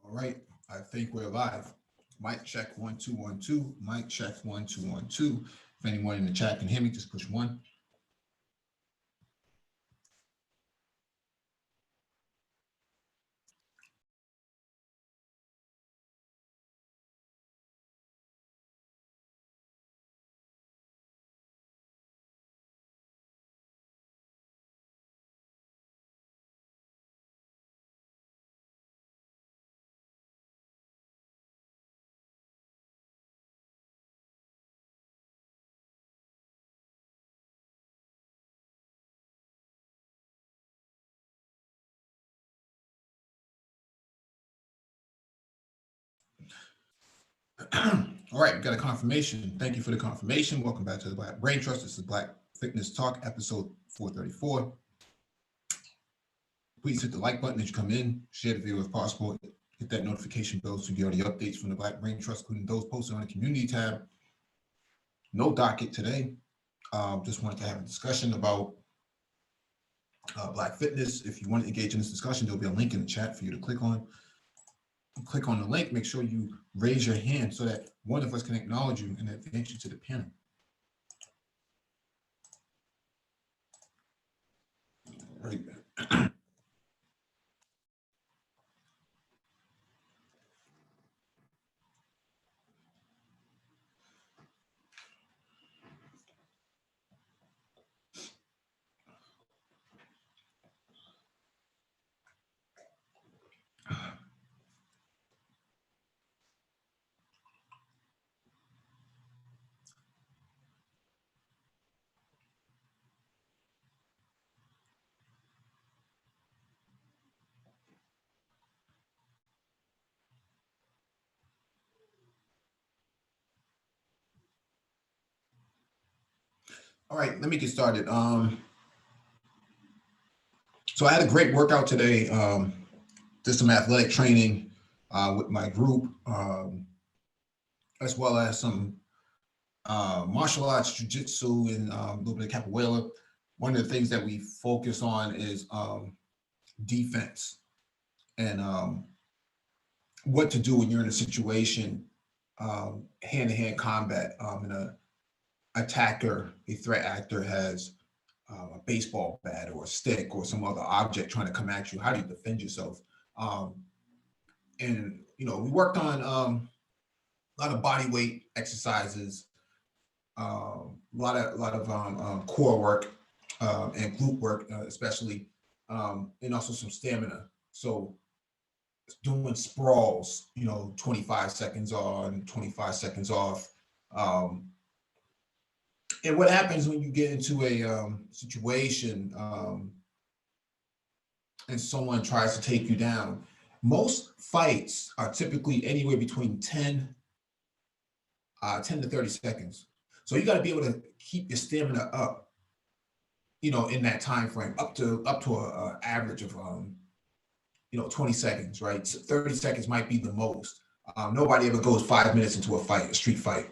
All right, I think we're live. Mic check 1 2 1 2. Mic check 1 2 1 2. If anyone in the chat can hear me, just push one. All right, we got a confirmation. Thank you for the confirmation. Welcome back to the Black Brain Trust. This is Black Fitness Talk, episode 434. Please hit the like button as you come in. Share the video if possible. Hit that notification bell so you get all the updates from the Black Brain Trust, including those posted on the community tab. No docket today. Just wanted to have a discussion about Black fitness. If you want to engage in this discussion, there'll be a link in the chat for you to click on. Click on the link. Make sure you raise your hand so that one of us can acknowledge you and advance you to the panel. Right. All right, let me get started. So I had a great workout today. Did some athletic training with my group, as well as some martial arts, jiu-jitsu, and a little bit of capoeira. One of the things that we focus on is defense and what to do when you're in a situation, hand-to-hand combat, and a attacker, a threat actor has a baseball bat or a stick or some other object trying to come at you. How do you defend yourself? And we worked on a lot of body weight exercises, a lot of core work and glute work, especially, and also some stamina. So doing sprawls, 25 seconds on, 25 seconds off. And what happens when you get into a situation and someone tries to take you down? Most fights are typically anywhere between 10 to 30 seconds. So you got to be able to keep your stamina up, in that time frame, up to an average of 20 seconds, right? So 30 seconds might be the most. Nobody ever goes 5 minutes into a fight, a street fight.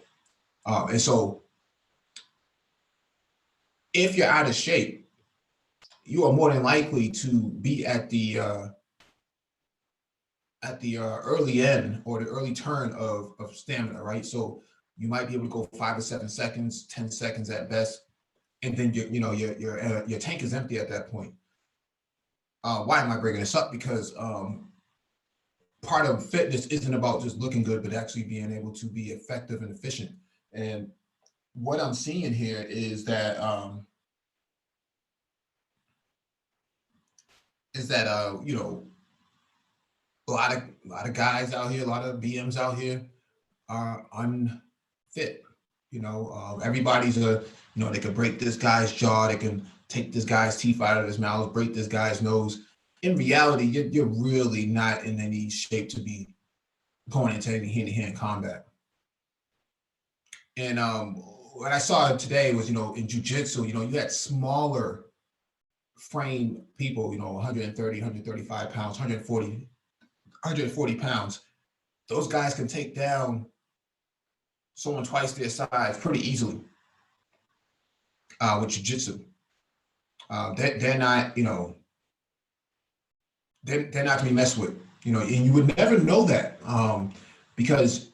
And so if you're out of shape, you are more than likely to be at the early end or the early turn of stamina, right? So you might be able to go 5 or 7 seconds, 10 seconds at best, and then your tank is empty at that point. Why am I bringing this up? Because part of fitness isn't about just looking good, but actually being able to be effective and efficient. And what I'm seeing here is that a lot of guys out here, a lot of BMs out here are unfit. Everybody's they can break this guy's jaw, they can take this guy's teeth out of his mouth, break this guy's nose. In reality, you're really not in any shape to be going into any hand-to-hand combat. And what I saw today was, in jiu-jitsu, you had smaller frame people, 130, 135 pounds, 140 pounds. Those guys can take down someone twice their size pretty easily with jiu-jitsu. They're not, they're not to be messed with. and you would never know that because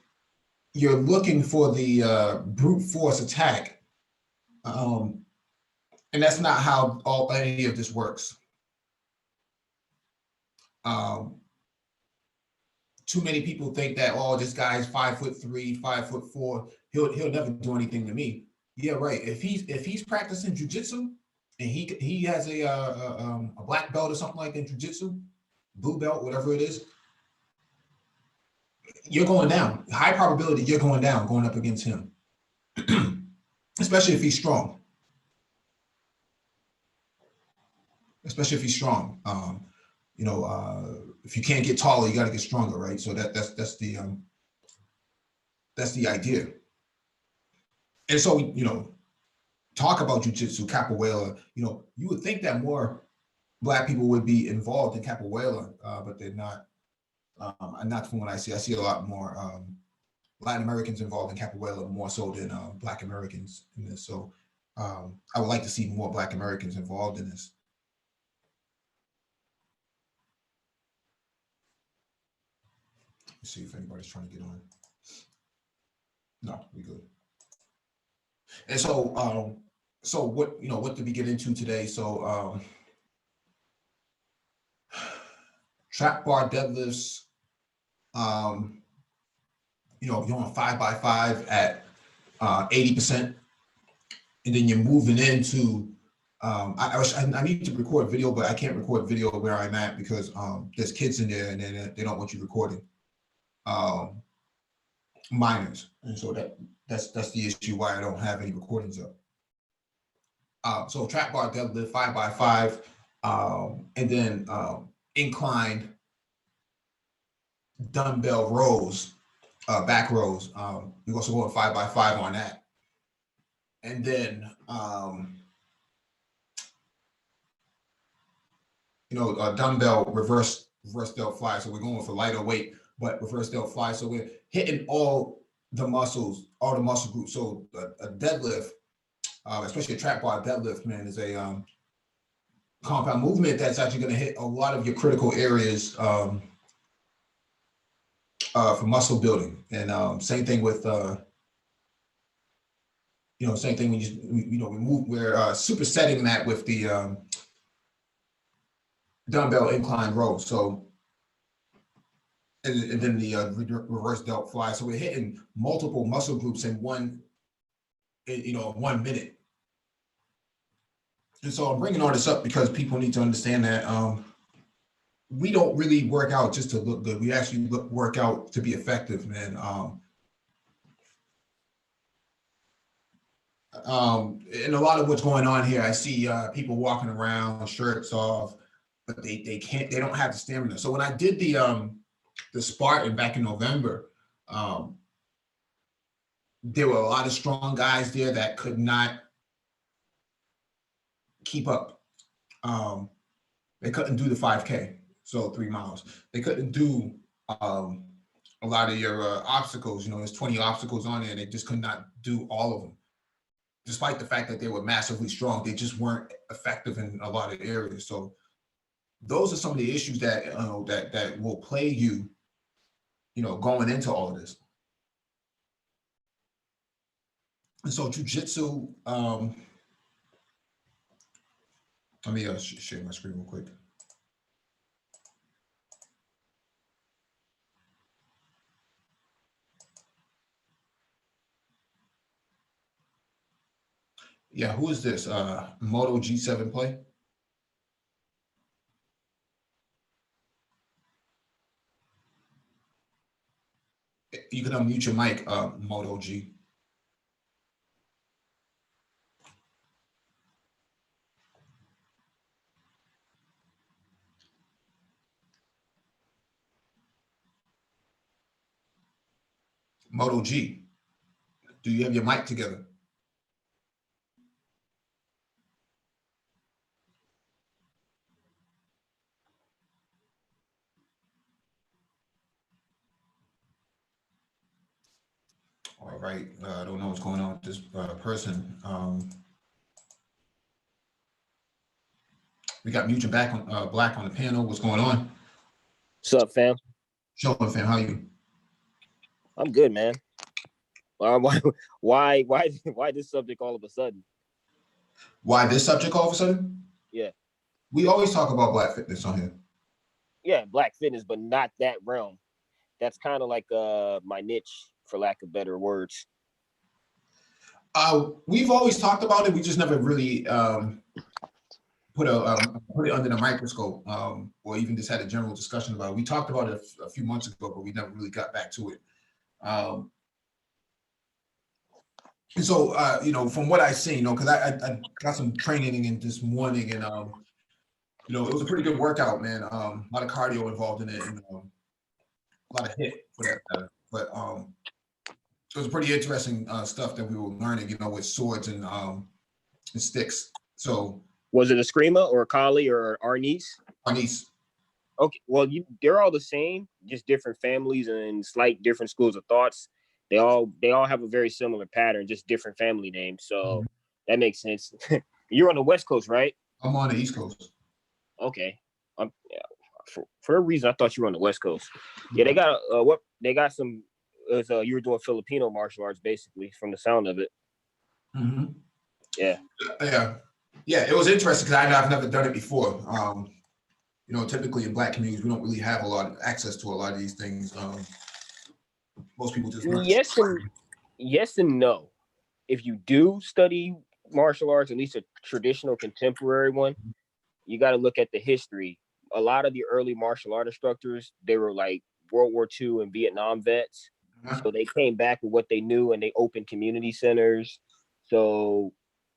you're looking for the brute force attack, and that's not how any of this works. Too many people think that, oh, this guy's 5'3", 5'4", he'll never do anything to me. Yeah, right. If he's practicing jujitsu and he has a black belt or something like that in jujitsu, blue belt, whatever it is, you're going down. High probability you're going down, going up against him, especially if he's strong. Especially if he's strong. If you can't get taller, you got to get stronger, right? So that's the idea. And so, talk about jujitsu, capoeira. You would think that more Black people would be involved in capoeira, but they're not. Not from what I see. I see a lot more Latin Americans involved in capoeira more so than Black Americans in this. So I would like to see more Black Americans involved in this. Let's see if anybody's trying to get on. No, we good. And so, what did we get into today? So, trap bar deadlifts. You're on 5x5 at 80%, and then you're moving into. I need to record video, but I can't record video where I'm at because there's kids in there, and they don't want you recording. Minors, and so that's the issue why I don't have any recordings up. So trap bar deadlift 5x5, and then inclined dumbbell rows, back rows. We also go 5x5 on that, and then dumbbell reverse delt fly. So we're going for lighter weight, but reverse delt fly. So we're hitting all the muscle groups. So a deadlift, especially a trap bar deadlift, man, is a compound movement that's actually going to hit a lot of your critical areas for muscle building. And same thing with same thing we're supersetting that with the dumbbell incline row. So and then the reverse delt fly. So we're hitting multiple muscle groups in 1 minute. And so I'm bringing all this up because people need to understand that we don't really work out just to look good. We actually work out to be effective, man. And a lot of what's going on here, I see people walking around, shirts off, but they don't have the stamina. So when I did the Spartan back in November, there were a lot of strong guys there that could not keep up. They couldn't do the 5K, so 3 miles. They couldn't do a lot of your obstacles. There's 20 obstacles on there, and they just could not do all of them. Despite the fact that they were massively strong, they just weren't effective in a lot of areas. So those are some of the issues that that will plague you, going into all of this. And so jujitsu, let me share my screen real quick. Yeah, who is this? Moto G7 play? You can unmute your mic, Moto G. Moto G, do you have your mic together? All right, I don't know what's going on with this person. We got Mutant Black on the panel. What's going on? What's up, fam? Chilling, fam. How you? I'm good, man. Why, why this subject all of a sudden? Why this subject all of a sudden? Yeah, We always talk about Black fitness on here. yeah, black fitness, but not that realm. That's kind of like my niche, for lack of better words. We've always talked about it. We just never really put it under the microscope, or even just had a general discussion about it. We talked about it a few months ago, but we never really got back to it. And so, from what I seen, because I got some training in this morning, and it was a pretty good workout, man. A lot of cardio involved in it, and a lot of hit for that matter. But it was pretty interesting stuff that we were learning, with swords and sticks. So, Was it a screamer or a collie or Arnis? Arnis. Okay, well, they're all the same, just different families and slight different schools of thoughts. They all have a very similar pattern, just different family names. So that makes sense. You're on the West Coast, right? I'm on the East Coast. Okay. Yeah, for a reason, I thought you were on the West Coast. Yeah, they got some. You were doing Filipino martial arts, basically, from the sound of it. Mm-hmm. Yeah. Yeah. It was interesting because I've never done it before. Typically in Black communities, we don't really have a lot of access to a lot of these things. Most people just learn. Yes and no. If you do study martial arts, at least a traditional contemporary one, you got to look at the history. A lot of the early martial art instructors, they were like World War II and Vietnam vets. So they came back with what they knew and they opened community centers. So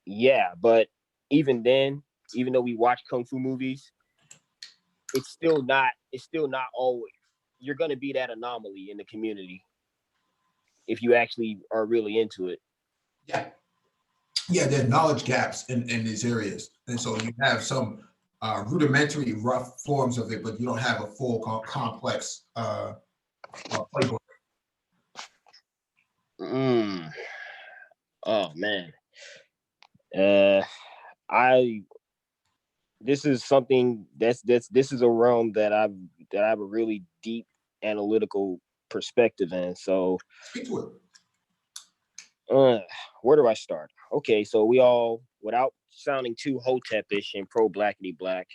yeah, but even then, even though we watch Kung Fu movies, it's still not always, you're going to be that anomaly in the community if you actually are really into it. Yeah, there are knowledge gaps in these areas. And so you have some rudimentary, rough forms of it, but you don't have a full complex playbook. Oh man. This is something this is a realm that I have a really deep analytical perspective in. So speak to it. Where do I start? Okay, so we all, without sounding too hotepish and pro blackity black,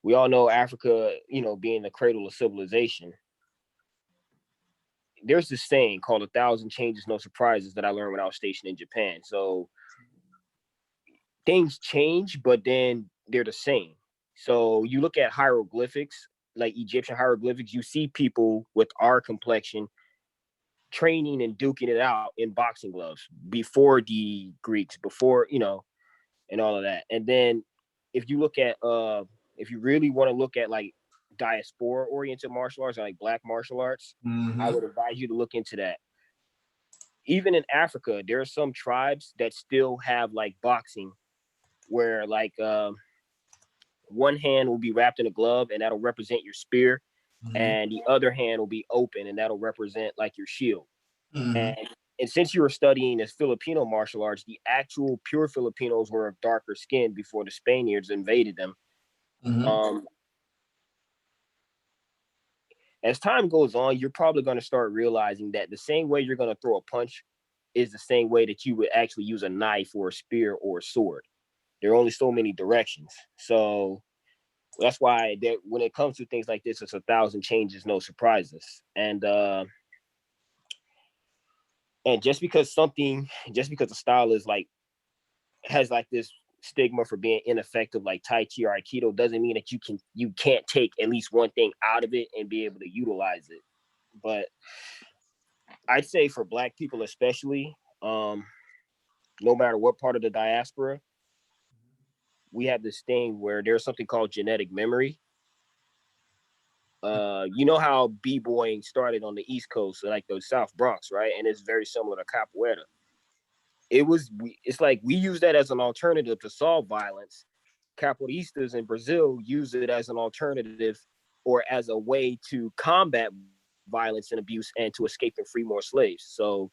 we all know Africa, being the cradle of civilization. There's this saying called 1,000 changes, no surprises, that I learned when I was stationed in Japan. So things change, but then they're the same. So you look at hieroglyphics, like Egyptian hieroglyphics, you see people with our complexion training and duking it out in boxing gloves before the Greeks, before, and all of that. And then if you look at, if you really want to look at like diaspora oriented martial arts, like black martial arts, I would advise you to look into that. Even in Africa, there are some tribes that still have like boxing where like one hand will be wrapped in a glove and that'll represent your spear, and the other hand will be open and that'll represent like your shield. And since you were studying as Filipino martial arts, the actual pure Filipinos were of darker skin before the Spaniards invaded them. As time goes on, you're probably going to start realizing that the same way you're going to throw a punch is the same way that you would actually use a knife or a spear or a sword. There are only so many directions. So that's why when it comes to things like this, it's 1,000 changes, no surprises. And just because a style is like, has like this stigma for being ineffective, like Tai Chi or Aikido, doesn't mean that you can't take at least one thing out of it and be able to utilize it. But I'd say for Black people especially, no matter what part of the diaspora, we have this thing where there's something called genetic memory. You know how b-boying started on the East Coast, like the South Bronx, right? And it's very similar to Capoeira. It's like we use that as an alternative to solve violence. Capoeiristas in Brazil use it as an alternative or as a way to combat violence and abuse and to escape and free more slaves. So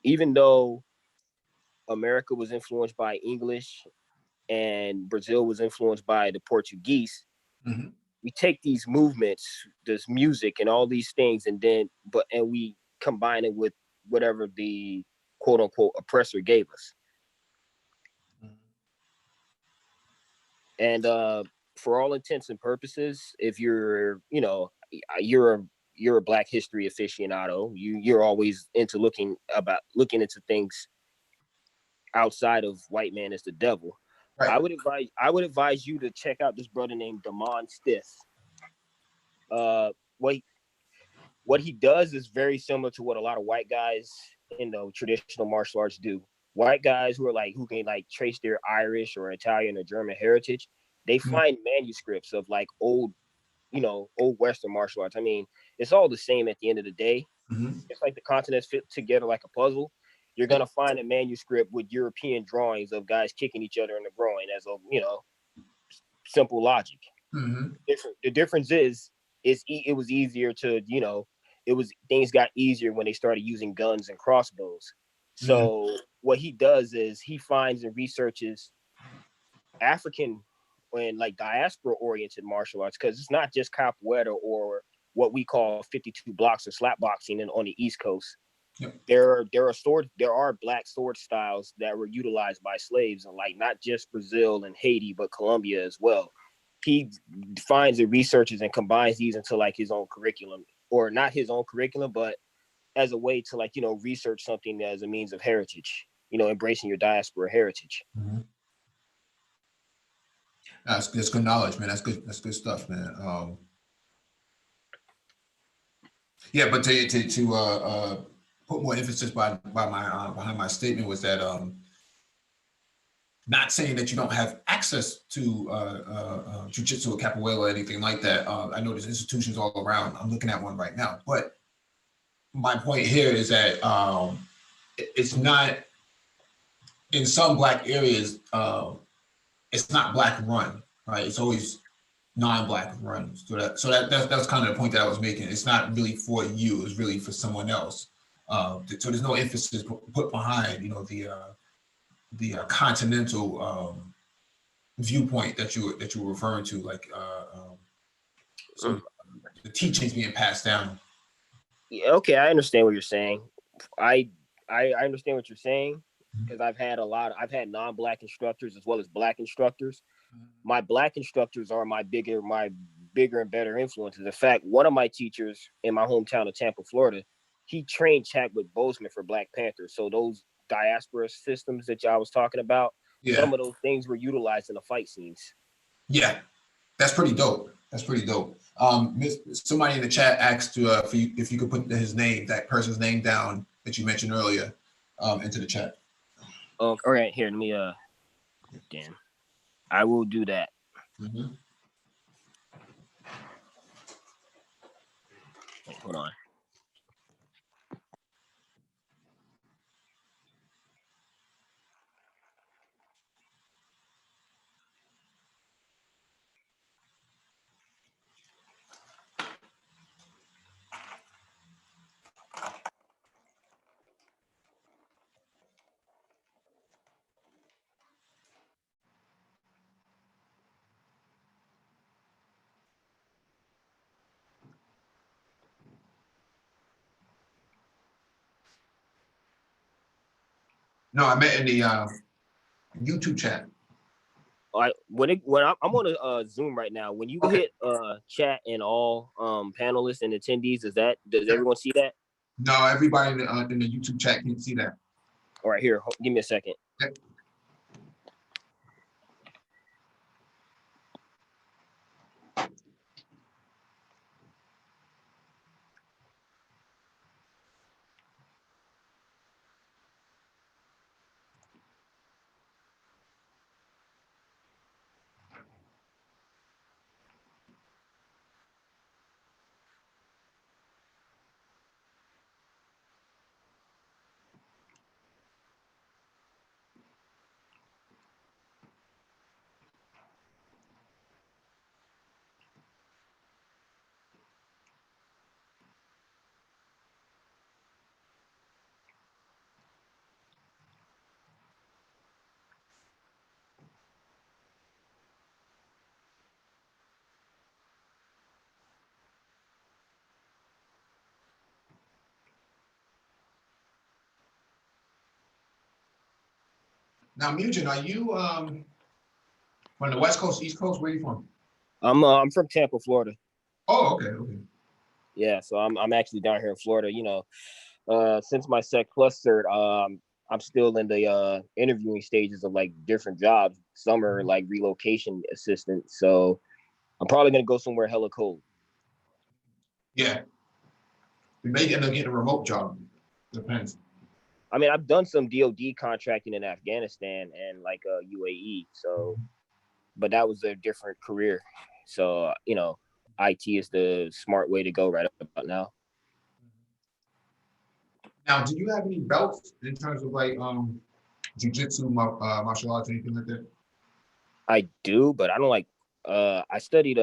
even though America was influenced by English and Brazil was influenced by the Portuguese, we take these movements, this music and all these things, and we combine it with whatever the quote unquote oppressor gave us. And for all intents and purposes, if you're, you're a Black history aficionado, you're always into looking into things outside of white man as the devil. Right. I would advise you to check out this brother named Damon Stith. What he does is very similar to what a lot of white guys in the traditional martial arts do. White guys who can trace their Irish or Italian or German heritage, they find manuscripts of old Western martial arts. I mean, it's all the same at the end of the day. It's like the continents fit together like a puzzle. You're gonna find a manuscript with European drawings of guys kicking each other in the groin as a simple logic. The difference is it was easier to things got easier when they started using guns and crossbows. So what he does is he finds and researches African and diaspora oriented martial arts, because it's not just capoeira or what we call 52 blocks or slap boxing on the East Coast. Yep. There are Black sword styles that were utilized by slaves, and not just Brazil and Haiti, but Colombia as well. He finds and researches and combines these into his own curriculum, or not his own curriculum, but as a way to research something as a means of heritage, embracing your diaspora heritage. That's good knowledge, man. That's good stuff, man. Yeah, but to put more emphasis behind my statement was that not saying that you don't have access to jiu-jitsu or capoeira or anything like that. I know there's institutions all around. I'm looking at one right now. But my point here is that it's not, in some Black areas, it's not Black run, right? It's always non-Black run. So that's kind of the point that I was making. It's not really for you. It's really for someone else. So there's no emphasis put behind, the continental viewpoint that you were referring to, the teachings being passed down. Yeah, okay, I understand what you're saying. I understand what you're saying, because I've had non-Black instructors as well as Black instructors. My Black instructors are my bigger and better influences. In fact, one of my teachers in my hometown of Tampa, Florida, he trained Chadwick Boseman for Black Panther. So those diaspora systems that y'all was talking about, some of those things were utilized in the fight scenes. Yeah, that's pretty dope. Somebody in the chat asked if you could put that person's name down that you mentioned earlier, into the chat. All right, here, let me damn. I will do that. Wait, hold on. No, I meant in the YouTube chat. All right, I'm on a Zoom right now. When you hit chat and all panelists and attendees, does everyone see that? No, everybody in the YouTube chat can see that. All right, here, give me a second. Yep. Now, Mugen, are you from the West Coast, East Coast? Where are you from? I'm from Tampa, Florida. Oh, okay, okay. Yeah, so I'm actually down here in Florida. Since my Sec Plus cert, I'm still in the interviewing stages of like different jobs. Some are like relocation assistant. So I'm probably gonna go somewhere hella cold. Yeah, we may end up getting a remote job. Depends. I mean, I've done some DoD contracting in Afghanistan and like UAE. So, but that was a different career. So IT is the smart way to go right about now. Now, do you have any belts in terms of like jujitsu, martial arts, anything like that? I do, but I don't like. I studied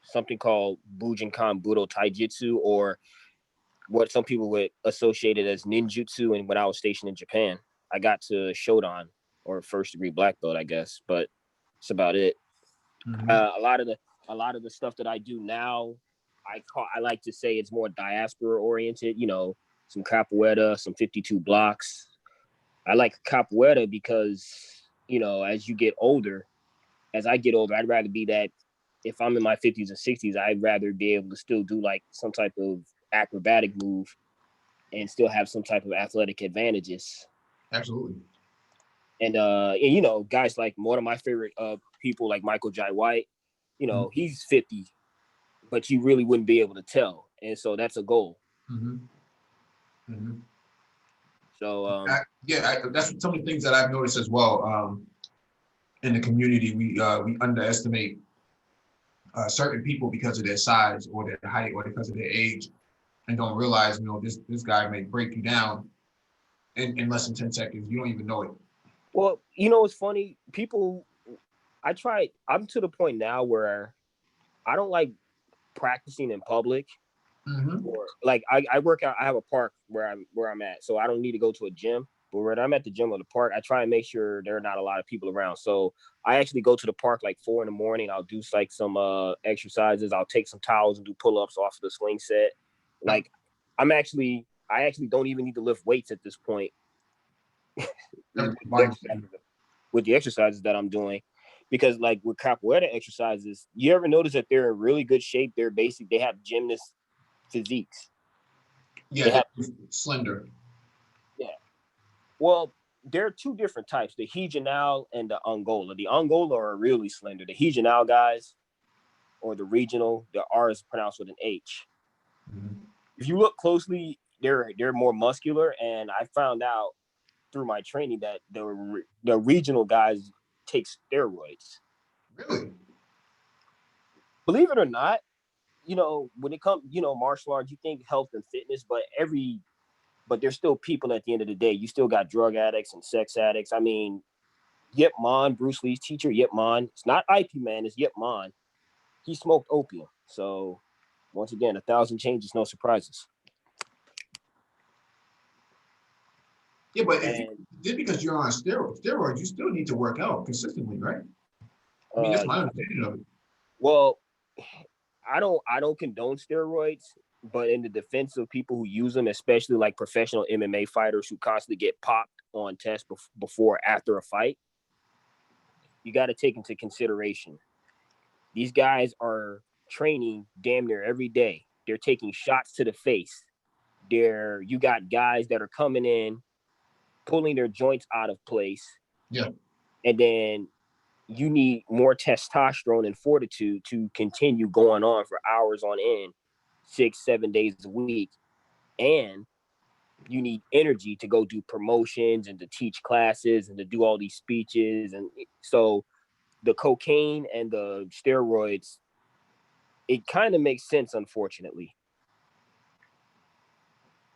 something called Bujinkan Budo Taijutsu, or what some people would associate it as ninjutsu. And when I was stationed in Japan, I got to Shodan, or first degree black belt, I guess, but it's about it. Mm-hmm. A lot of the stuff that I do now, I like to say it's more diaspora oriented. Some capoeira, some 52 blocks. I like capoeira because as you get older, as I get older, I'd rather be that. If I'm in my 50s and 60s, I'd rather be able to still do like some type of acrobatic move and still have some type of athletic advantages. Absolutely. And guys like one of my favorite people like Michael Jai White, Mm-hmm. he's 50, but you really wouldn't be able to tell. And so that's a goal. Mm-hmm. Mm-hmm. So that's some of the things that I've noticed as well. In the community, we underestimate certain people because of their size or their height or because of their age, and don't realize, this guy may break you down in less than 10 seconds. You don't even know it. well, it's funny. I'm to the point now where I don't like practicing in public. Mm-hmm. Or like I work out. I have a park where I'm at, so I don't need to go to a gym. But when I'm at the gym or the park, I try and make sure there are not a lot of people around. So I actually go to the park like 4 a.m. I'll do like some exercises. I'll take some towels and do pull-ups off of the swing set. Like I actually don't even need to lift weights at this point with the exercises that I'm doing. Because like with capoeira exercises, you ever notice that they're in really good shape? They have gymnast physiques. Yeah, slender. Yeah. Well, there are two different types: the regional and the Angola. The Angola are really slender. The regional guys, or the regional, the R is pronounced with an H. Mm-hmm. If you look closely, they're more muscular, and I found out through my training that the regional guys take steroids. Really? Believe it or not, when it comes, martial arts, you think health and fitness, but there's still people at the end of the day. You still got drug addicts and sex addicts. I mean, Yip Man, Bruce Lee's teacher, Yip Man. It's not IP Man, it's Yip Man. He smoked opium. So once again, 1,000 changes, no surprises. Yeah, but just because you're on steroids, you still need to work out consistently, right? I mean, that's my understanding of it. Well, I don't condone steroids, but in the defense of people who use them, especially like professional MMA fighters who constantly get popped on tests before after a fight, you got to take into consideration these guys are training damn near every day. They're taking shots to the face. You got guys that are coming in, pulling their joints out of place. Yeah. And then you need more testosterone and fortitude to continue going on for hours on end, 6-7 days a week. And you need energy to go do promotions and to teach classes and to do all these speeches. And so the cocaine and the steroids, it kind of makes sense, unfortunately.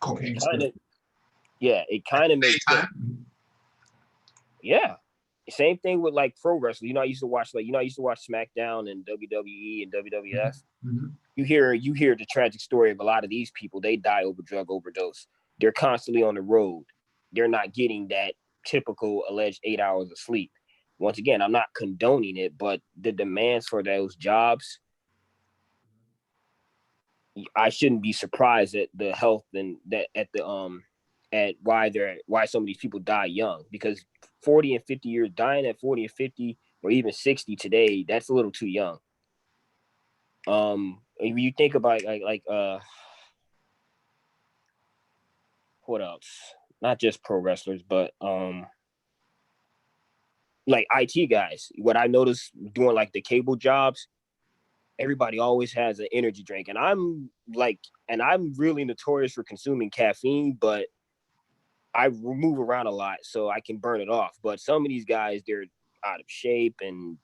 Cocaine. It kind of makes sense. Yeah. Same thing with like pro wrestling. I used to watch SmackDown and WWE and WWF. Mm-hmm. You hear the tragic story of a lot of these people. They die over drug overdose. They're constantly on the road. They're not getting that typical alleged 8 hours of sleep. Once again, I'm not condoning it, but the demands for those jobs, I shouldn't be surprised at the health and that at the at why some of these people die young, because 40 and 50 years, dying at 40 and 50 or even 60 today, that's a little too young. When you think about what else? Not just pro wrestlers, but like IT guys. What I noticed doing like the cable jobs, everybody always has an energy drink, and I'm really notorious for consuming caffeine, but I move around a lot so I can burn it off. But some of these guys, they're out of shape, and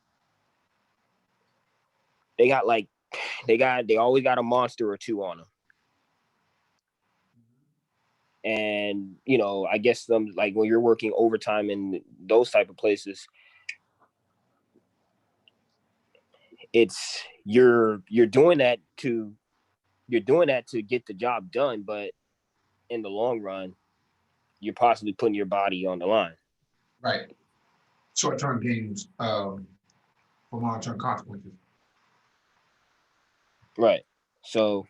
they got like they always got a monster or two on them. And I guess some, like, when you're working overtime in those type of places, it's you're doing that to get the job done, but in the long run, you're possibly putting your body on the line. Right. Short-term gains for long-term consequences. Right. So,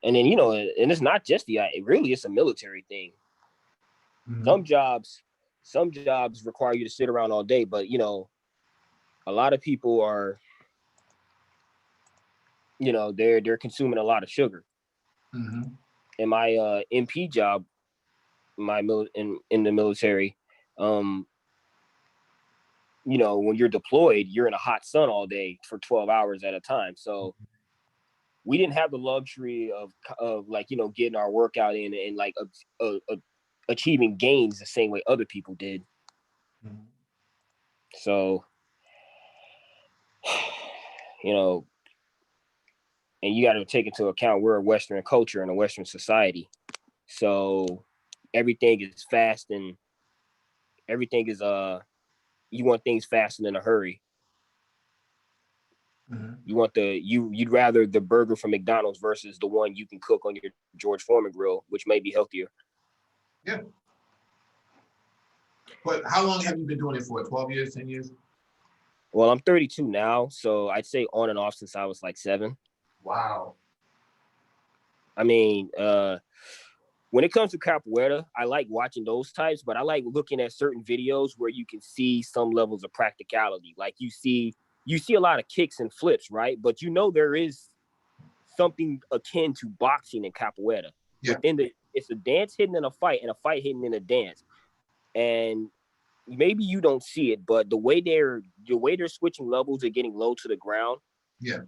and then and it's not just it really is a military thing. Mm-hmm. Some jobs require you to sit around all day, but a lot of people are, they're consuming a lot of sugar. Mm-hmm. In my MP job, in the military, when you're deployed, you're in a hot sun all day for 12 hours at a time. So we didn't have the luxury of like, getting our workout in and like achieving gains the same way other people did. Mm-hmm. So, and you got to take into account we're a Western culture and a Western society. So everything is fast, and everything is you want things fast and in a hurry. Mm-hmm. You want you'd rather the burger from McDonald's versus the one you can cook on your George Foreman grill, which may be healthier. Yeah. But how long have you been doing it for? 12 years, 10 years? Well, I'm 32 now, so I'd say on and off since I was like 7. Wow. I mean, when it comes to capoeira, I like watching those types, but I like looking at certain videos where you can see some levels of practicality. Like you see a lot of kicks and flips, right? But there is something akin to boxing in capoeira. Yeah. It's a dance hidden in a fight, and a fight hidden in a dance. And maybe you don't see it, but the way they're switching levels and getting low to the ground. Yeah.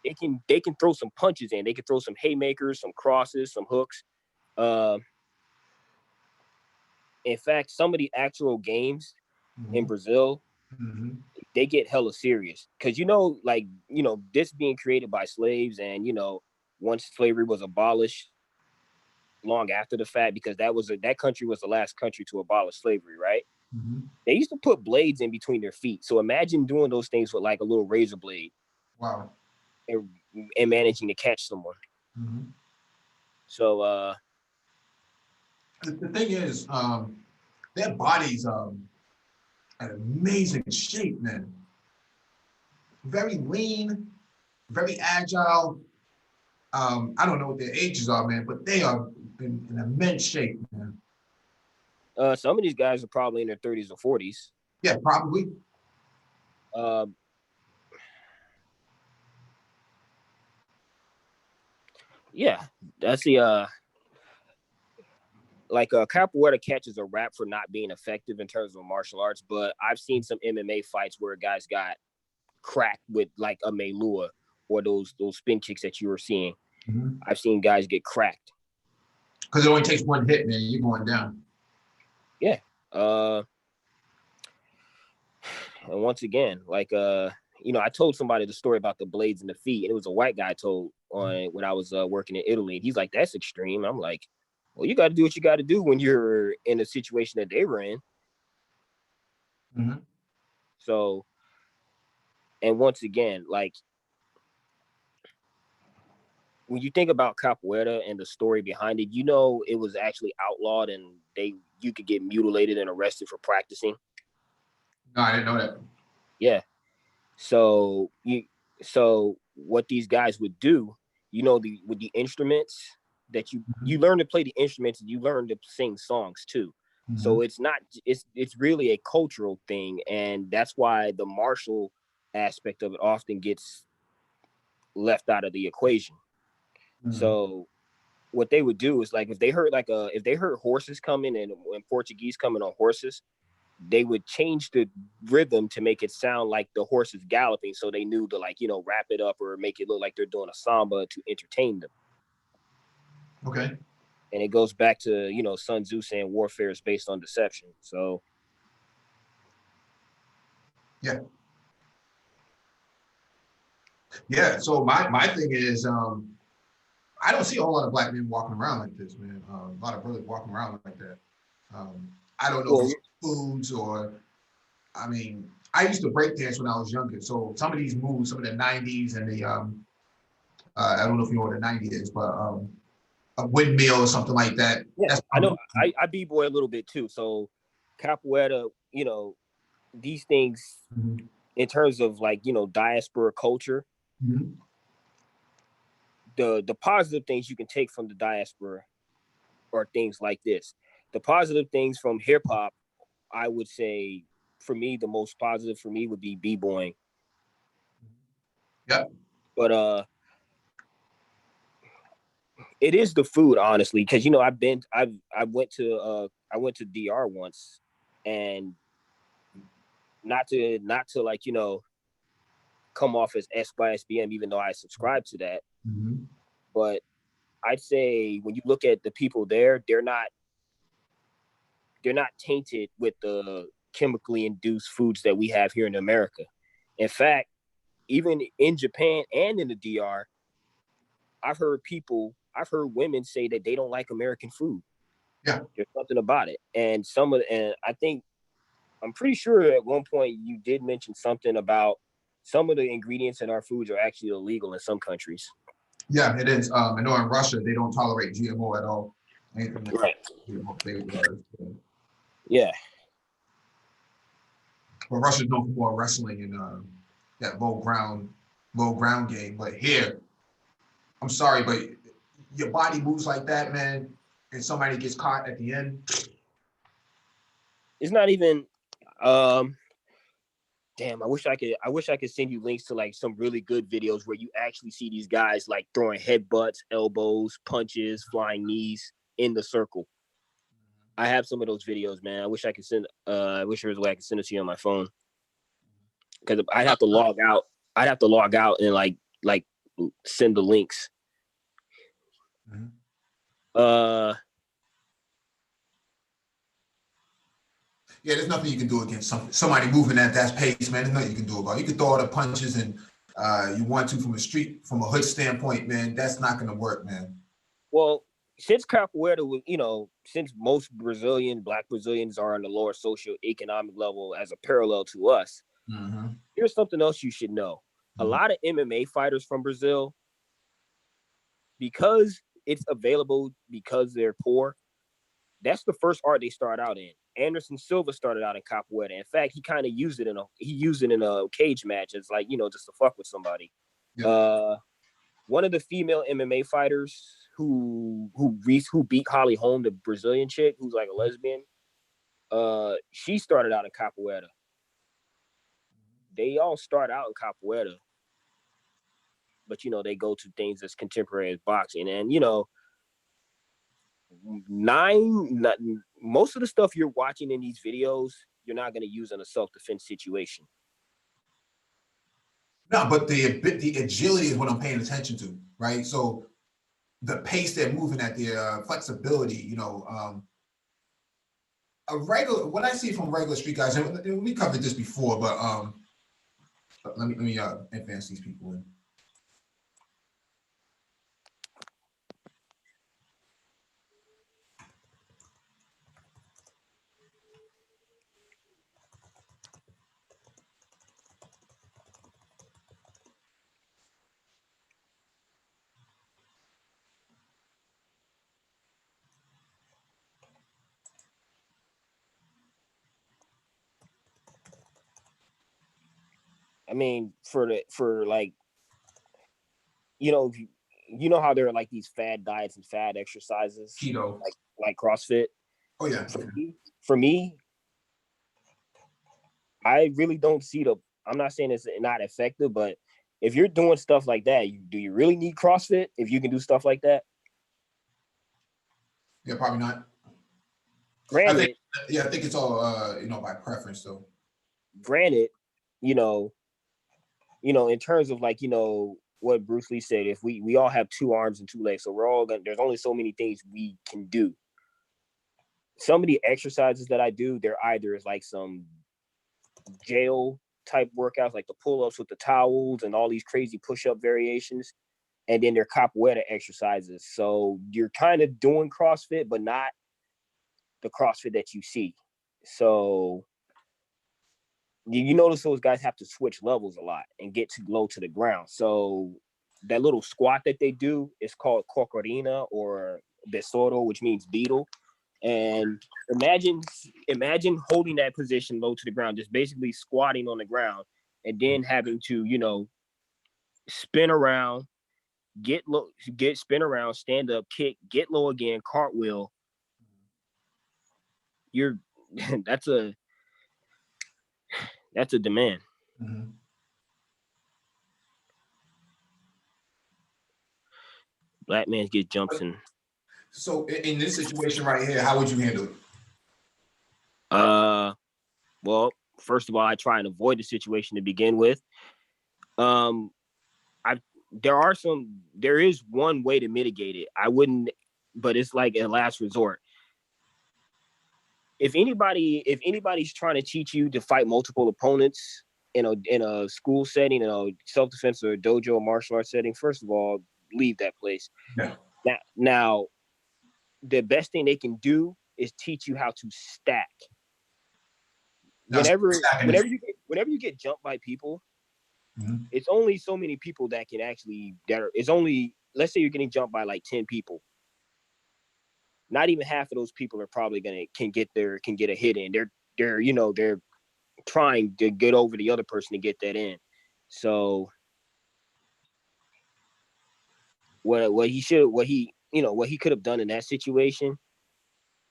They can throw some punches in. They can throw some haymakers, some crosses, some hooks. In fact, some of the actual games mm-hmm. in Brazil, mm-hmm. they get hella serious because this being created by slaves, and once slavery was abolished, long after the fact, because that country was the last country to abolish slavery, right? Mm-hmm. They used to put blades in between their feet. So imagine doing those things with like a little razor blade. Wow. And managing to catch someone. Mm-hmm. So the thing is, their bodies are an amazing shape, man. Very lean, very agile. I don't know what their ages are, man, but they are in immense shape, man. Some of these guys are probably in their 30s or 40s. Yeah, probably. Yeah, that's the capoeira catches a rap for not being effective in terms of martial arts, but I've seen some MMA fights where guys got cracked with like a Meilua or those spin kicks that you were seeing. Mm-hmm. I've seen guys get cracked. Because it only takes one hit, man. You're going down. Yeah. And once again, like I told somebody the story about the blades in the feet, and it was a white guy told when I was working in Italy. And he's like, "That's extreme." I'm like, "Well, you got to do what you got to do when you're in a situation that they were in." Mm-hmm. So, and once again, like when you think about capoeira and the story behind it, it was actually outlawed, and you could get mutilated and arrested for practicing. No, I didn't know that. Yeah. So what these guys would do, with the instruments, that you learn to play the instruments and you learn to sing songs too. So it's really a cultural thing, and that's why the martial aspect of it often gets left out of the equation. So what they would do is, like, if they heard horses coming and Portuguese coming on horses, they would change the rhythm to make it sound like the horse is galloping, so they knew to, like, wrap it up or make it look like they're doing a samba to entertain them. Okay. And it goes back to, Sun Tzu saying warfare is based on deception. So yeah. So my thing is, I don't see a whole lot of black men walking around like this, man. A lot of brothers walking around like that. I don't know if it's foods or, I mean, I used to break dance when I was younger. So some of these moves, some of the 90s and the, I don't know if you know what a 90 is, but a windmill or something like that. Yeah, I know. I b-boy a little bit too. So capoeira, these things in terms of, like, diaspora culture, the positive things you can take from the diaspora are things like this. The positive things from hip hop, I would say, for me, the most positive for me would be b-boying. Yeah. But it is the food, honestly, because I went to DR once, and not to like, come off as S by SBM, even though I subscribe to that. But I'd say when you look at the people there, they're not tainted with the chemically induced foods that we have here in America. In fact, even in Japan and in the DR, I've heard women say that they don't like American food. Yeah. There's something about it. And I'm pretty sure at one point you did mention something about some of the ingredients in our foods are actually illegal in some countries. Yeah, it is. I know in Russia, they don't tolerate GMO at all. Anything like right. GMO, yeah. Well, Russia's known for more wrestling and that low ground game. But here, I'm sorry, but your body moves like that, man, and somebody gets caught at the end. It's not even. Damn, I wish I could send you links to, like, some really good videos where you actually see these guys, like, throwing headbutts, elbows, punches, flying knees in the circle. I have some of those videos, man. I wish I wish there was a way I could send it to you on my phone, because I'd have to log out. And like send the links. Yeah, there's nothing you can do against somebody moving at that pace, man. There's nothing you can do about it. You can throw all the punches and you want to from a hood standpoint, man. That's not going to work, man. Well, since capoeira was, since most Black Brazilians are on the lower socioeconomic level as a parallel to us, here's something else you should know. A lot of MMA fighters from Brazil, because it's available, because they're poor, that's the first art they start out in. Anderson Silva started out in capoeira. In fact, he kind of used it in a cage match as, like, just to fuck with somebody. Yeah. One of the female MMA fighters who beat Holly Holm, the Brazilian chick who's like a lesbian, she started out in capoeira. They all start out in capoeira, but they go to things as contemporary as boxing, and most of the stuff you're watching in these videos, you're not going to use in a self-defense situation. No, but the agility is what I'm paying attention to, right? So the pace they're moving at, the flexibility, what I see from regular street guys, and we covered this before, but let me advance these people in. I mean, for like, you know how there are like these fad diets and fad exercises, Keto. like CrossFit. Oh yeah. For me, I really don't see the. I'm not saying it's not effective, but if you're doing stuff like that, do you really need CrossFit if you can do stuff like that? Yeah, probably not. Granted, I think it's all by preference though. Granted, you know, in terms of like, what Bruce Lee said, if we all have 2 arms and 2 legs, so we're all gonna, there's only so many things we can do. Some of the exercises that I do, they're either like some jail type workouts, like the pull-ups with the towels and all these crazy push-up variations, and then they're capoeira exercises. So you're kind of doing CrossFit, but not the CrossFit that you see. So you notice those guys have to switch levels a lot and get too low to the ground. So that little squat that they do is called cocorina or besoro, which means beetle. And imagine holding that position low to the ground, just basically squatting on the ground, and then having to, spin around, get low, spin around, stand up, kick, get low again, cartwheel. You're that's a demand. Mm-hmm. Black man get jumps in. So in this situation right here, how would you handle it? Well, first of all, I try and avoid the situation to begin with. There is one way to mitigate it. I wouldn't, but it's like a last resort. If anybody's trying to teach you to fight multiple opponents in a school setting, in a self-defense or a dojo or martial arts setting, first of all, leave that place. Yeah. Now, the best thing they can do is teach you how to stack. Whenever you get jumped by people, mm-hmm. it's only so many people that can actually it's only, let's say you're getting jumped by like 10 people. Not even half of those people are probably can get a hit in. They're trying to get over the other person to get that in. So what he could have done in that situation,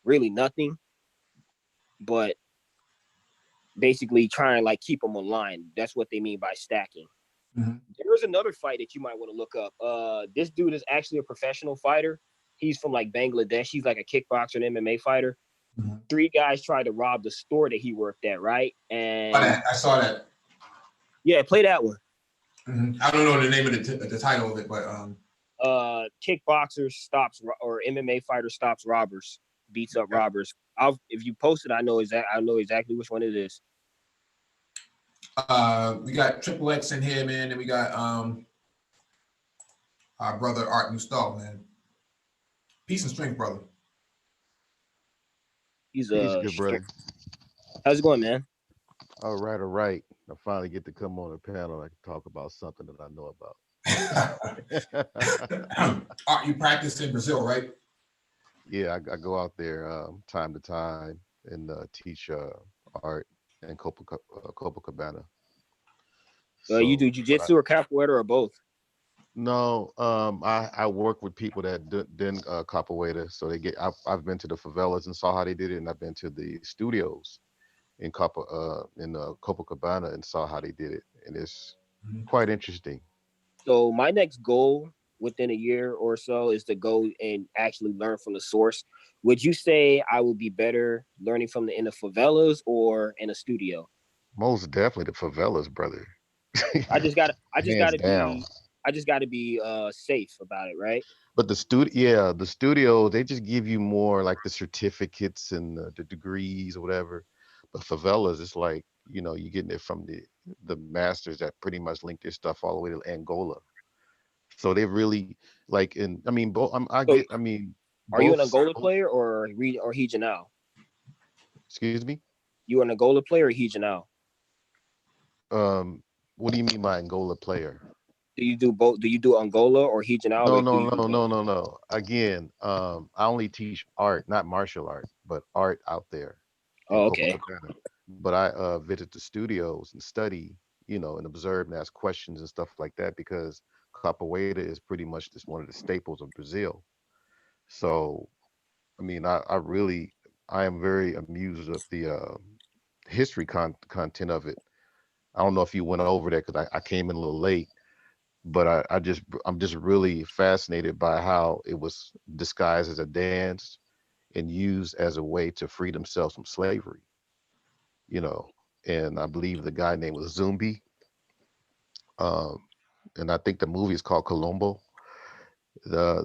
really nothing, but basically try and like keep them online. That's what they mean by stacking. Mm-hmm. There's another fight that you might want to look up. This dude is actually a professional fighter. He's from like Bangladesh. He's like a kickboxer and MMA fighter. Mm-hmm. 3 guys tried to rob the store that he worked at, right? And I saw that. Yeah, play that one. Mm-hmm. I don't know the name of the title of it, but kickboxer stops or MMA fighter stops robbers, beats up robbers. If you post it, I know exactly which one it is. We got Triple X in here, man, and we got our brother Art Nustal, man. Peace and strength, brother. He's good brother. How's it going, man? All right. I finally get to come on a panel. I can talk about something that I know about. Art, you practice in Brazil, right? Yeah, I go out there time to time and teach art in Copacabana. You do jiu-jitsu or capoeira or both? No, I work with people that did capoeira, so I've been to the favelas and saw how they did it, and I've been to the studios in Copacabana and saw how they did it, and it's quite interesting. So my next goal within a year or so is to go and actually learn from the source. Would you say I would be better learning from in the favelas or in a studio? Most definitely the favelas, brother. I just gotta down. be safe about it, right? But the studio, they just give you more like the certificates and the degrees or whatever. But favelas, it's like, you're getting it from the masters that pretty much link their stuff all the way to Angola. So they really like, are you an Angola player or regional? Excuse me? You an Angola player or regional? What do you mean by Angola player? Do you do both? Do you do Angola or regional? No. Again, I only teach art, not martial art, but art out there. Oh, okay. Copacabana. But I visit the studios and study, and observe and ask questions and stuff like that, because capoeira is pretty much just one of the staples of Brazil. So, I mean, I am very amused with the history content of it. I don't know if you went over that because I came in a little late, but I'm just really fascinated by how it was disguised as a dance and used as a way to free themselves from slavery, you know. And I believe the guy name was Zumbi. Um, and I think the movie is called Colombo.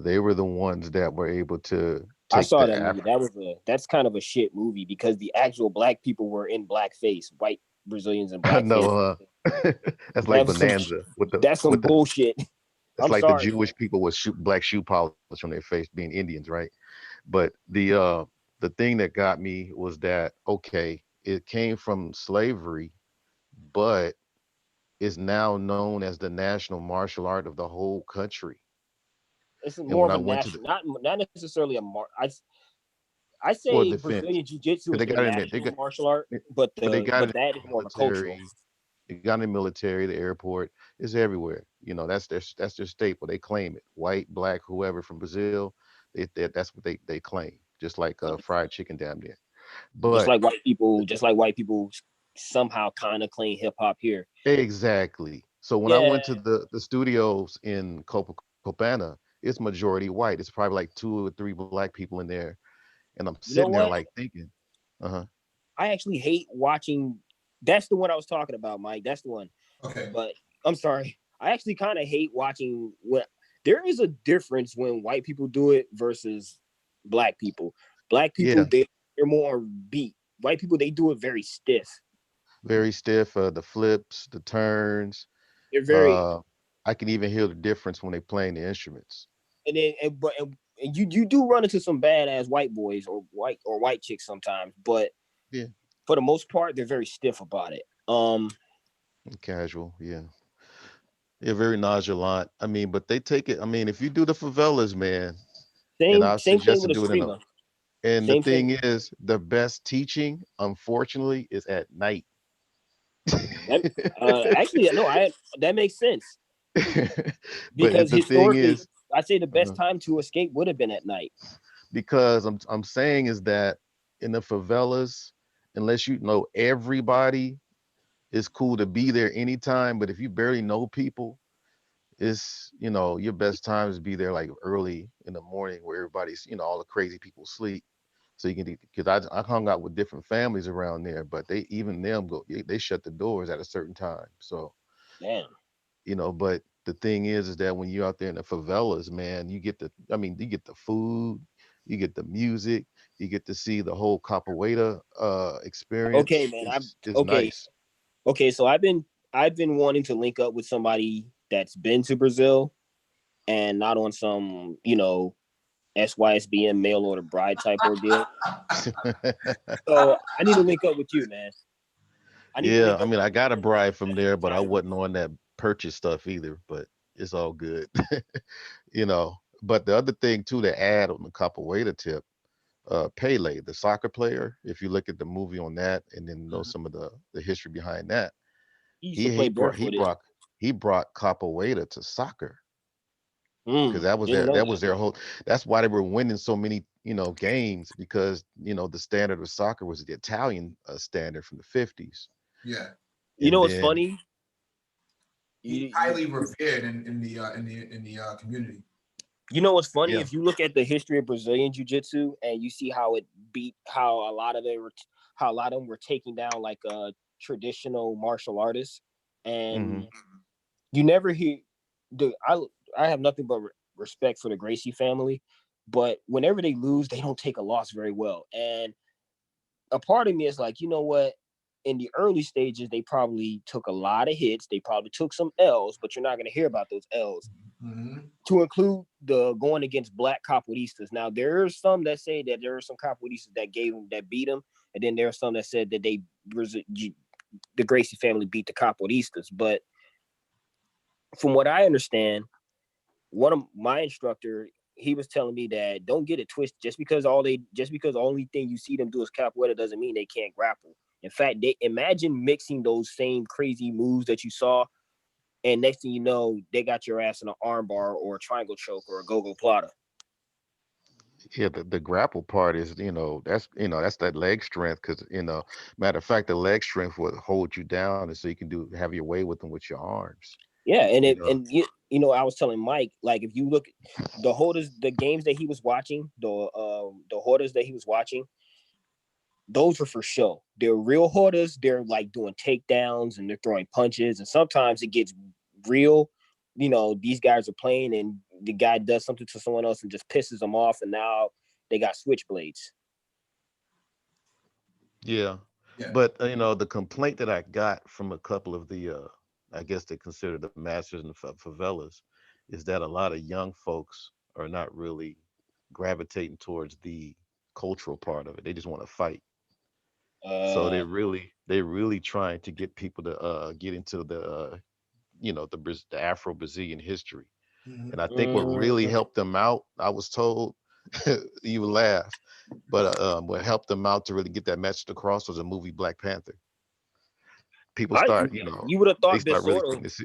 They were the ones that were able to I take saw the that movie. That's kind of a shit movie because the actual black people were in blackface, white Brazilians in blackface. no, that's That like was some, Bonanza that's some with the bullshit. it's I'm like the sorry, man. Jewish people with black shoe polish on their face, being Indians, right? But the thing that got me was that okay, it came from slavery, but is now known as the national martial art of the whole country. It's And more when of I a went to the national, not necessarily a I well say defense, Brazilian Jiu Jitsu because is they their got in there, national martial art, but but they got in that is the more of a cultural. military. They got in the military, the airport, it's everywhere. You know, that's their staple. They claim it. White, black, whoever from Brazil, that's what they claim. Just like fried chicken down there. Just But like white people somehow kind of claim hip hop here. exactly. So when I Yeah, went to the studios in Copacabana, it's majority white. It's probably like two or three black people in there, and I'm you know sitting there what? like thinking, uh-huh. I actually hate watching. That's the one I was talking about, Mike. That's the one. Okay. But I'm sorry. I actually kind of hate watching what there is a difference when white people do it versus black people. Black people, Yeah, they're more beat. White people, they do it very stiff. very stiff. The flips, the turns. They're very Uh, I can even hear the difference when they playing the instruments. and then and you do run into some badass white boys or white chicks sometimes, but Yeah, for the most part, they're very stiff about it. casual. Yeah, yeah, very nonchalant. I mean, but they take it. I mean, if you do the favelas, man, and I Same thing suggest to with a do it in a. screamer. And the Same thing. thing is, the best teaching, unfortunately, is at night. That, actually, no, I that makes sense But because the thing historically, is, I'd say the best uh, time to escape would have been at night. because I'm saying is that in the favelas, unless you know everybody, it's cool to be there anytime. But if you barely know people, it's your best time is be there like early in the morning where everybody's all the crazy people sleep. So you can because I hung out with different families around there, but they even them they shut the doors at a certain time. So Damn. but the thing is that when you're out there in the favelas, man, you get the food, you get the music, you get to see the whole capoeira Okay, experience man. is Okay. nice. Okay. So I've been wanting to link up with somebody that's been to Brazil and not on some SYSBM mail order bride type ordeal. So I need to link up with you, man. I need to Yeah, link I up mean, with I you got a and bride from there, but I time. wasn't on that purchase stuff either, but it's all good. you know. But the other thing too to add on the capoeira tip, Pele, the soccer player, if you look at the movie on that and then know some of the history behind that, He used to he play he brought he barefooted. brought he brought capoeira to soccer because Didn't know that that. was their whole that's why they were winning so many games because the standard of soccer was the Italian standard from the 50s. Yeah. You know And what's then funny? He's You highly revered in the community. you know what's funny? yeah. If you look at the history of Brazilian jiu-jitsu and you see how a lot of them were taking down like traditional martial artists, Hmm. and you never hear the I have nothing but respect for the Gracie family, but whenever they lose, they don't take a loss very well. And a part of me is like, you know what? In the early stages, they probably took a lot of hits. They probably took some L's, but you're not going to hear about those L's. Hmm. To include the going against black capoeiristas. Now, there are some that say that there are some capoeiristas that beat them, and then there are some that said that the Gracie family beat the capoeiristas. But from what I understand, one of my instructor, he was telling me that don't get it twisted. Just because the only thing you see them do is capoeira doesn't mean they can't grapple. In fact, they imagine mixing those same crazy moves that you saw and next thing you know, they got your ass in an armbar or a triangle choke or a go-go plata. Yeah, the grapple part is, that's that leg strength, because, matter of fact, the leg strength will hold you down, and so you can have your way with them with your arms. Yeah, and You know? I was telling Mike, like, if you look the games that he was watching, the hoarders that he was watching, those are for show. They're real hoarders. They're like doing takedowns and they're throwing punches, and sometimes it gets real. These guys are playing and the guy does something to someone else and just pisses them off, and now they got switchblades. Yeah. Yeah. But the complaint that I got from a couple of the I guess they consider the masters in the favelas, is that a lot of young folks are not really gravitating towards the cultural part of it. They just want to fight. So they really trying to get people to get into the Afro-Brazilian history. Mhm. And I think what really helped them out, I was told, you would laugh, but what helped them out to really get that message across was a movie, Black Panther. People start, You would have they thought start really Besordo. putting this.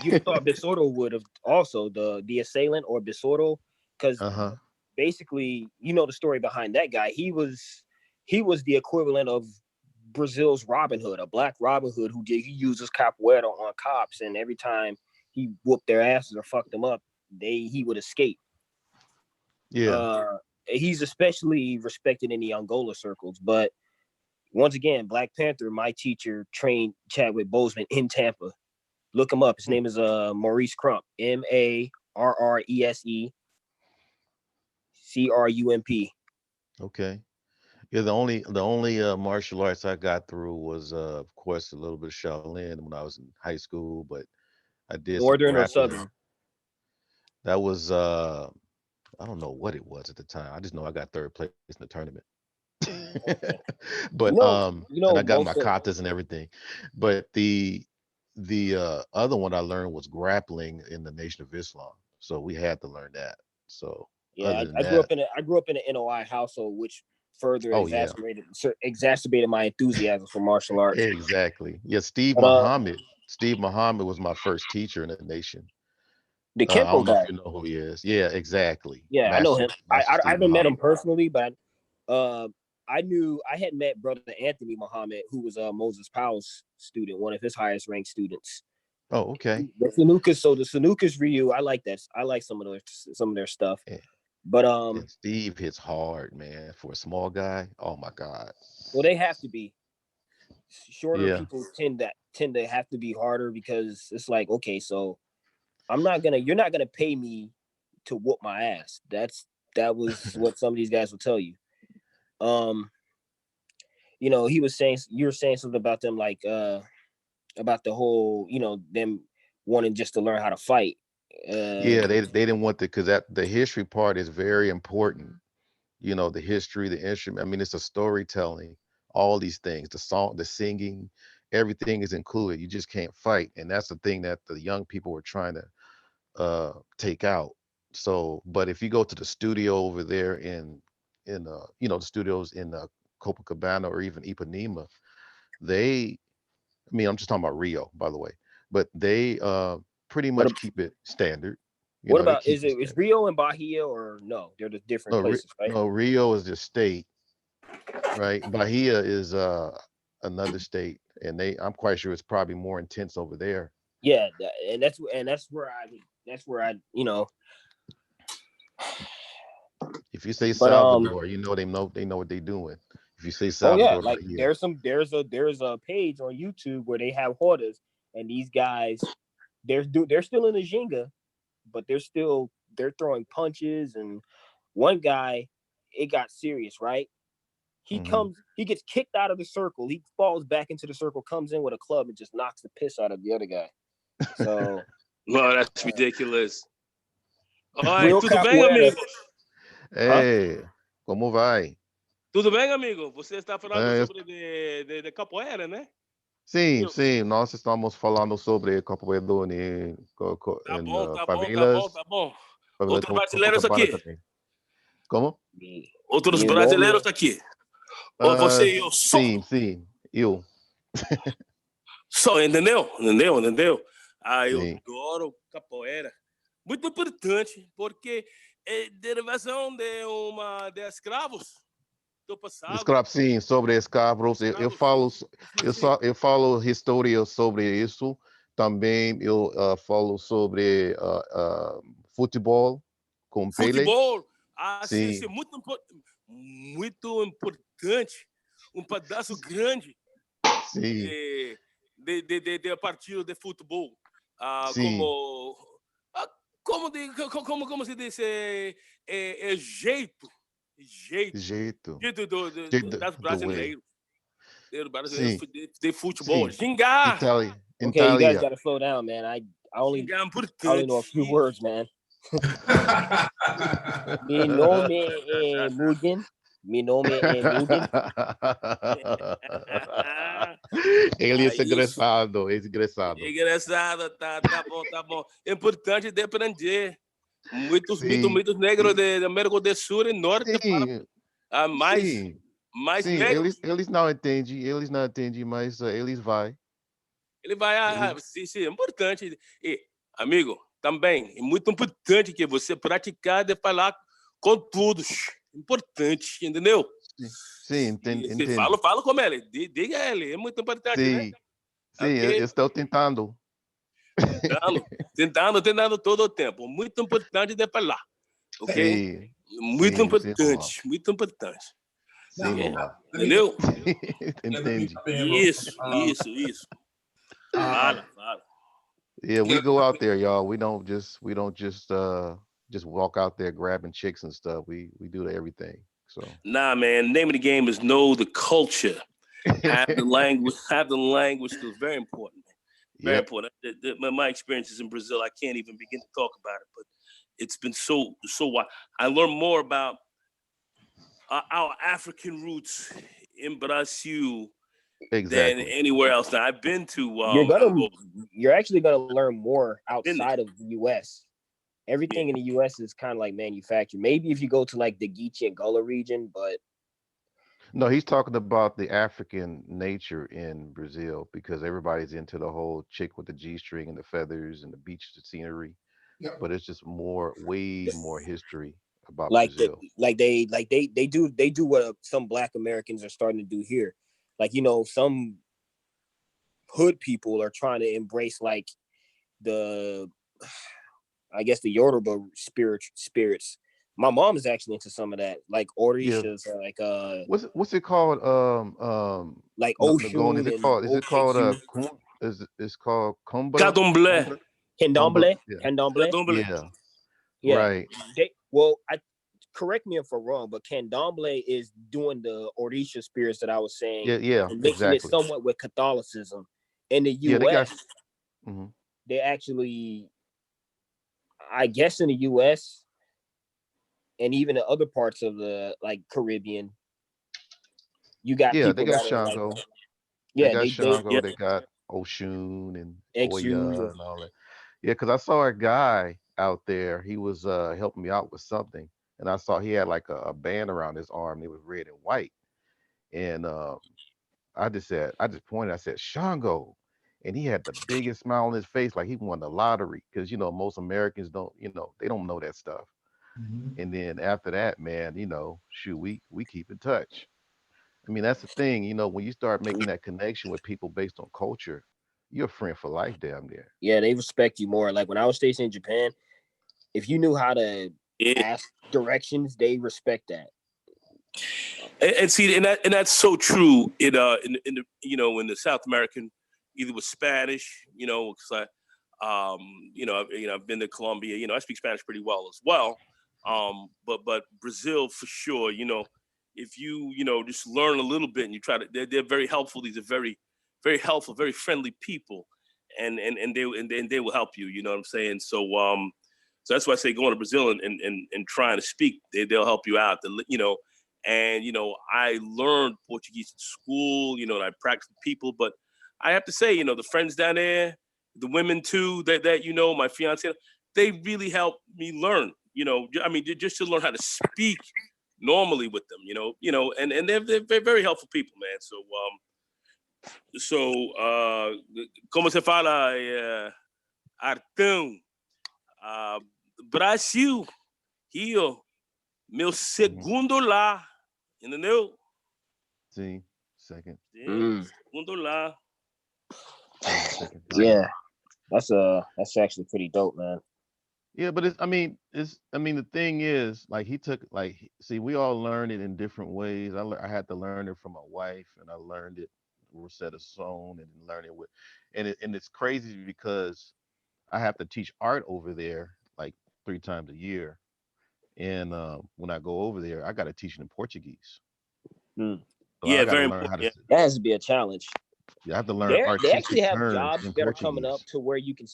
You'd have thought Besordo would have also the assailant or Besordo, because Uh-huh. basically, the story behind that guy. He was the equivalent of Brazil's Robin Hood, a black Robin Hood he uses capoeira on cops, and every time he whooped their asses or fucked them up, he would escape. Yeah. He's especially respected in the Angola circles, but once again, Black Panther, my teacher trained Chadwick Boseman in Tampa. Look him up. His name is Maurice Crump. MARRESECRUMP. Okay. Yeah, the only martial arts I got through was of course a little bit of Shaolin when I was in high school, but I did some Northern or grappling. Southern? That was I don't know what it was at the time. I just know I got third place in the tournament. Okay. But and I got my Most of katas and everything. But the other one I learned was grappling in the Nation of Islam. So we had to learn that. So yeah, other than I grew that, up in an NOI household, which further oh yeah, exacerbated my enthusiasm for martial arts. exactly. Yeah, But Steve Muhammad was my first teacher in the nation. the I Kempo don't know if guy, you know who he is. Yeah, exactly. yeah, I know Master him. Master I Steve haven't met him Muhammad. personally, but uh, I had met brother Anthony Muhammad, who was Moses Powell's student, one of his highest ranked students. Oh, okay. The Sanukas Ryu, I like that. I like some of their stuff. And, But and Steve hits hard, man. For a small guy, oh my God. well, they have to be. Shorter Yeah. people tend to have to be harder, because it's like, okay, so you're not gonna pay me to whoop my ass. That was what some of these guys will tell you. You were saying something about them, like about the whole, them wanting just to learn how to fight. Yeah, they didn't want because that the history part is very important. The history, the instrument. I mean, it's a storytelling, all these things, the song, the singing, everything is included. You just can't fight. And that's the thing that the young people were trying to take out. So, but if you go to the studio over there in the studios in Copacabana or even Ipanema, I'm just talking about Rio, by the way, but they pretty what much keep it standard. what They about keep it is standard. Rio and Bahia, or no? They're the different No, places, right? no, Rio is the state, right? Bahia is another state, and I'm quite sure it's probably more intense over there. Yeah, and that's where I If you say but Salvador, they know what they're doing. If you say oh yeah, Salvador, like Bahia, there's a page on YouTube where they have hoarders, and these guys they're still in the Jenga, but they're throwing punches, and one guy, it got serious, right? hmm He gets kicked out of the circle, he falls back into the circle, comes in with a club and just knocks the piss out of the other guy. So No, that's ridiculous. Oi, real tudo bem, capoeira, amigos? huh? Hey, como vai? Tudo bem, amigo? Você está falando É, sobre de capoeira, né? sim, Eu- sim, nós estamos falando sobre Capoeira Tá em bom, tá bom, tá bom, favelas, tá bom. favela Outros brasileiros Copacabana aqui. também. Como? Outros You know me. brasileiros aqui. Ou você e eu só. Sim, sim, eu. Só, entendeu? Entendeu? Eu Sim. adoro capoeira. Muito importante, porque é derivação de escravos do passado. Sim, sobre escravos, eu Escravos, falo, sim. eu falo história sobre isso. Também eu falo sobre futebol com Pele. Futebol, sim, Sim, muito importante. Um pedaço grande sim, de partida de futebol. sim, Ah, como se diz? Jeito. Jeito. jeito, Jeito das the way. brasileiros. Brasileiros Sim, de futebol. sim, Gingar. Itália, Okay, you guys Itália. got to slow down, man. Gingar é I only know a importante. few words, man. Mi nome é Mugen. Mi nome é Mugen. Ele é Isso. engraçado, é engraçado. Engraçado, tá bom, tá bom. É importante de aprender. Sim, Muitos negros de América do Sul e Norte falam sim, mais, sim, mais sim, negros. eles não entendem, mas eles vai. Ele vai, Eles, sim, sim, é importante. E, amigo, também é muito importante que você praticar de falar com todos. Importante, entendeu? sim, sim, E se entende. fala com ele, diga a ele, é muito importante, né? Sim, sim, eu Ok? estou tentando. Tentando todo o tempo. Muito importante de falar, ok? Sim, Muito sim, sim, mamãe. importante, muito importante. Sim, Now, Ok? mamãe. let me Entendeu? let me Entende. jump in real quick. Isso. Uh, Fala. Yeah, we yeah, go out there, y'all. We don't just walk out there grabbing chicks and stuff. We do everything. So Nah, man, name of the game is know the culture. Have the language skills. Very important. Very Yep, important. My experiences in Brazil, I can't even begin to talk about it, but it's been so wild. I learned more about our African roots in Brazil than exactly. anywhere else. Now, I've been to Angola. You're actually gonna learn more Been there. outside of the US. Yeah. Everything in the US is kind of like manufactured. Maybe if you go to like the Geechee and Gullah region, but No, he's talking about the African nature in Brazil because everybody's into the whole chick with the G string and the feathers and the beach scenery, yeah. but it's just way more history about like the Brazil. they do what some Black Americans are starting to do here. Like, you know, some hood people are trying to embrace like the I guess the Yoruba spirits. My mom is actually into some of that, like Yeah. Orishas, What's it called? like No, Nagon, Oshun and is it called Exu, it's called Kumbra? Candomblé. Kumbra? Kumbra? Candomblé, Yeah. Candomblé. Candomblé. Yeah. Yeah, Right. I correct me if I'm wrong, but Candomblé is doing the Orisha spirits that I was saying Yeah, and mixing it exactly. somewhat with Catholicism. In the Yeah, they got U.S., mhm. they actually, I guess, in the U.S. and even in other parts of the like Caribbean, you got Yeah, they people got that are like, Shango. They yeah, got they Shango, Yeah. they got Oshun and Exu. Oya and all that. Yeah, because I saw a guy out there. He was helping me out with something, and I saw he had like a band around his arm. It was red and white, and I just pointed. I said Shango, and he had the biggest smile on his face, like he won the lottery. Because most Americans don't, they don't know that stuff. Mhm. And then after that, man, shoot, we keep in touch. I mean, that's the thing, when you start making that connection with people based on culture, you're a friend for life, damn near. Yeah, they respect you more. Like when I was stationed in Japan, if you knew how to Yeah. ask directions, they respect that. And see, and that's so true in the in the South American, either with Spanish, because I've been to Colombia, I speak Spanish pretty well as well. But Brazil for sure, if you just learn a little bit and you try to, they're very helpful. These are very helpful, very friendly people, and they will help you. You know what I'm saying? So that's why I say going to Brazil and trying to speak, they'll help you out. And I learned Portuguese in school, and I practiced with people, but I have to say, the friends down there, the women too, that my fiance, they really helped me learn, I mean, just to learn how to speak normally with them, and they're very helpful people, man. So como se fala, Artão. Brasil, Rio, meu segundo lar. Entendeu? See, second. Mm. Segundo lar. Second. Yeah, that's actually pretty dope, man. Yeah, but I mean, the thing is, like, he took, like, see, we all learn it in different ways. I had to learn it from my wife, and I learned it Rosetta Stone, and learn it with, and it's crazy because I have to teach art over there like 3 times a year, and when I go over there, I got to teach it in Portuguese. Mm. So Yeah, I got to very learn how to. important. That has to be a challenge. Yeah, I have to learn They actually artistic have terms jobs in that are coming up Portuguese. to where you can.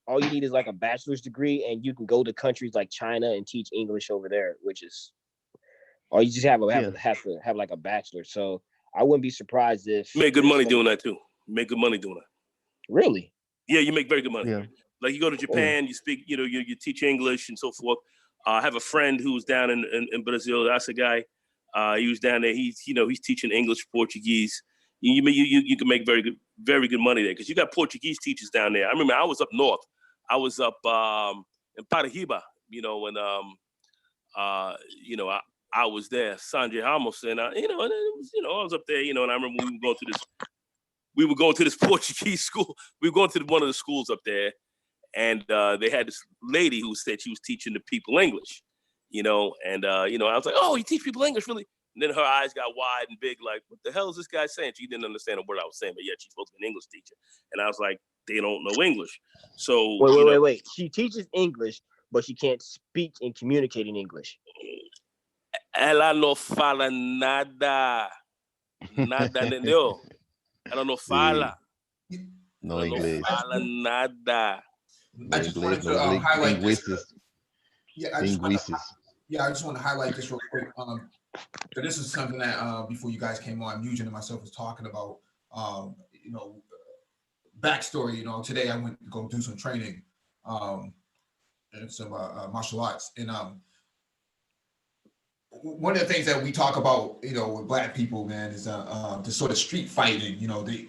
All you need is like a bachelor's degree, and you can go to countries like China and teach English over there, which is, or you just have to have like a bachelor. So I wouldn't be surprised if You make good money doing that too. You make good money doing that. Really? Yeah, you make very good money. Yeah. Like you go to Japan, you speak, you teach English and so forth. I have a friend who's down in Brazil. That's a guy. He was down there. He's teaching English, Portuguese. You can make very good money there because you got Portuguese teachers down there. I remember I was up north. I was up in Paraíba, when I was there, Sanjay Ramos, and and it was, I was up there, and I remember we were going to this Portuguese school. We were going to one of the schools up there, and they had this lady who said she was teaching the people English, and I was like, oh, you teach people English, really? And then her eyes got wide and big, like, what the hell is this guy saying? She didn't understand a word I was saying, but yet she's supposed to be an English teacher. And I was like, they don't know English. So wait. She teaches English, but she can't speak and communicate in English. Ela no fala nada. Nada, entendeu? Ela no fala. No Ela no English. fala nada. No I just English. wanted to No highlight this. linguists. Yeah, I just want to highlight this real quick. So this is something that before you guys came on, Eugene and myself was talking about. Backstory. Today I went to go do some training, and some martial arts, and one of the things that we talk about, with Black people, man, is the sort of street fighting. The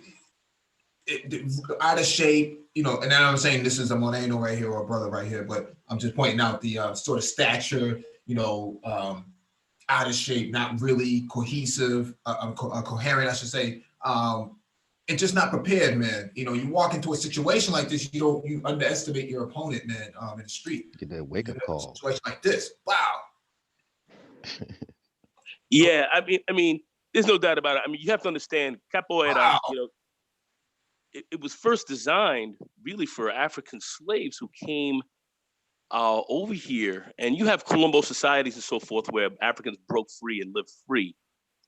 out of shape, and now I'm saying this is a Moreno right here or a brother right here, but I'm just pointing out the sort of stature, out of shape, not really cohesive, coherent, I should say, and just not prepared, man. You walk into a situation like this, you underestimate your opponent, man, in the street. Get that wake up call. A situation like this, wow. Yeah, I mean, there's no doubt about it. I mean, you have to understand Capoeira. Wow. It was first designed really for African slaves who came over here, and you have Colombo societies and so forth where Africans broke free and lived free,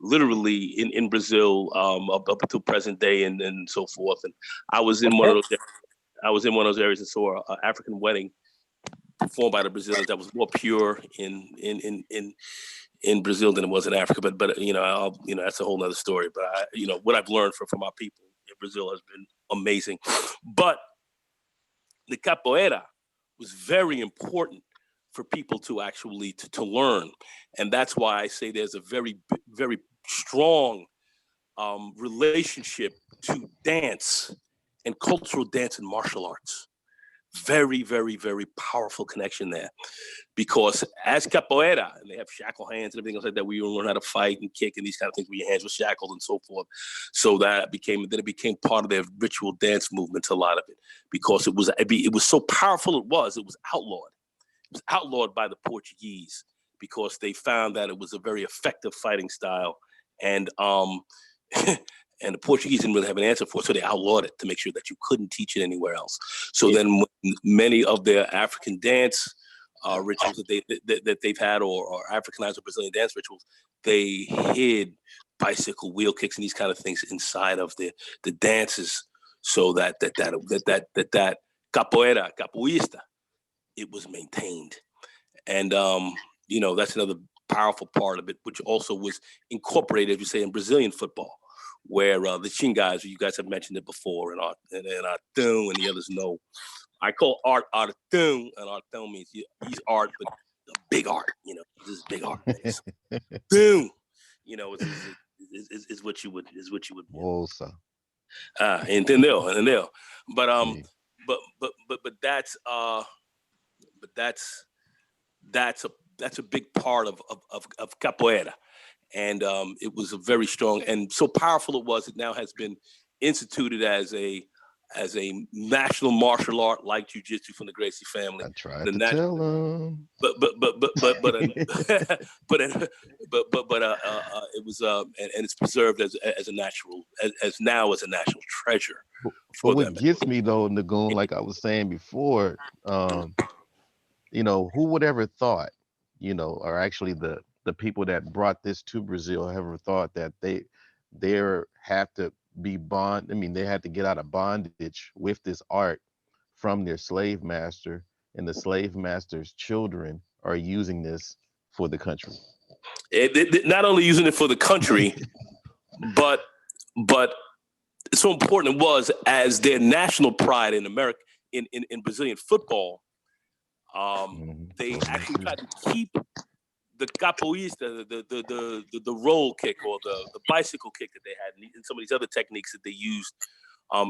literally in Brazil up until present day and so forth. And I was in one of those areas and saw an African wedding performed by the Brazilians that was more pure in Brazil than it was in Africa. But that's a whole nother story. But what I've learned from our people in Brazil has been amazing. But the capoeira was very important for people to actually to learn. And that's why I say there's a very, very strong relationship to dance and cultural dance and martial arts. Very, very, very powerful connection there. Because as capoeira, and they have shackle hands and everything else like that, where you learn how to fight and kick and these kind of things where your hands were shackled and so forth. So it became part of their ritual dance movement, a lot of it, because it was so powerful. It was outlawed. It was outlawed by the Portuguese because they found that it was a very effective fighting style. And and the Portuguese didn't really have an answer for it, so they outlawed it to make sure that you couldn't teach it anywhere else. So then many of their African dance rituals that they've had, or Africanized or Brazilian dance rituals, they hid bicycle wheel kicks and these kind of things inside of the dances, so that capoeirista, it was maintained. And that's another powerful part of it, which also was incorporated, as you say, in Brazilian football, where the Chingas, you guys have mentioned it before, and Artão and the others know. I call art Artão, and Artão means he's art, but big art. This is big art. Boom, is what you would. Bolsa. Entendeu. But that's a big part of capoeira, and it was a very strong and so powerful. It was. It now has been instituted as a national martial art like jiu-jitsu from the Gracie family. I tried to tell them, but it was and it's preserved as a natural as now as a national treasure for but them. what gets me though, Nagoon, like I was saying before, you know, who would ever thought, you know, or actually the people that brought this to Brazil ever thought that they have to be bond. I mean, they had to get out of bondage with this art from their slave master, and the slave master's children are using this for the country. Not only using it for the country, but it's so important it was as their national pride in America, in Brazilian football. They actually tried to keep the capoeira, the roll kick or the bicycle kick that they had, and some of these other techniques that they used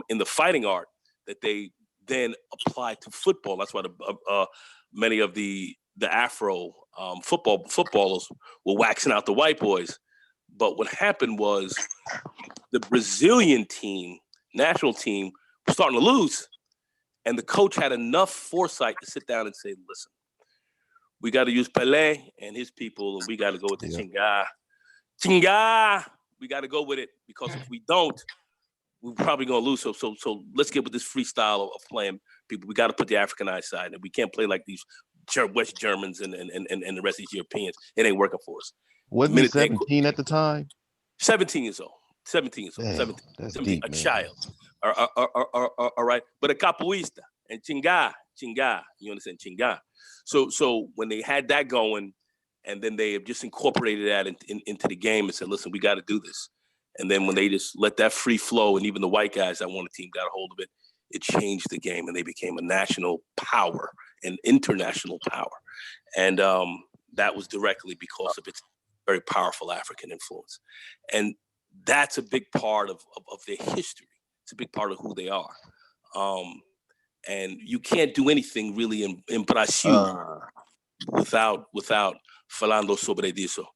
in the fighting art that they then applied to football. That's why many of the Afro footballers were waxing out the white boys. But what happened was the Brazilian team, national team, was starting to lose. And the coach had enough foresight to sit down and say, listen, we got to use Pelé and his people, and we got to go with the Chinga. We got to go with it, because if we don't, we're probably going to lose. So let's get with this freestyle of playing people. We got to put the Africanized side, and we can't play like these West Germans and the rest of these Europeans. It ain't working for us. Wasn't he 17 at the time? 17 years old. 17 years old. Damn, 17, that's 17 deep, a man. child. All right. But a capoeista and chinga, you understand, chinga. So when they had that going, and then they have just incorporated that into the game and said, listen, we got to do this. And then when they just let that free flow, and even the white guys that won the team got a hold of it, it changed the game, and they became a national power, an international power. And that was directly because of its very powerful African influence. And that's a big part of their history. It's a big part of who they are. And you can't do anything really in Brazil without falando sobre isso.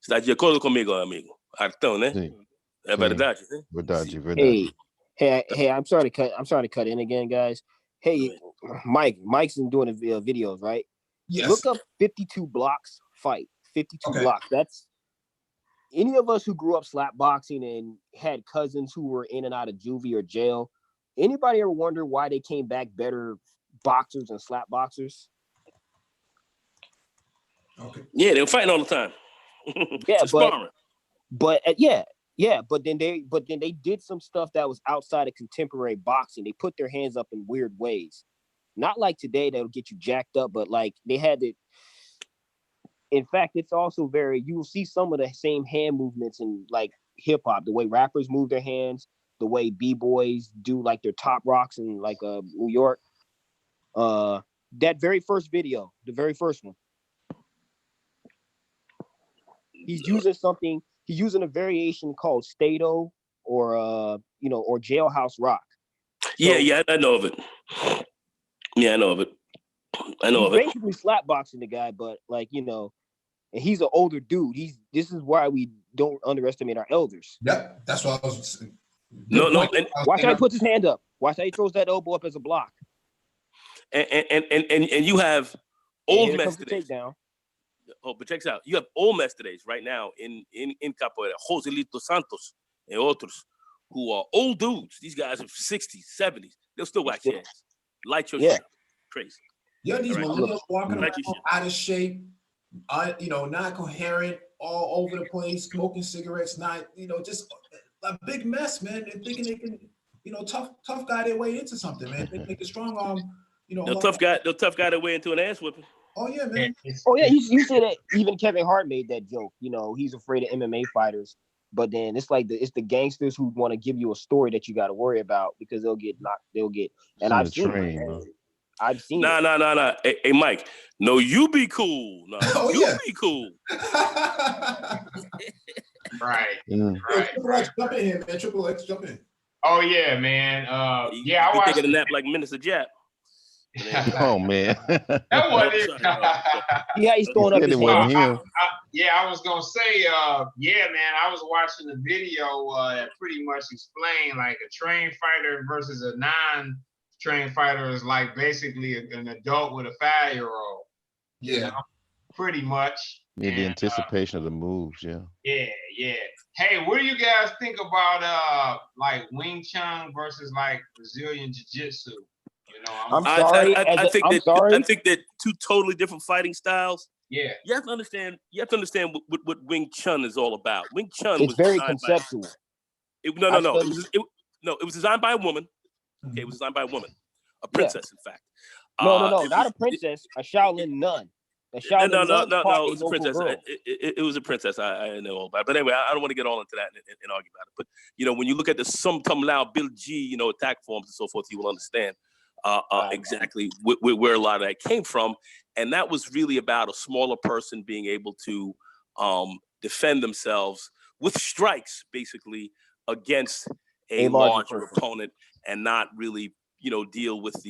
Está de acordo comigo, amigo? Artão, né? Sim. É verdade, né? Verdade. Hey, I'm sorry to cut in again, guys. Hey, Mike's been doing videos, right? Yes. Look up 52 blocks fight. 52 blocks. That's any of us who grew up slap boxing and had cousins who were in and out of juvie or jail. Anybody ever wonder why they came back better boxers and slap boxers? Okay. Yeah, they were fighting all the time. Yeah, but then they did some stuff that was outside of contemporary boxing. They put their hands up in weird ways. Not like today that'll get you jacked up, but like they had it. In fact, it's also you will see some of the same hand movements in like hip hop, the way rappers move their hands, the way b-boys do like their top rocks in like New York. That very first video, the very first one, he's using a variation called Stato or or jailhouse rock. Yeah, I know of it. Yeah, I know of it. He's basically slap boxing the guy, but like, and he's an older dude. This is why we don't underestimate our elders. Yep, that's what I was saying. No. Watch how he puts his hand up. Watch how he throws that elbow up as a block. And you have old mess today. Takedown. Oh, but check this out. You have old mess today right now in Capoeira, Joselito Santos and others who are old dudes. These guys are 60s, 70s. They'll still wax your ass. Light your shit up. Crazy. Yeah, these millennials walking around out of shape, not coherent, all over the place, smoking cigarettes, just a big mess, man. They're thinking they can, tough guy their way into something, man. They think a strong arm, They'll tough guy their way into an ass whipping. Oh yeah, man. Oh yeah, you say that. Even Kevin Hart made that joke. He's afraid of MMA fighters, but then it's like it's the gangsters who want to give you a story that you got to worry about because they'll get knocked. And I've seen it. I've seen it. Nah. Hey, Mike. No, you be cool. No, be cool. Right. Triple X, jump in here, man. Triple X, jump in. Oh yeah, man. Yeah, I You watched. taking a nap like Minister Jap. Oh man. That Oh, wasn't I'm it. sorry, no. Yeah, he's He throwing up said his it wasn't hands. him. Yeah, I was gonna say, yeah, man, I was watching a video that pretty much explained like a trained fighter versus a non-trained fighter is like basically an adult with a 5-year-old. Yeah. You know, pretty much. Yeah, the And anticipation of the moves, yeah. yeah. Hey, what do you guys think about like Wing Chun versus like Brazilian Jiu-Jitsu? You know, I'm sorry. I think I'm that sorry. I think that two totally different fighting styles. yeah. You have to understand. You have to understand what Wing Chun is all about. Wing Chun It's was very designed by conceptual. no. I It studied- was it was designed by a woman. Okay, it was designed by a woman, a Yeah. princess, in fact. No, It not was- a princess, a Shaolin nun. A No, Shaolin no, nun taught it a was a local princess. girl. It was a princess. I know all about it. But anyway, I don't want to get all into that and argue about it. But, you know, when you look at the Sum Tum Lao Bill G, you know, attack forms and so forth, you will understand exactly where a lot of that came from. And that was really about a smaller person being able to defend themselves with strikes, basically, against a larger opponent and not really, you know, deal with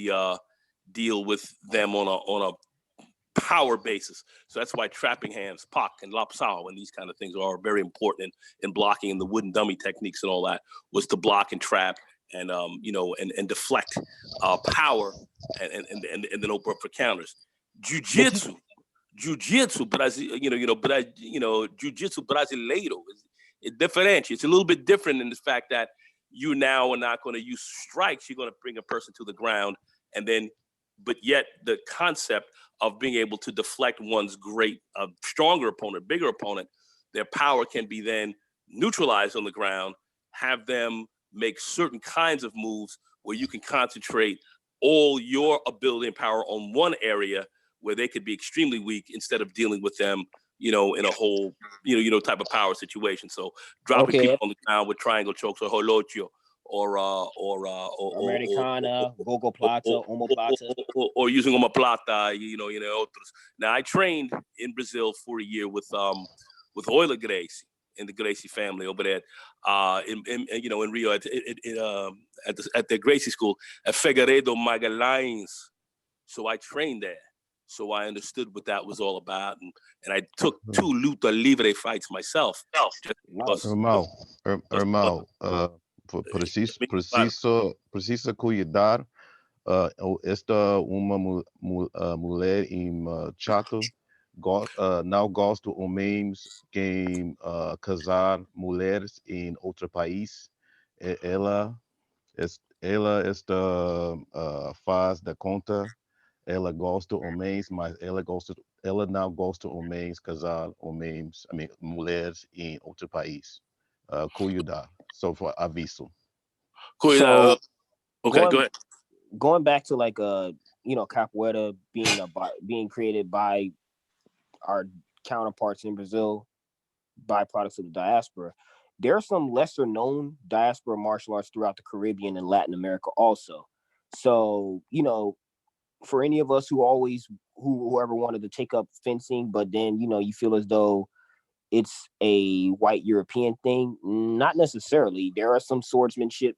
them on a power basis. So that's why trapping hands, pak and lap sao, and these kind of things are very important in blocking, and the wooden dummy techniques and all that was to block and trap and you know, and deflect power and then open up for counters. Jiu-jitsu, jiu-jitsu brasileiro is different. It's a little bit different in the fact that you now are not going to use strikes. You're going to bring a person to the ground, and then, but yet the concept of being able to deflect one's stronger opponent, bigger opponent, their power can be then neutralized on the ground, have them make certain kinds of moves where you can concentrate all your ability and power on one area where they could be extremely weak instead of dealing with them, you know, in a whole, type of power situation. So dropping people on the ground with triangle chokes or holocho or Americana, Gogo Plata, Omoplata. or using omoplata, otros. Now I trained in Brazil for a year with Euler Gracie in the Gracie family over there, in Rio at the Gracie school at Figueiredo Magalhães. So I trained there. So I understood what that was all about, and I took 2 luta libre fights myself. Irmão, precisa cuidar. Esta uma mulher em Chato não gosta homens que casar mulheres em outro país. Ela faz da conta. Ela gosta homens, mas ela não gosta homens casar mulheres em outro país. Cuidar, só for aviso. So, okay, go ahead. Going back to like capoeira being created by our counterparts in Brazil, byproducts of the diaspora. There are some lesser known diaspora martial arts throughout the Caribbean and Latin America also. So, for any of us whoever wanted to take up fencing, but then, you feel as though it's a white European thing, not necessarily. There are some swordsmanship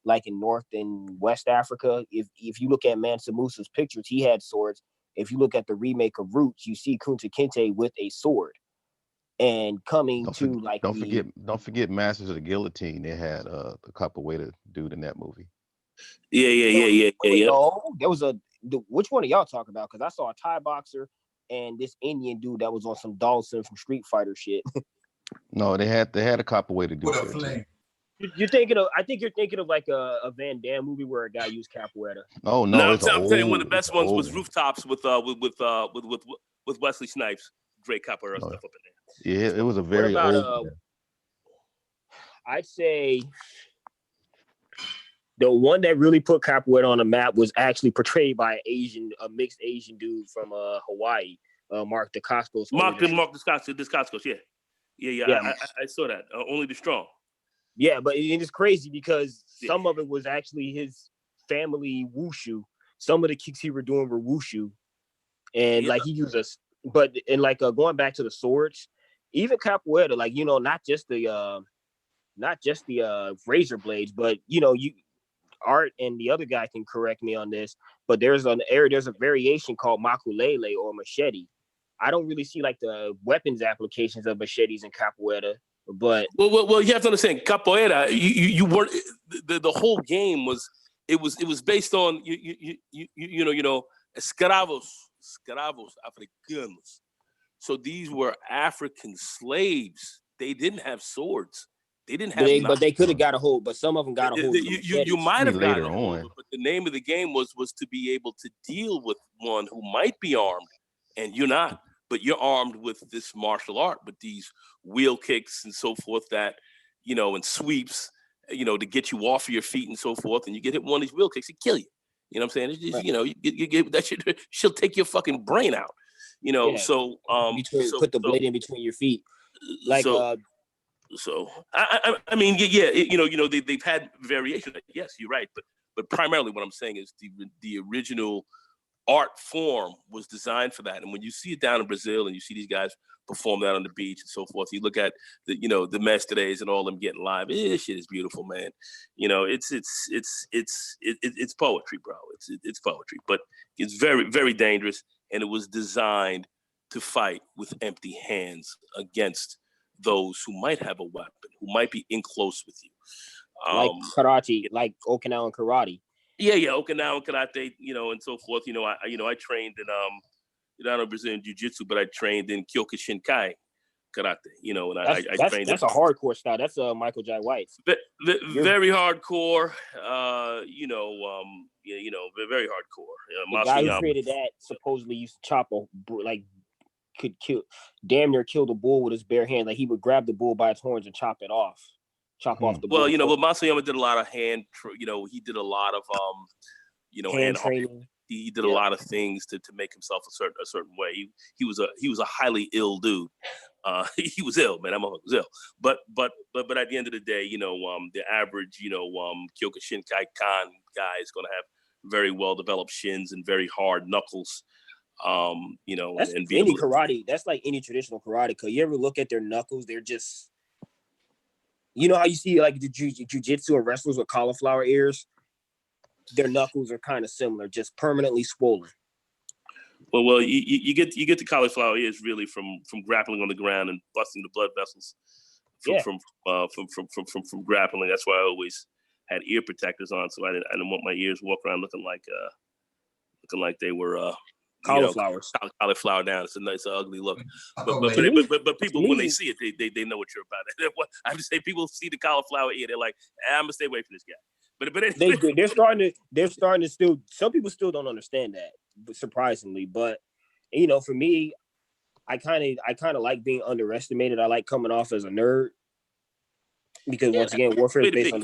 like in North and West Africa. If you look at Mansa Musa's pictures, he had swords. If you look at the remake of Roots, you see Kunta Kinte with a sword. And don't forget Masters of the Guillotine. They had the capoeira dude in that movie. Yeah. No, there was which one of y'all talking about? Because I saw a Thai boxer and this Indian dude that was on some Dawson from Street Fighter shit. No, they had a capoeira dude. I think you're thinking of like a Van Damme movie where a guy used capoeira. Oh no, I'm telling you, one of the best ones was Rooftops with Wesley Snipes. Great capoeira stuff up in there. Yeah, it was a very old. I'd say the one that really put capoeira on the map was actually portrayed by a mixed Asian dude from Hawaii, Mark Dacascos. Mark Dacascos, yeah. I saw that. Only the strong. Yeah, but it's crazy because some of it was actually his family wushu. Some of the kicks he were doing were wushu, and like he used us. But going back to the swords, even capoeira, like not not just the razor blades, but you know, Art and the other guy can correct me on this, but there's a variation called makulele or machete. I don't really see like the weapons applications of machetes in capoeira, but well, you have to understand capoeira. You weren't the whole game was it was based on you know escravos africanos. So these were African slaves. They didn't have swords. They didn't have but they could have got a hold, but some of them got a hold. You might have later gotten a hold, on. but the name of the game was to be able to deal with one who might be armed, and you're not, but you're armed with this martial art, with these wheel kicks and so forth that, you know, and sweeps, you know, to get you off of your feet and so forth, and you get hit with one of these wheel kicks, it kill you. You know what I'm saying? It's just, Right. you know, you get that shit, she'll take your fucking brain out. You know, Yeah. so put the blade in between your feet, like So I mean, yeah, you know they've had variation. Yes, you're right, but primarily what I'm saying is the original art form was designed for that. And when you see it down in Brazil and you see these guys perform that on the beach and so forth, you look at the Mestres and all them getting live. This shit is beautiful, man. You know, it's poetry, bro. It's poetry, but it's very, very dangerous, and it was designed to fight with empty hands against those who might have a weapon, who might be in close with you. Like karate, like Okinawan karate. Yeah, Okinawan karate, you know, and so forth. You know, I trained in, I don't know Brazilian jiu-jitsu, but I trained in Kyokushinkai karate, you know, and I trained. That's a hardcore style. That's Michael Jai White's. Very hardcore, you know, very hardcore. The guy who created that supposedly used to chop could damn near kill the bull with his bare hand. Like he would grab the bull by its horns and chop off the bull. Well, you know, but Masayama did a lot of hand, you know, he did a lot of hand training. He did a lot of things to make himself a certain way. He was a highly ill dude. He was ill, man. Was ill. But at the end of the day, you know, the average, you know, Kyokushinkai Kan guy is going to have very well developed shins and very hard knuckles. You know, that's and any karate. That's like any traditional karate. Cause you ever look at their knuckles? They're just, you know how you see like the jiu-jitsu or wrestlers with cauliflower ears. Their knuckles are kind of similar, just permanently swollen. Well, you get the cauliflower ears really from grappling on the ground and busting the blood vessels from grappling. That's why I always had ear protectors on, so I didn't want my ears walk around looking like they were cauliflowers. Cauliflower down. It's a nice, ugly look. But people, when they see it, they know what you're about. I just say people see the cauliflower ear, they're like, I'm gonna stay away from this guy. But anyway. They're starting to still. Some people still don't understand that, surprisingly. But you know, for me, I kind of like being underestimated. I like coming off as a nerd because once again, warfare is based on.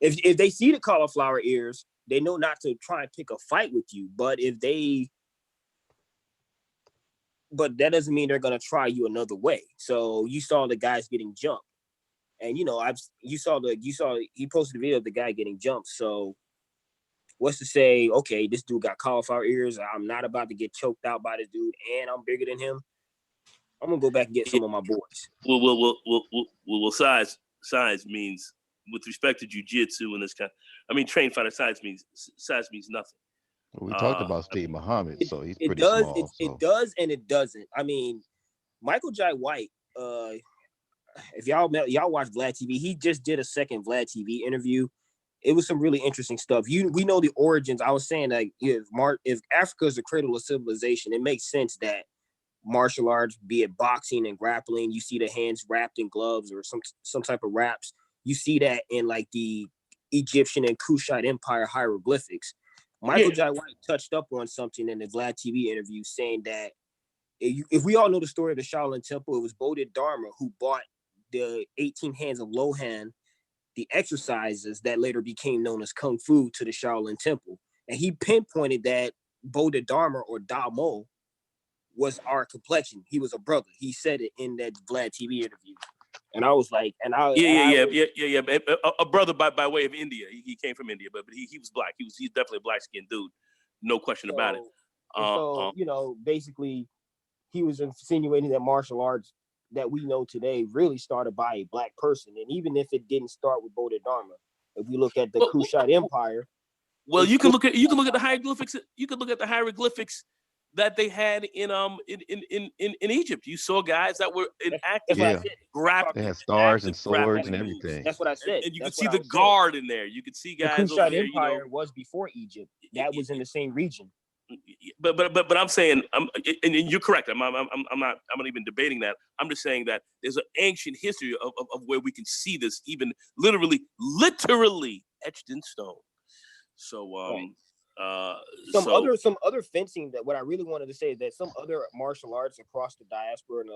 If they see the cauliflower ears, they know not to try and pick a fight with you. But that doesn't mean they're gonna try you another way. So you saw the guys getting jumped. And you know, he posted a video of the guy getting jumped. So what's to say, okay, this dude got cauliflower ears. I'm not about to get choked out by this dude, and I'm bigger than him. I'm gonna go back and get some of my boys. Well, size means, with respect to jiu-jitsu and this kind, I mean, trained fighter size means nothing. We talked about Steve Muhammad, so he's pretty small. It does and it doesn't. I mean, Michael Jai White, if y'all watch Vlad TV, he just did a second Vlad TV interview. It was some really interesting stuff. We know the origins. I was saying that if Africa is the cradle of civilization, it makes sense that martial arts, be it boxing and grappling, you see the hands wrapped in gloves or some type of wraps. You see that in like the Egyptian and Kushite Empire hieroglyphics. Michael Jai White touched up on something in the Vlad TV interview, saying that if we all know the story of the Shaolin Temple, it was Bodhidharma who bought the 18 hands of Lohan, the exercises that later became known as Kung Fu, to the Shaolin Temple. And he pinpointed that Bodhidharma or Damo was our complexion. He was a brother. He said it in that Vlad TV interview. And I was like, a brother by way of India. He came from India, but he was black. He's definitely a black skinned dude. No question about it. So, you know, basically he was insinuating that martial arts that we know today really started by a black person. And even if it didn't start with Bodhidharma, if we look at the Kushite Empire, well, you can look at the hieroglyphics. You could look at the hieroglyphics that they had in Egypt. You saw guys that were in active They had stars and swords and everything. That's what I said. And you could see the guard in there. You could see guys over the Kushite there. Empire was before Egypt. That was in the same region. But I'm saying, and you're correct. I'm not even debating that. I'm just saying that there's an ancient history of where we can see this, even literally etched in stone. So some other fencing, that what I really wanted to say is that some other martial arts across the diaspora, and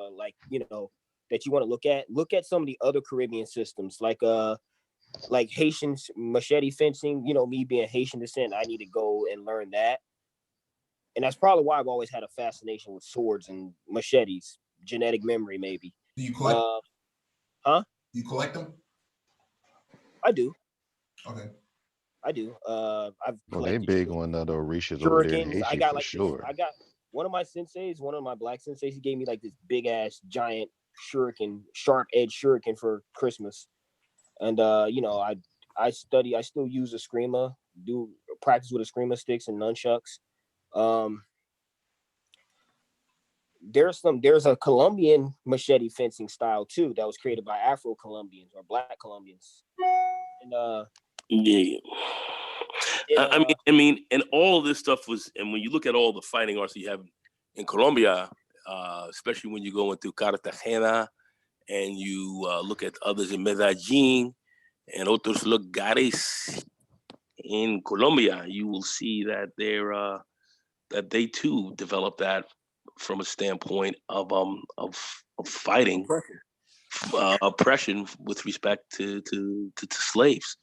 that you want to look at some of the other Caribbean systems, like Haitian machete fencing. Me being Haitian descent, I need to go and learn that. And that's probably why I've always had a fascination with swords and machetes. Genetic memory, maybe. Do you collect? Huh? You collect them? I do. Okay. I do. They big on the Orishas over there in Haiti, for sure. I got one of my senseis, one of my black senseis. He gave me like this big ass giant shuriken, sharp edge shuriken for Christmas. And I still use a screamer, do practice with a screamer sticks and nunchucks. There's a Colombian machete fencing style too that was created by Afro-Colombians or Black Colombians. And I mean, and all of this stuff was, and when you look at all the fighting arts that you have in Colombia, especially when you go into Cartagena and you look at others in Medellin and otros lugares in Colombia, you will see that that they too developed that from a standpoint of fighting oppression with respect to slaves.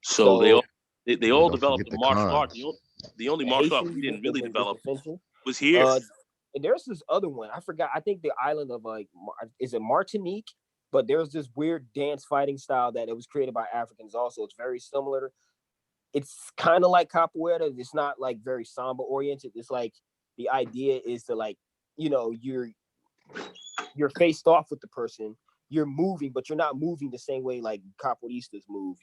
So they all developed the martial arts. The only martial art we didn't really develop was here. And there's this other one. I forgot. I think the island of is it Martinique? But there's this weird dance fighting style that it was created by Africans also. It's very similar. It's kind of like capoeira. It's not like very samba oriented. It's like the idea is to you're faced off with the person. You're moving, but you're not moving the same way like capoeiristas move.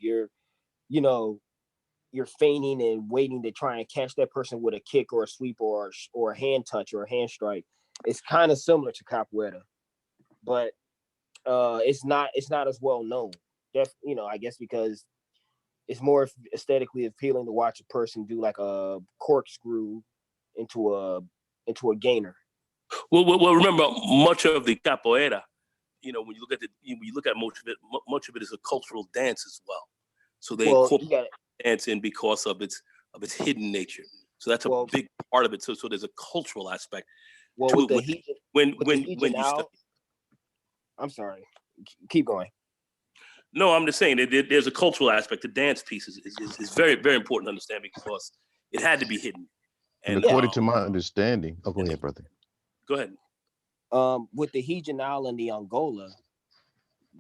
You're feigning and waiting to try and catch that person with a kick or a sweep or a hand touch or a hand strike. It's kind of similar to capoeira, but it's not as well known. I guess because it's more aesthetically appealing to watch a person do like a corkscrew into a gainer. Well, remember, much of the capoeira, when you look at much of it is a cultural dance as well. So they incorporate dance in because of its hidden nature. So that's a big part of it. So there's a cultural aspect to it. When you study. I'm sorry. Keep going. No, I'm just saying that there's a cultural aspect. The dance piece is very, very important to understand because it had to be hidden. And according to my understanding, go ahead, brother. Go ahead. With the Regional and the Angola,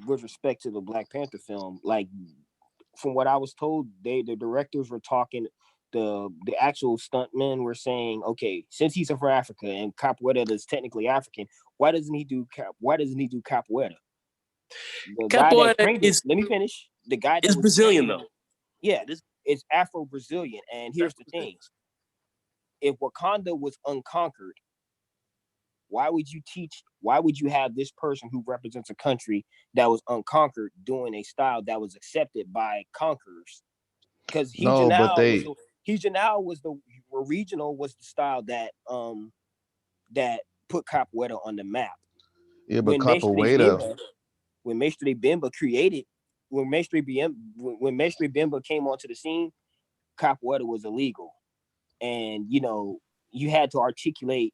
with respect to the Black Panther film, like from what I was told, the directors were talking. The actual stuntmen were saying, okay, since he's from Africa and capoeira is technically African, why doesn't he do capoeira? Capoeira is. Let me finish. The guy that is Brazilian though. Yeah, it's Afro-Brazilian. And here's the thing: if Wakanda was unconquered, why would you have this person who represents a country that was unconquered doing a style that was accepted by conquerors? Because regional was the style that put capoeira on the map. Yeah, but capoeira. When Mestre Bemba came onto the scene, capoeira was illegal, and you had to articulate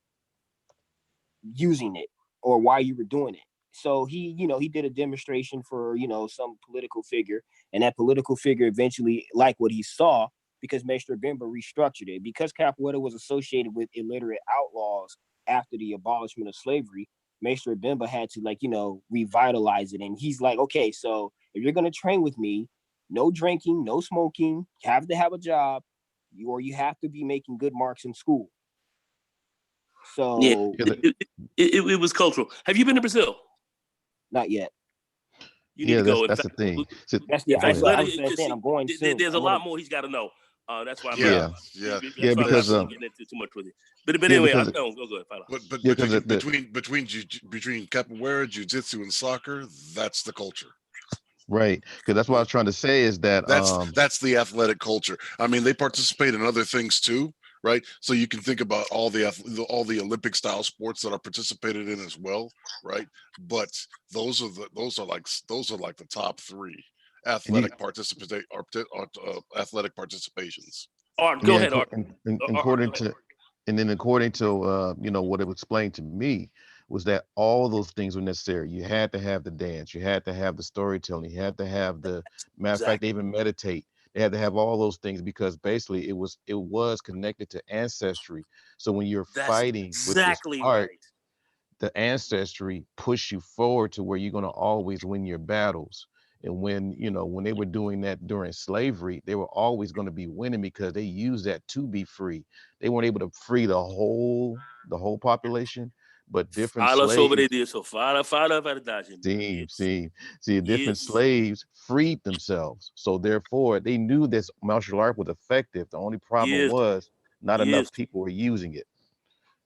using it or why you were doing it. So he did a demonstration for some political figure, and that political figure eventually liked what he saw because Mestre Bemba restructured it. Because capoeira was associated with illiterate outlaws after the abolishment of slavery, Mestre Bemba had to revitalize it. And he's like, okay, so if you're gonna train with me, no drinking, no smoking, you have to have a job, or you have to be making good marks in school. So it was cultural. Have you been to Brazil? Not yet. You need to go. That's the thing. So, That's In fact, I was saying I'm going soon. there's a lot more he's got to know. That's why I'm Yeah. That's why because I'm not getting into too much with it. But yeah, anyway, because go ahead. Fala. But Yeah, 'cause between capoeira, jiu-jitsu, and soccer, that's the culture. right, because that's what I was trying to say is that That's the athletic culture. I mean, they participate in other things too, right? So you can think about all the Olympic style sports that are participated in as well, right? But those are like the top three athletic athletic participations. Art, go yeah, ahead, Art. and Art, according go ahead. to you know what it was explained to me was that all those things were necessary. You had to have the dance, you had to have the storytelling, you had to have the matter of fact, they even meditate. They had to have all those things because basically it was connected to ancestry. So when you're That's fighting with this exactly art, right. the ancestry push you forward to where you're going to always win your battles. And when they were doing that during slavery, they were always going to be winning because they used that to be free. They weren't able to free the whole population, but different Fala sobre slaves isso. Fala a verdade. different Yes. slaves freed themselves. So therefore, they knew this martial art was effective. The only problem Yes. was not enough Yes. people were using it.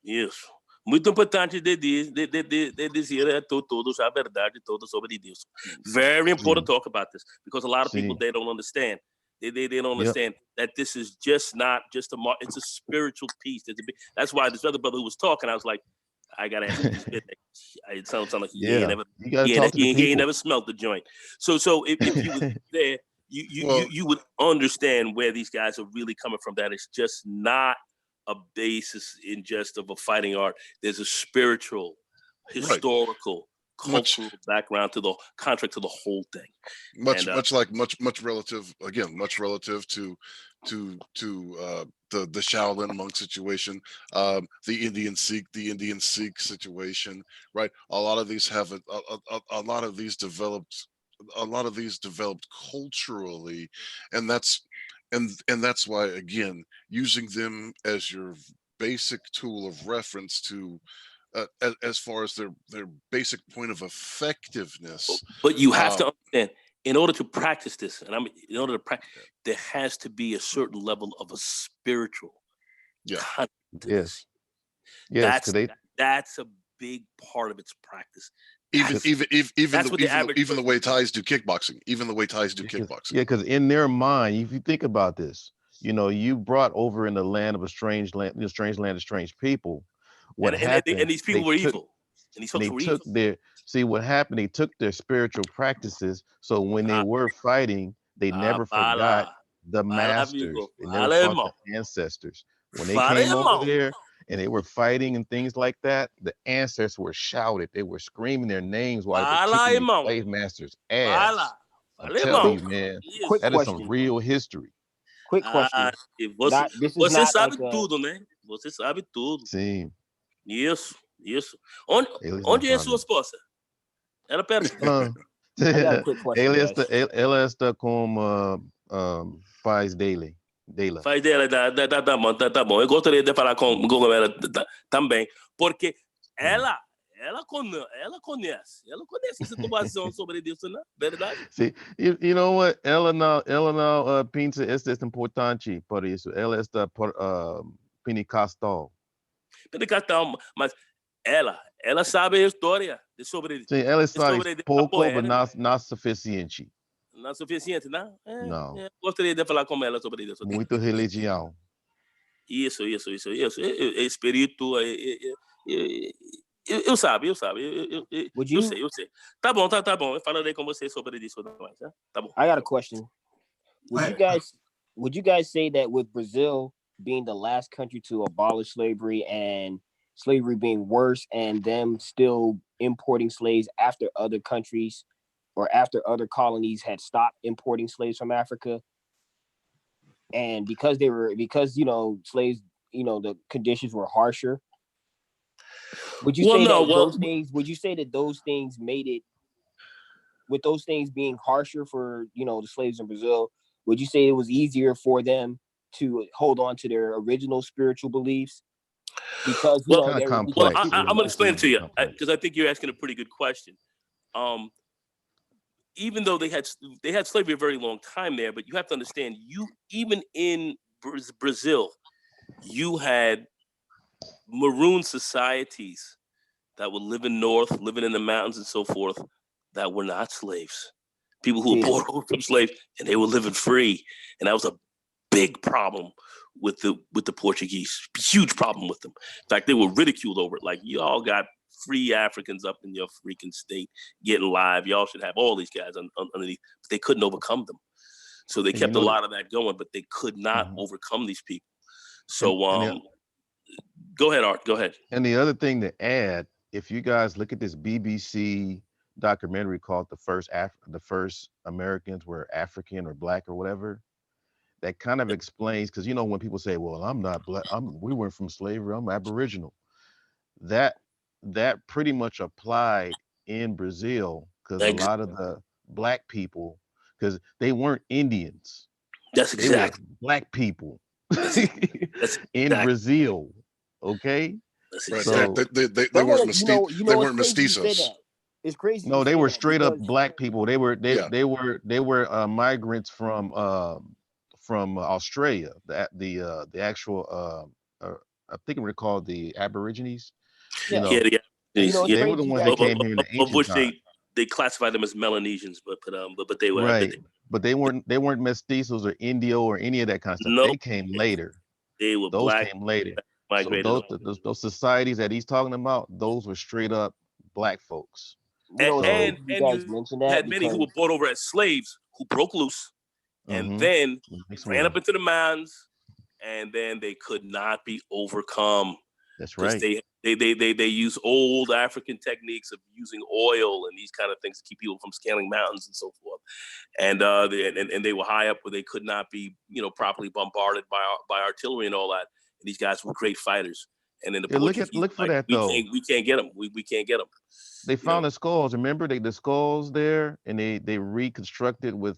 Isso. Muito importante de dizer todos a verdade toda sobre Deus. Very important to talk about this because a lot of people, they don't understand. They don't understand that this is just not just it's a spiritual piece. That's why this other brother who was talking, I was like, I gotta ask him his business. It sounds like he ain't never smelled the joint. So if you were there, you would understand where these guys are really coming from. That it's just not a basis in just of a fighting art. There's a spiritual, historical, cultural background to the contract to the whole thing. Much relative to the Shaolin monk situation, the Indian Sikh situation, right? A lot of these have a lot of these developed culturally, and that's why, again, using them as your basic tool of reference to as far as their basic point of effectiveness. But you have to understand, in order to practice this, in order to practice, there has to be a certain level of a spiritual content to this. Yes, that's a big part of its practice. Even the way Thais do kickboxing. Yeah, because in their mind, if you think about this, you brought over in the land of a strange land, strange land of strange people. What happened? And these people were evil. And these folks were evil. What happened? They took their spiritual practices. So when they were fighting, they never forgot the masters. They never fought the ancestors. When they came over there and they were fighting and things like that, the ancestors were shouted. They were screaming their names while they were kicking the slave masters' ass. I'm telling you, man, that is some real history. Quick question. Você sabe tudo, né? Você sabe tudo. Sim. Isso. Onde é sua esposa? Ela perto. Ela está com paz dele. Faz dela, tá bom. Eu gostaria de falar com ela também, porque ela conhece a situação sobre isso, né? Verdade? See, you know what? Ela não pensa isso é importante por isso. Ela está pentecostal. Mas ela sabe a história sobre. Sim, ela sabe pouco, mas não suficiente. Não é suficiente, né? Não. Gostaria de falar com ela sobre isso. Muito religião. Isso. Espírito. Eu sei. Tá bom. Eu falarei com você sobre isso mais, né? Tá bom. I got a question. Would you guys say that with Brazil being the last country to abolish slavery and slavery being worse and them still importing slaves after other countries or after other colonies had stopped importing slaves from Africa, and because slaves, the conditions were harsher, would you say that those things made it, with those things being harsher for the slaves in Brazil, would you say it was easier for them to hold on to their original spiritual beliefs? Because complex. I'm going to explain it to you because I think you're asking a pretty good question. even though they had slavery a very long time there, but you have to understand, even in Brazil, you had maroon societies that were living north, living in the mountains and so forth, that were not slaves. People who were bought over from slaves, and they were living free, and that was a big problem with the Portuguese. Huge problem with them. In fact, they were ridiculed over it. Like, y'all got free Africans up in your freaking state getting live. Y'all should have all these guys underneath. But they couldn't overcome them. So they kept a lot of that going, but they could not overcome these people. So go ahead, Art. Go ahead. And the other thing to add, if you guys look at this BBC documentary called the first Americans were African or black or whatever, that kind of explains, because when people say, well, I'm not black, we weren't from slavery, I'm Aboriginal, that pretty much applied in Brazil, because a lot of the black people, because they weren't Indians, that's exactly, they were black people in exactly. Brazil. Okay, right. So they weren't they weren't mestizos. It's crazy. No, they were straight up black people. They were migrants from Australia. The actual I think we're called the Aborigines. Yeah. They were the ones that came here in the ancient time. They classified them as Melanesians, but they were right. But they weren't mestizos or Indio or any of that kind of stuff. Nope. They came later. They were those black. came later. Migrated. So those societies that he's talking about, those were straight up black folks. And you had many who were brought over as slaves who broke loose and then ran up into the mountains, and then they could not be overcome. That's right. They use old African techniques of using oil and these kind of things to keep people from scaling mountains and so forth. And they were high up where they could not be properly bombarded by artillery and all that. And these guys were great fighters. And then the Portuguese, look for that though. We can't get them. We can't get them. They found the skulls. Remember the skulls there, and they reconstructed with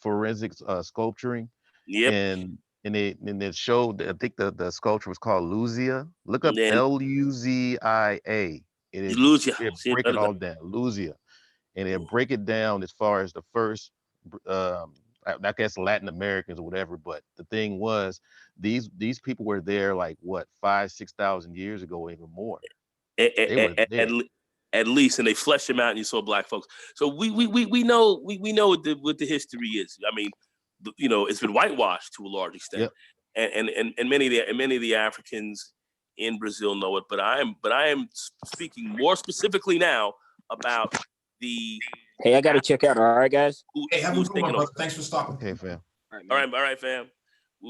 forensic sculpturing. Yep. And it showed. I think the sculpture was called Luzia. Look up Luzia. It is Luzia. Break it all down. Luzia, and it break it down as far as the first. I guess Latin Americans or whatever, but the thing was, these people were there like what 5,000-6,000 years ago, even more. At least, and they fleshed them out, and you saw black folks. So we know what the history is. I mean, it's been whitewashed to a large extent, and many of the Africans in Brazil know it. But I am speaking more specifically now about the. Hey, I got to check out. All right, guys. Hey, have a good one, brother. Thanks for stopping. Okay, fam. All right, fam.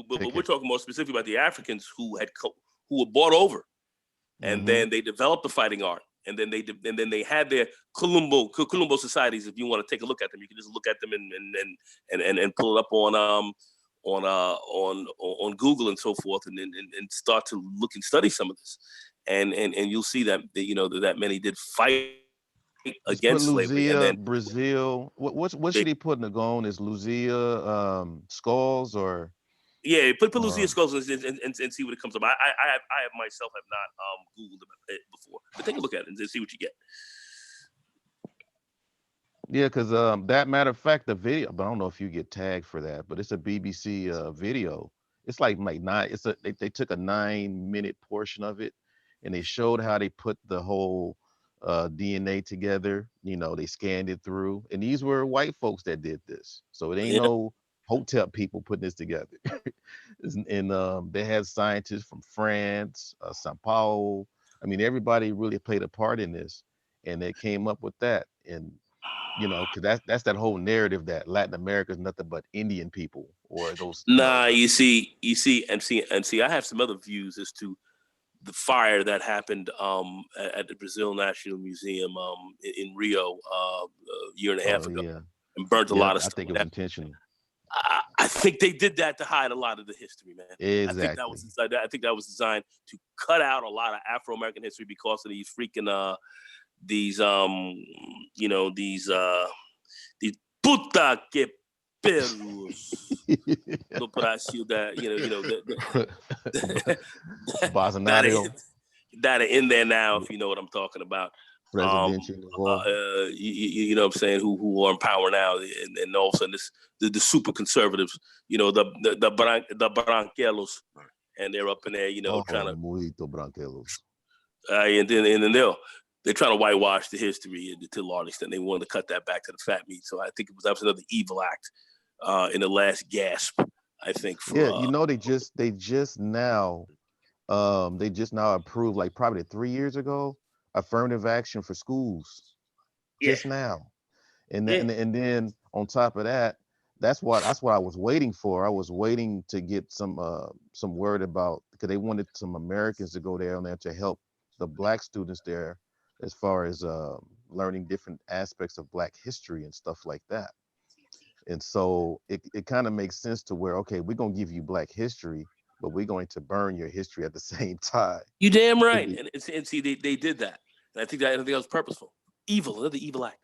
But we're talking more specifically about the Africans who were brought over, and then they developed the fighting art, and then they had their Columbo societies. If you want to take a look at them, you can just look at them and pull it up on Google and so forth, and start to look and study some of this, and you'll see that that many did fight against slavery. And then Brazil, what should he put in the goal? Is Luzia skulls or? Yeah, put Luzia skulls and see what it comes up. I myself have not Googled it before, but take a look at it and see what you get. Yeah, because that matter of fact, the video, but I don't know if you get tagged for that, but it's a BBC video. It's like nine. They took a 9-minute portion of it, and they showed how they put the whole DNA together. They scanned it through, and these were white folks that did this. So it ain't no hotel people putting this together. And they had scientists from France, Sao Paulo. I mean, everybody really played a part in this, and they came up with that. And because that's that whole narrative that Latin America is nothing but Indian people or those. Nah, you see, I have some other views as to the fire that happened at the Brazil National Museum in Rio a year and a half ago, and burnt a lot of stuff. I think it was intentional. I think they did that to hide a lot of the history, man. Exactly. I think that was designed to cut out a lot of Afro-American history because of these freaking these puta que perros. No Brasil that that are in there now, if you know what I'm talking about. Presidential involved. You know what I'm saying, who are in power now, and all of a sudden the super conservatives, you know, the Branquelos, and they're up in there, you know, trying to Muito Branquelos. and then they're trying to whitewash the history to a large extent. They wanted to cut that back to the fat meat. So I think that was another evil act in the last gasp, I think. For, yeah, you know, they just now approved, like probably 3 years ago, affirmative action for schools. Just now. And then on top of that, that's what I was waiting for. I was waiting to get some word about, because they wanted some Americans to go down there to help the Black students there as far as learning different aspects of Black history and stuff like that. And so it kind of makes sense to where, okay, we're going to give you Black history, but we're going to burn your history at the same time. You damn right. And see, they did that. And I think that was purposeful. Another evil act.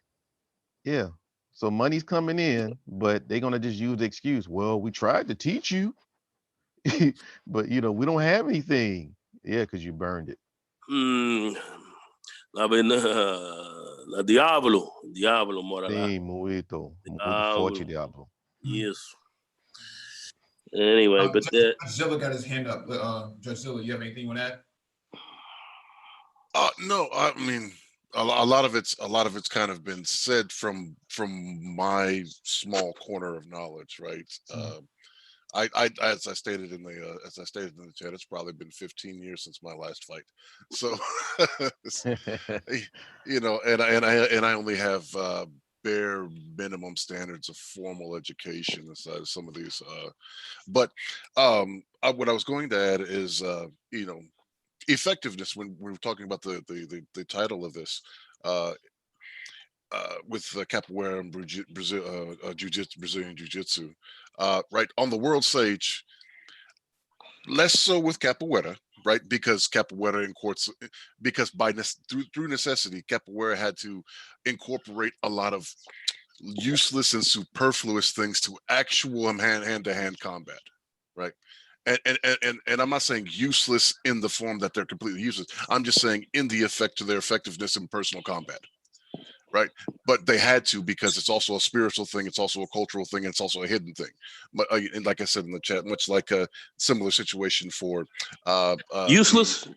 Yeah. So money's coming in, but they're going to just use the excuse, well, we tried to teach you, but, you know, we don't have anything. Yeah, because you burned it. Diablo, mora lá. Sim, muito forte, Diablo. Yes. Anyway, but Judge Zilla got his hand up. Judge Zilla, you have anything you want to add? No, I mean, a lot of it's kind of been said from my small corner of knowledge, right? As I stated in the chat, it's probably been 15 years since my last fight. So, you know, and I only have bare minimum standards of formal education aside some of these. But what I was going to add is, you know, effectiveness. When we were talking about the title of this, with Capoeira and Brazilian Jiu-Jitsu, right, on the world stage, less so with Capoeira, right, because Capoeira through necessity, Capoeira had to incorporate a lot of useless and superfluous things to actual hand-to-hand combat, right? And I'm not saying useless in the form that they're completely useless. I'm just saying in the effect to their effectiveness in personal combat, right? But they had to, because it's also a spiritual thing, it's also a cultural thing, and it's also a hidden thing. But and like I said in the chat, much like a similar situation for useless.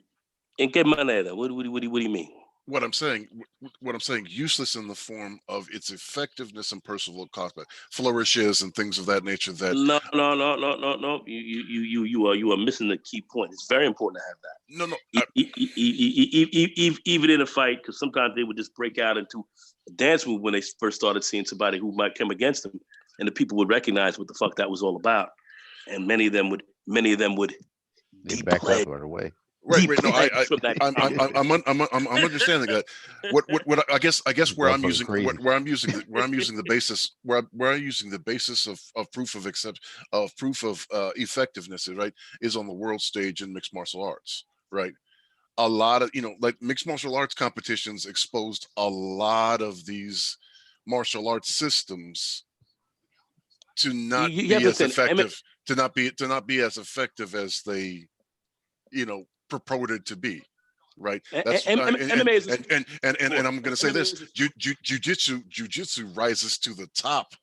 In qué manera? What do you mean? What I'm saying, useless in the form of its effectiveness and personal combat, flourishes and things of that nature. That no. You are missing the key point. It's very important to have that. Even in a fight, because sometimes they would just break out into a dance move when they first started seeing somebody who might come against them, and the people would recognize what the fuck that was all about, and many of them would they back up right away. Right. No, I'm understanding that. What I guess where I'm using the basis of proof of effectiveness, right, is on the world stage in mixed martial arts, right? A lot of, you know, like mixed martial arts competitions exposed a lot of these martial arts systems to not be as effective, to not be as effective as they, you know, purported to be, right? That's and I'm going to say this: Jiu-Jitsu rises to the top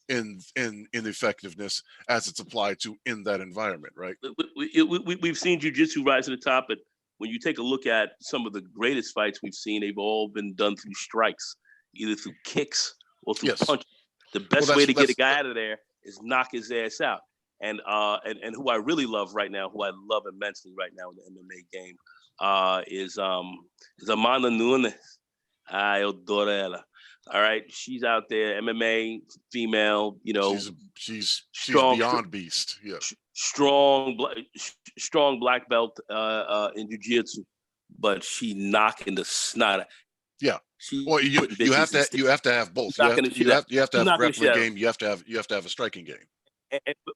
in effectiveness as it's applied to in that environment, right? We've seen Jiu-Jitsu rise to the top, but when you take a look at some of the greatest fights we've seen, they've all been done through strikes, either through kicks or through punches. The best way to get a guy out of there is knock his ass out. And who I really love right now, who I love immensely right now in the MMA game, is Amanda Nunes. I adore ela. All right, she's out there, MMA female. You know, she's strong, beyond beast. Yeah, strong black belt in jiu-jitsu, but she knocking the snot. Yeah. Well, you have to have both. You have to have a grappling game. You have to have a striking game.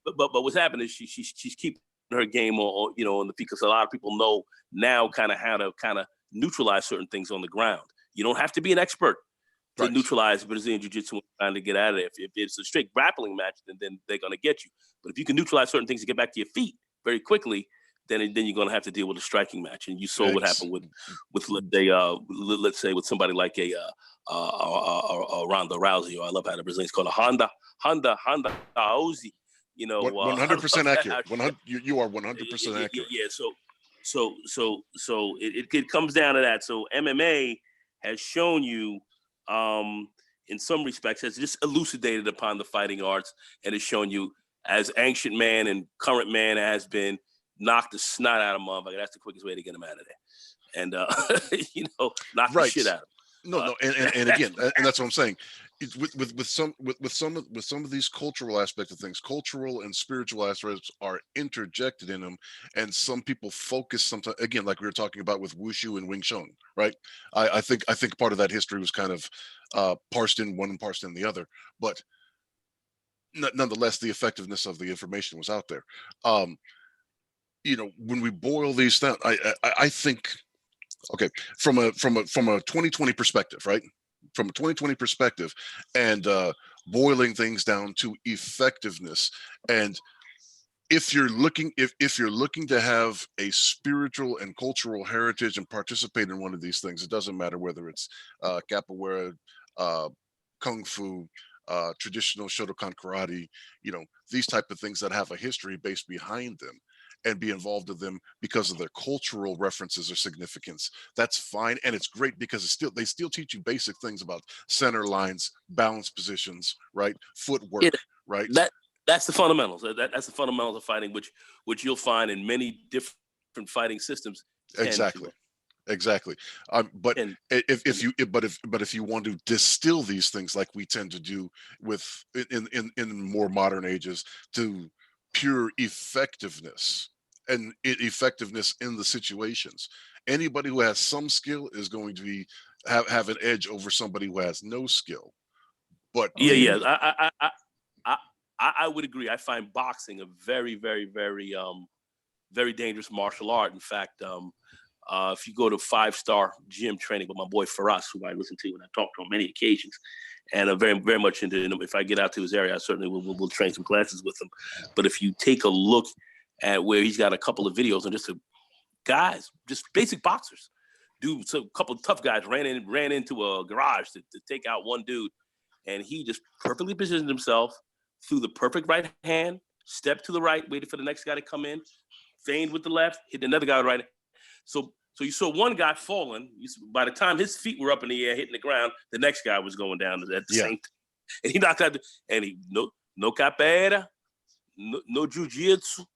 But what's happening is she's keeping her game on, you know, on the feet, because a lot of people know now kind of how to kind of neutralize certain things on the ground. You don't have to be an expert to neutralize Brazilian Jiu-Jitsu when trying to get out of there. If it's a straight grappling match, then they're going to get you. But if you can neutralize certain things and get back to your feet very quickly, then you're going to have to deal with a striking match. And you saw what happened with let's say with somebody like a Ronda Rousey, or I love how the Brazilians call it Honda Rousey. You know, 100% accurate. 100, you are 100% accurate. Yeah. So it comes down to that. So MMA has shown you, in some respects, has just elucidated upon the fighting arts, and has shown you, as ancient man and current man has been, knock the snot out of a motherfucker. That's the quickest way to get him out of there. And knock the shit out of him. No, and again, and that's what I'm saying. It's with some of these cultural aspects of things, cultural and spiritual aspects are interjected in them, and some people focus sometimes, again, like we were talking about with Wushu and Wing Chun, right? I think part of that history was kind of parsed in one and parsed in the other, but nonetheless, the effectiveness of the information was out there. When we boil these down, I think, okay, from a 2020 perspective, right? From a 2020 perspective, and boiling things down to effectiveness. And if you're looking to have a spiritual and cultural heritage and participate in one of these things, it doesn't matter whether it's capoeira, kung fu, traditional Shotokan karate, these type of things that have a history based behind them, and be involved in them because of their cultural references or significance. That's fine, and it's great because they still teach you basic things about center lines, balance positions, right, footwork, right. That's the fundamentals. That's the fundamentals of fighting, which you'll find in many different fighting systems. Exactly. But if you want to distill these things like we tend to do with in more modern ages to pure effectiveness and effectiveness in the situations, anybody who has some skill is going to have an edge over somebody who has no skill. But I would agree. I find boxing a very, very, very very dangerous martial art. In fact, if you go to 5-star gym training with my boy Faraz, who I listen to and I talk to on many occasions, and I'm very, very much into him. If I get out to his area, I certainly will train some classes with him. But if you take a look at where he's got a couple of videos on just guys, just basic boxers, a couple of tough guys ran into a garage to take out one dude, and he just perfectly positioned himself, threw the perfect right hand, stepped to the right, waited for the next guy to come in, feigned with the left, hit another guy right. So you saw one guy falling. By the time his feet were up in the air, hitting the ground, the next guy was going down at the same time. And he knocked out, and he no capoeira, no jujitsu,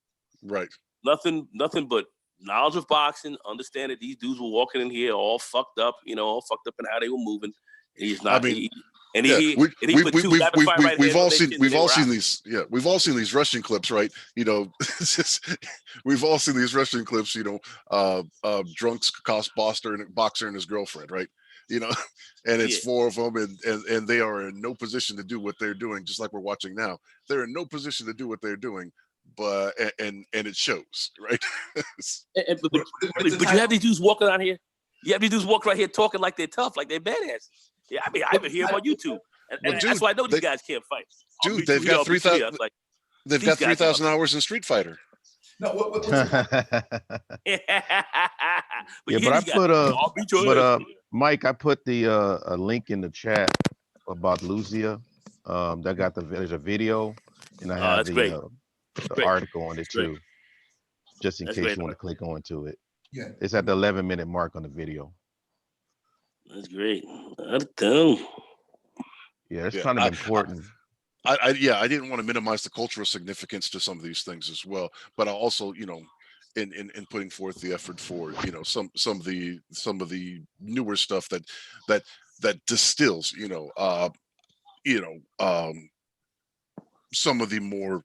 right? Nothing but knowledge of boxing. Understand that these dudes were walking in here all fucked up, all fucked up in how they were moving. And he's not. We've all seen these Russian clips, right? We've all seen these Russian clips, drunks cost boxer and his girlfriend, right? And it's four of them, and they are in no position to do what they're doing, just like we're watching now. They're in no position to do what they're doing, but and it shows, right? but you have these dudes walking out here. You have these dudes walking right here talking like they're tough, like they're badasses. Yeah, I mean, I've been hearing on YouTube, and that's why I know these guys can't fight. Dude, they've got 3,000. They've got 3,000 hours in Street Fighter. No, Mike, I put the a link in the chat about Lucia. There's a video, and I have the article on it too, just in case you want to click onto it. Yeah, it's at the 11-minute mark on the video. That's great. Yeah, it's kind of important. I didn't want to minimize the cultural significance to some of these things as well, but I also, in putting forth the effort for, some of the newer stuff that distills, some of the more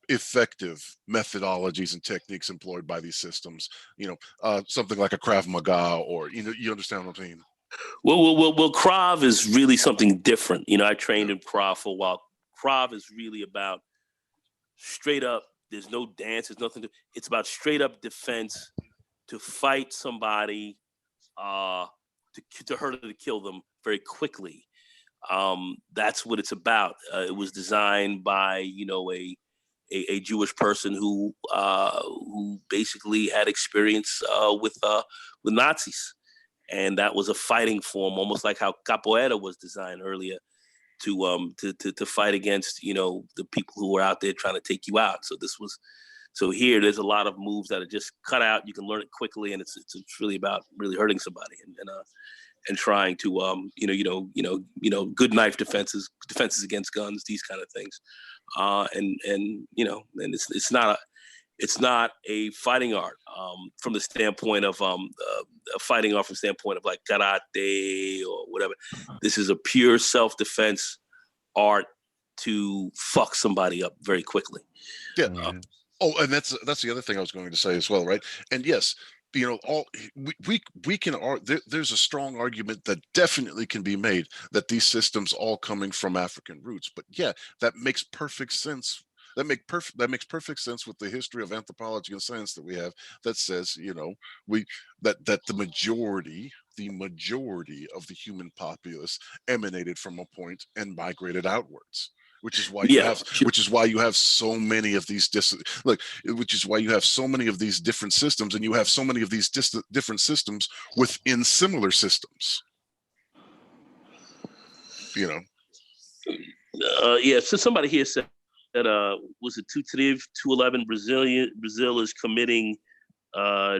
effective methodologies and techniques employed by these systems, something like a Krav Maga, or you understand what I'm saying? Well, Krav is really something different. I trained in Krav for a while. Krav is really about straight up. There's no dance. There's nothing. It's about straight up defense, to fight somebody, to hurt or to kill them very quickly. That's what it's about. It was designed by a Jewish person who basically had experience with Nazis, and that was a fighting form, almost like how Capoeira was designed earlier to fight against the people who were out there trying to take you out. So here there's a lot of moves that are just cut out. You can learn it quickly, and it's really about really hurting somebody and trying to good knife defenses against guns, these kind of things, and it's not a fighting art from the standpoint of a fighting art from the standpoint of like karate or whatever. This is a pure self-defense art to fuck somebody up very quickly. Yeah. Oh, and that's the other thing I was going to say as well, right? And yes, we can there's a strong argument that definitely can be made that these systems all coming from African roots. But yeah, that makes perfect sense. That makes perfect sense with the history of anthropology and science that we have, that says that the majority of the human populace emanated from a point and migrated outwards. Which is why you have so many of these which is why you have so many of these different systems, and you have so many of these different systems within similar systems. Yeah. So somebody here said that was it 211 Brazil is committing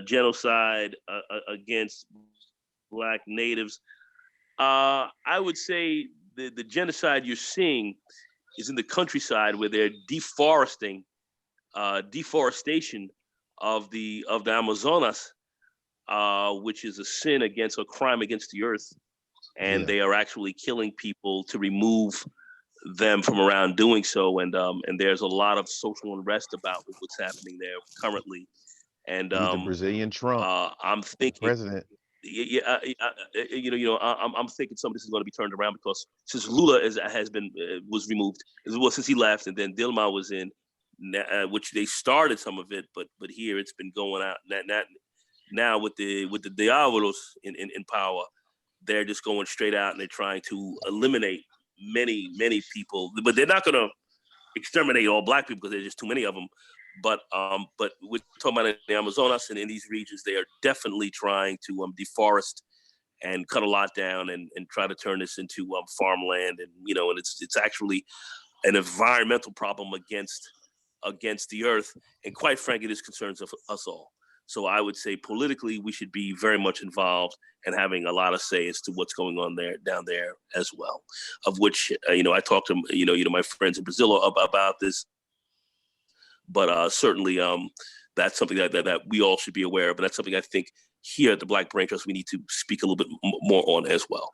genocide against Black natives. I would say the genocide you're seeing is in the countryside, where they're deforestation of the Amazonas, which is a sin against a crime against the earth, and they are actually killing people to remove them from around doing so, and there's a lot of social unrest about what's happening there currently, and he's the Brazilian Trump. I'm thinking president. I'm thinking some of this is going to be turned around, because since Lula was removed, since he left, and then Dilma was in, which they started some of it, but here it's been going out. Now with the Diabolos in power, they're just going straight out and they're trying to eliminate many people, but they're not going to exterminate all Black people because there's just too many of them. But we're talking about in the Amazonas and in these regions, they are definitely trying to deforest and cut a lot down and try to turn this into farmland, and and it's actually an environmental problem against the earth, and quite frankly, this concerns us all. So I would say politically, we should be very much involved and having a lot of say as to what's going on down there as well. Of which I talked to my friends in Brazil about this. But certainly, that's something that we all should be aware of. But that's something I think here at the Black Brain Trust we need to speak a little bit more on as well.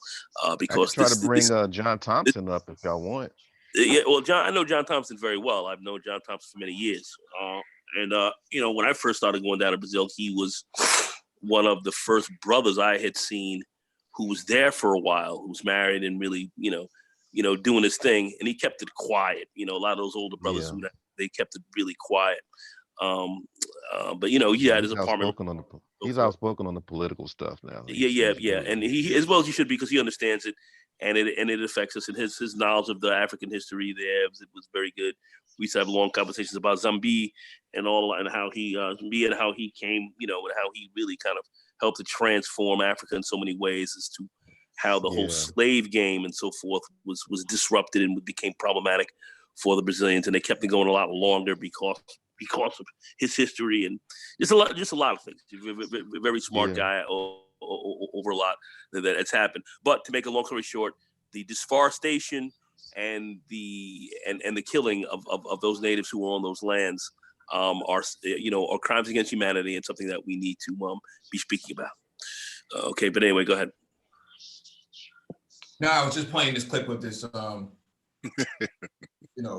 Because I could try to bring John Thompson up if y'all want. Yeah, well, I know John Thompson very well. I've known John Thompson for many years. And when I first started going down to Brazil, he was one of the first brothers I had seen who was there for a while, who was married and really, doing his thing. And he kept it quiet. A lot of those older brothers they kept it really quiet. But he had his apartment. He's outspoken on the political stuff now. Yeah. And he, as well as he should be, because he understands it, and it affects us. And his knowledge of the African history there was very good. We used to have long conversations about Zambi and how he came, and how he really kind of helped to transform Africa in so many ways, as to how the whole slave game and so forth was disrupted and became problematic for the Brazilians, and they kept it going a lot longer because of his history, and just a lot of things. Very smart guy over a lot that's happened. But to make a long story short, the deforestation and the killing of those natives who were on those lands are crimes against humanity, and something that we need to be speaking about. Okay, but anyway, go ahead. No, I was just playing this clip of this.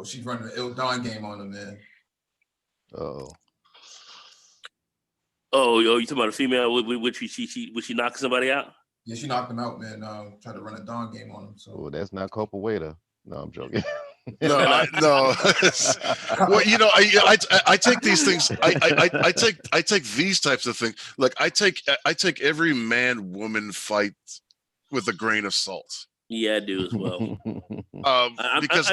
She's running an ill Dawn game on them, man. Oh, you talking about a female? Would she knock somebody out? Yeah, she knocked him out, man. Tried to run a Dawn game on him. So that's not Capoeira. No, I'm joking. No. Well, I take these things. I take these types of things. Like I take every man-woman fight with a grain of salt. Yeah, I do as well. Because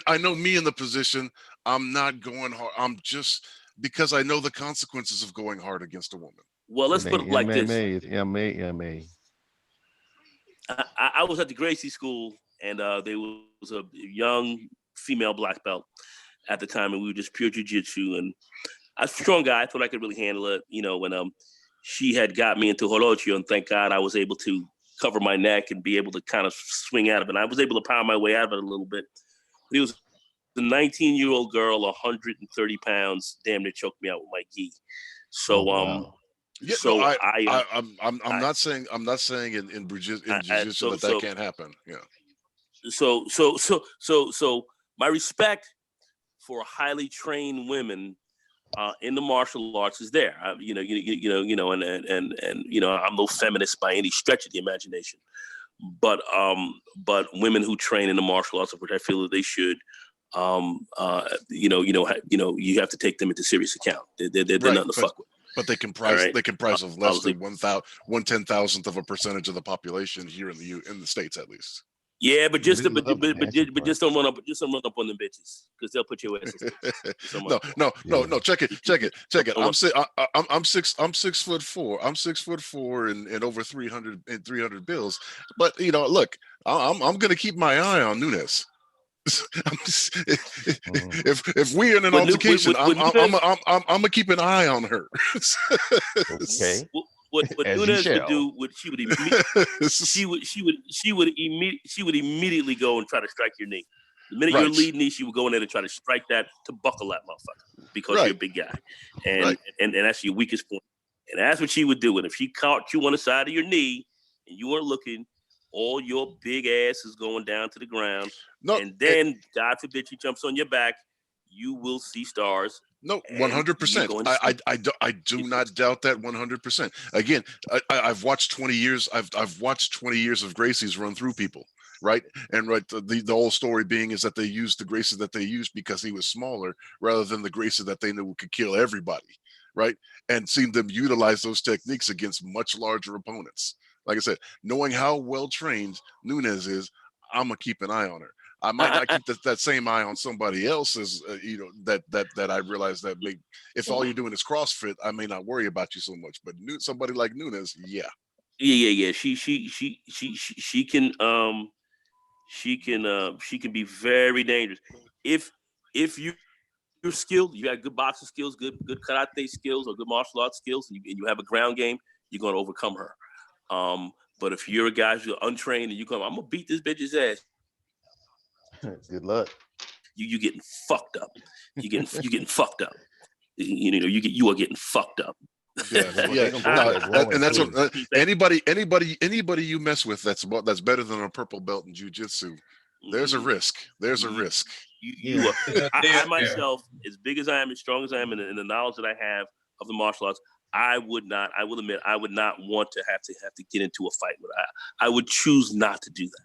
I know me in the position. I'm not going hard. I'm just because I know the consequences of going hard against a woman. Well, let's put it like this. MMA is MMA. I was at the Gracie School, and there was a young female black belt at the time, and we were just pure jiu-jitsu. And I was a strong guy. I thought I could really handle it, when she had got me into Horocho, and thank God I was able to cover my neck and be able to kind of swing out of it. And I was able to pound my way out of it a little bit. But it was the 19-year-old girl, 130 pounds, damn near choked me out with my gi. So, wow. Yeah, so no, I'm not saying in jiu-jitsu that can't happen. Yeah. So my respect for highly trained women in the martial arts is there. And I'm no feminist by any stretch of the imagination, but women who train in the martial arts, of which I feel that they should, you have to take them into serious account. They're Right, nothing to fuck with. But they comprise of less than 1/10,000th of a percentage of the population here in the States, at least. Yeah, but just This is up against but just don't run up on them bitches, because they'll put your ass. No. Check it. I'm 6'4". I'm 6'4" and over 300 bills. But look, I'm gonna keep my eye on Nunes. If we're in an altercation, I'm gonna keep an eye on her. Okay. What As Nunes you would shall. do, she would immediately go and try to strike your knee. The minute Right. you're lead knee, she would go in there to try to strike that, to buckle that motherfucker, because Right. you're a big guy, and, Right. and that's your weakest point. And that's what she would do. And if she caught you on the side of your knee and you weren't looking, all your big ass is going down to the ground. No, and then, God forbid, she jumps on your back, you will see stars. No, And 100%. you're going to I do not doubt that 100%. Again, I've watched 20 years. I've watched 20 years of Gracie's run through people, right? And right, the whole story being is that they used the Gracie that they used because he was smaller, rather than the Gracie that they knew could kill everybody, right? And seen them utilize those techniques against much larger opponents. Like I said, knowing how well trained Nunes is, I'm gonna keep an eye on her. I might not keep that same eye on somebody else, as that I realize that if all you're doing is CrossFit, I may not worry about you so much. But somebody like Nunes, yeah. She can be very dangerous if you're skilled, you got good boxing skills, good karate skills, or good martial arts skills, and you have a ground game, you're going to overcome her. But if you're a guy who's untrained and you come, I'm gonna beat this bitch's ass. Good luck. You getting fucked up. You getting fucked up. You are getting fucked up. And that's what anybody you mess with that's better than a purple belt in jiu-jitsu. There's a risk. There's a risk. I myself, as big as I am, as strong as I am, and the knowledge that I have of the martial arts, I will admit, I would not want to have to get into a fight with her. I would choose not to do that.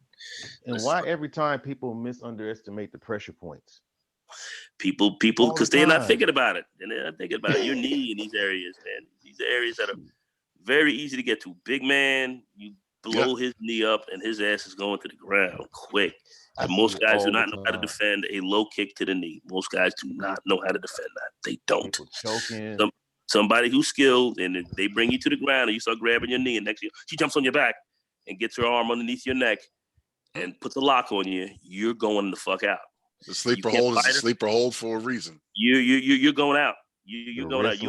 And why every time people underestimate the pressure points? People, because they're not thinking about it. And they're not thinking about your knee in these areas, man. These areas that are very easy to get to. Big man, you blow his knee up and his ass is going to the ground quick. And most guys do not know how to defend a low kick to the knee. Most guys do not know how to defend that. They don't. People choking. Somebody who's skilled, and they bring you to the ground and you start grabbing your knee, and next thing she jumps on your back and gets her arm underneath your neck and puts a lock on you, you're going the fuck out. The sleeper hold is a sleeper hold for a reason. You're going out. You're going out.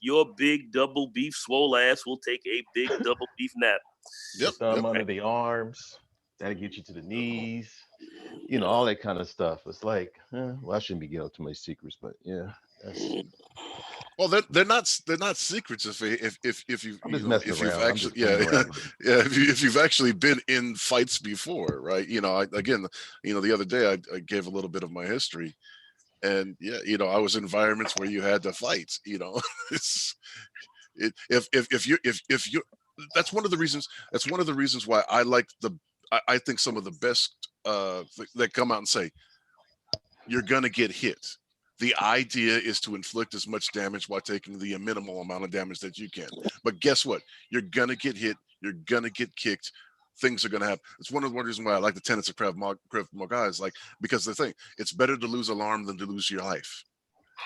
Your big double beef swole ass will take a big double beef nap. Yep. Thumb under the arms. That'll get you to the knees. All that kind of stuff. It's like, well, I shouldn't be getting too much secrets, but yeah. Well, they're not secrets if you've actually been in fights before, right? The other day I gave a little bit of my history, and I was in environments where you had to fight. It's if you that's one of the reasons why I like I think some of the best that come out and say you're gonna get hit. The idea is to inflict as much damage while taking the minimal amount of damage that you can. But guess what? You're gonna get hit. You're gonna get kicked. things are going to happen. It's one of the reasons why I like the tenets of Krav Maga is like, because the thing, it's better to lose an arm than to lose your life.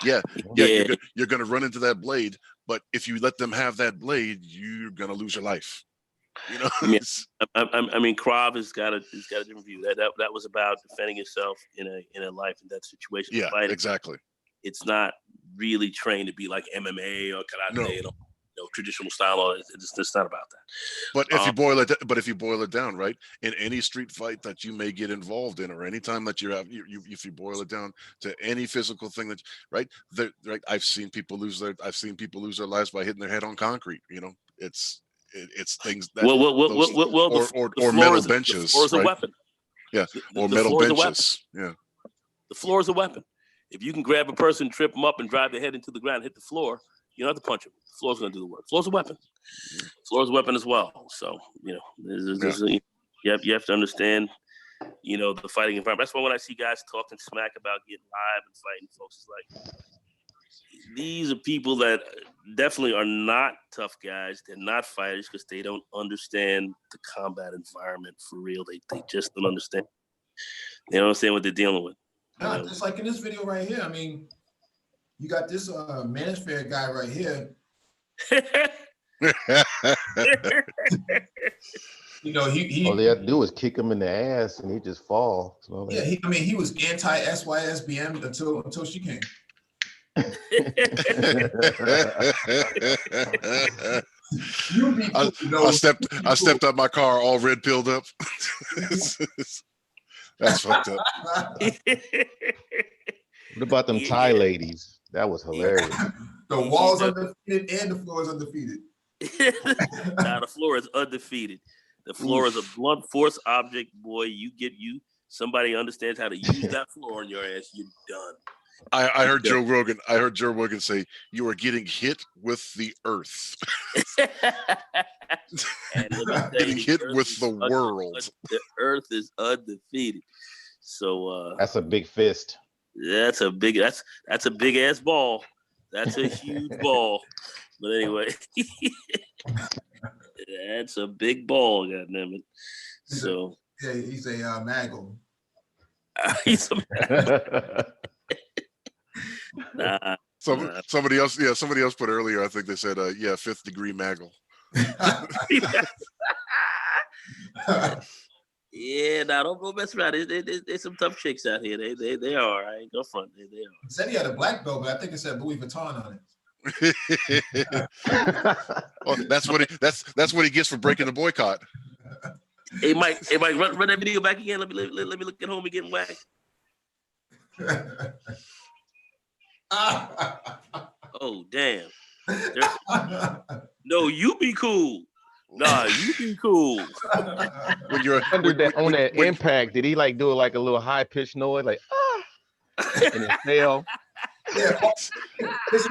Yeah, Yeah. you're going to run into that blade, but if you let them have that blade, you're going to lose your life. You know, I mean, Krav has got a different view. That was about defending yourself in a life and death situation. yeah, Fighting. exactly. It's not really trained to be like MMA or karate, No. Traditional style. It's not about that. But if you boil it down, right, in any street fight that you may get involved in, or any time that if you boil it down to any physical thing that, right, I've seen people lose their lives by hitting their head on concrete. You know, it's things that or metal benches, the floor is a right? weapon. Yeah, or The metal floor is a weapon. benches. Yeah, the floor is a weapon. If you can grab a person, trip them up, and drive their head into the ground, and hit the floor, you don't have to punch them. The floor's going to do the work. The floor's a weapon. The floor's a weapon as well. So you have to understand, the fighting environment. That's why when I see guys talking smack about getting live and fighting, folks, it's like, these are people that definitely are not tough guys. They're not fighters because they don't understand the combat environment for real. They just don't understand. They don't understand what they're dealing with. No, just like in this video right here. I mean, you got this Manosphere guy right here. He all they have to do is kick him in the ass and he just fall. So yeah, he was anti-SYSBM until she came. I stepped out my car all red pilled up. That's fucked up. What about them Thai ladies? That was hilarious. The wall's undefeated and the floor is undefeated. Nah, the floor is undefeated. The floor is a blunt force object, boy. Somebody understands how to use that floor on your ass, you're done. I heard Joe Rogan say you are getting hit with the earth. Getting hit with the world. The earth is undefeated. So that's a big fist. That's a big ass ball. That's a huge ball. But anyway, that's a big ball, goddammit. So he's a Maggle. He's a Maggle. Nah. Somebody else put earlier, I think they said, 5th degree Maggle. Yeah, don't mess around. There's some tough chicks out here. They are. I ain't go front. They are. He said he had a black belt, but I think it said Louis Vuitton on it. Well, that's what he gets for breaking the boycott. Hey Mike, run that video back again. Let me look at homie getting whacked. Oh damn! No, you be cool. Nah, you be cool. When you're on that impact, did he like do like a little high pitched noise like and it fell? Yeah, his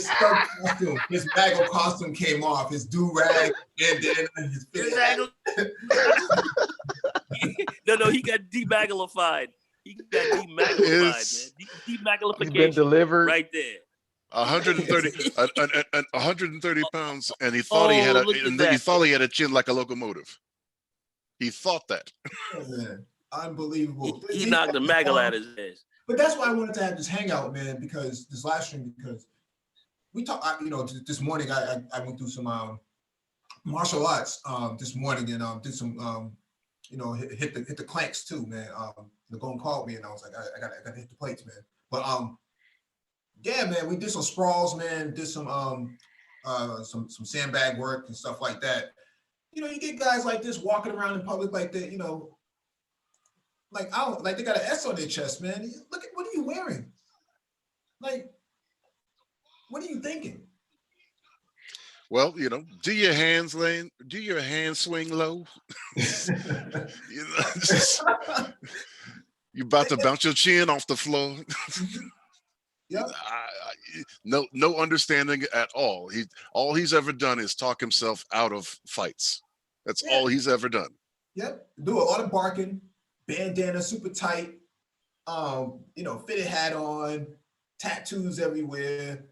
costume, his Maggle costume came off. His do rag and then his No, he got demaglified. He got demaglified, man. Demaglification. He's been delivered right there. 130 pounds, and he thought he had a chin like a locomotive. He thought that. Man, unbelievable. He knocked the Maggle out of his ass. But that's why I wanted to have this hangout, man, because this live stream, because we talked, this morning I went through some martial arts this morning and did some hit the clanks too, man. The Gon called me and I was like, I gotta hit the plates, man. But yeah, man, we did some sprawls, man, did some sandbag work and stuff like that. You get guys like this walking around in public like that, like they got an S on their chest, man. Look at, what are you wearing? Like, what are you thinking? Well, do your hands swing low? You about to bounce your chin off the floor. Yep. No understanding at all. All he's ever done is talk himself out of fights. That's all he's ever done. Yep. Do a lot of barking, bandana super tight, fitted hat on, tattoos everywhere.